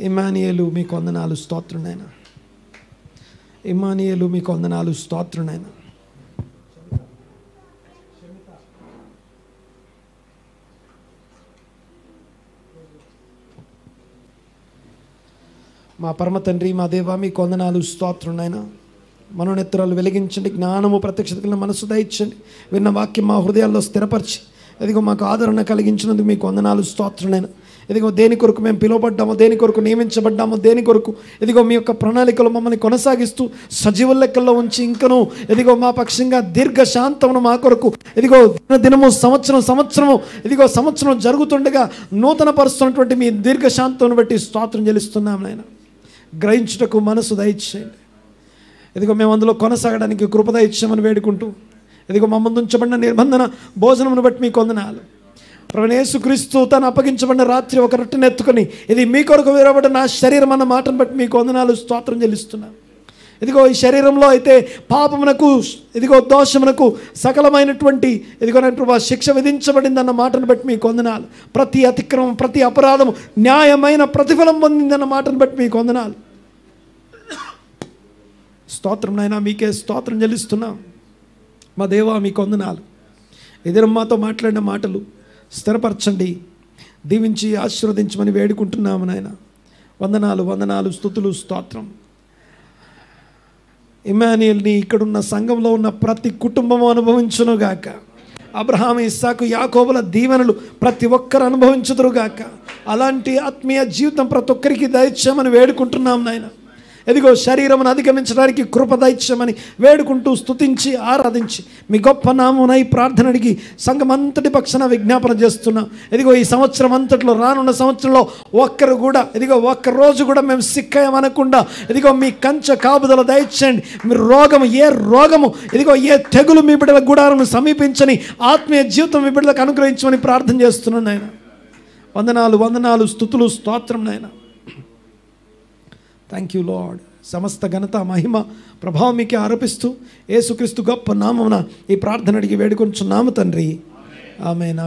ఇమ్మానుయేలు, మీకు వందనాలు, స్తోత్రం నాయన. ఇమ్మానుయేలు, మీకు వందనాలు, స్తోత్రం నాయన. మా పరమ తండ్రి, మా దేవా, మీకు వందనాలు, స్తోత్రం నాయన. మనోనేత్రాలు వెలిగించండి, జ్ఞానము ప్రత్యక్షత కలిగిన మనసు దయచండి. విన్న వాక్యం మా హృదయాల్లో స్థిరపరిచి ఇదిగో మాకు ఆదరణ కలిగించినందుకు మీకు వందనాలు, స్తోత్రం నాయన. ఇదిగో దేని కొరకు మేము పిలువబడ్డామో, దేని కొరకు నియమించబడ్డామో, దేని కొరకు ఇదిగో మీ యొక్క ప్రణాళికలు మమ్మల్ని కొనసాగిస్తూ సజీవ లెక్కల్లో ఉంచి ఇంకను ఇదిగో మా పక్షంగా దీర్ఘ శాంతమును మా కొరకు ఇదిగో దినము సంవత్సరము ఇదిగో సంవత్సరం జరుగుతుండగా నూతన పరుస్తున్నటువంటి మీ దీర్ఘ శాంతమును బట్టి స్తోత్రం చెల్లిస్తున్నాం నాయన. గ్రహించుటకు మనసు దయచేయండి. ఇదిగో మేము అందులో కొనసాగడానికి కృప దయచేయమని వేడుకుంటూ ఇదిగో మా ముందు ఉంచబడిన నిర్బంధన భోజనమును బట్టి మీకు వందనాలు. ప్రభువైన యేసుక్రీస్తు తను అప్పగించబడిన రాత్రి ఒక రొట్టెను ఎత్తుకొని ఇది మీ కొరకు విరవబడిన నా శరీరం అన్న మాటను బట్టి మీకు వందనాలు, స్తోత్రం చెల్లిస్తున్నాను. ఇదిగో ఈ శరీరంలో అయితే పాపమునకు ఇదిగో దోషమునకు సకలమైనటువంటి ఇదిగో ప్రభా శిక్ష విధించబడిందన్న మాటను బట్టి మీకు వందనాలు. ప్రతి అతిక్రమం, ప్రతి అపరాధము న్యాయమైన ప్రతిఫలం పొందిందన్న మాటను బట్టి మీకు వందనాలు, స్తోత్రం నాయన. మీకే స్తోత్రం చెల్లిస్తున్నాం. మా దేవా, మీకు వందనాలు. ఎదురు మాతో మాట్లాడిన మాటలు స్థిరపరచండి, దీవించి ఆశీర్వదించమని వేడుకుంటున్నాము నాయన. వందనాలు, స్తుతులు, స్తోత్రం. ఇమ్మానుయేల్ని ఇక్కడున్న సంఘంలో ఉన్న ప్రతి కుటుంబము అనుభవించునుగాక. అబ్రహాము, ఇస్సాకు, యాకోబుల దీవెనలు ప్రతి ఒక్కరు అనుభవించుదురుగాక. అలాంటి ఆత్మీయ జీవితం ప్రతి ఒక్కరికి దయచేయమని వేడుకుంటున్నాం నాయన. ఇదిగో శరీరమును అధిగమించడానికి కృప దయచేయమని వేడుకుంటూ స్తుతించి ఆరాధించి మీ గొప్ప నామమునై ప్రార్థన అడిగి సంఘం అంతటి పక్షాన విజ్ఞాపన చేస్తున్నాం. ఇదిగో ఈ సంవత్సరం అంతట్లో, రానున్న సంవత్సరంలో ఒక్కరు కూడా ఇదిగో ఒక్క రోజు కూడా మేము సిక్కయమనకుండా ఇదిగో మీ కంచె కాపుదల దయచేయండి. మీ ఏ రోగము ఇదిగో ఏ తెగులు మీ బిడ్డల గుడారం సమీపించని ఆత్మీయ జీవితం మీ బిడ్డలకు అనుగ్రహించమని ప్రార్థన చేస్తున్నాను నాయన. వందనాలు, స్తుతులు, స్తోత్రం నాయన. Thank you lord. సమస్త ఘనత, మహిమ, ప్రభావం మీకే ఆరోపిస్తూ యేసుక్రీస్తు గొప్ప నామమున ఈ ప్రార్థన అడిగి వేడుకొంచున్నాము తండ్రి. ఆమేన్.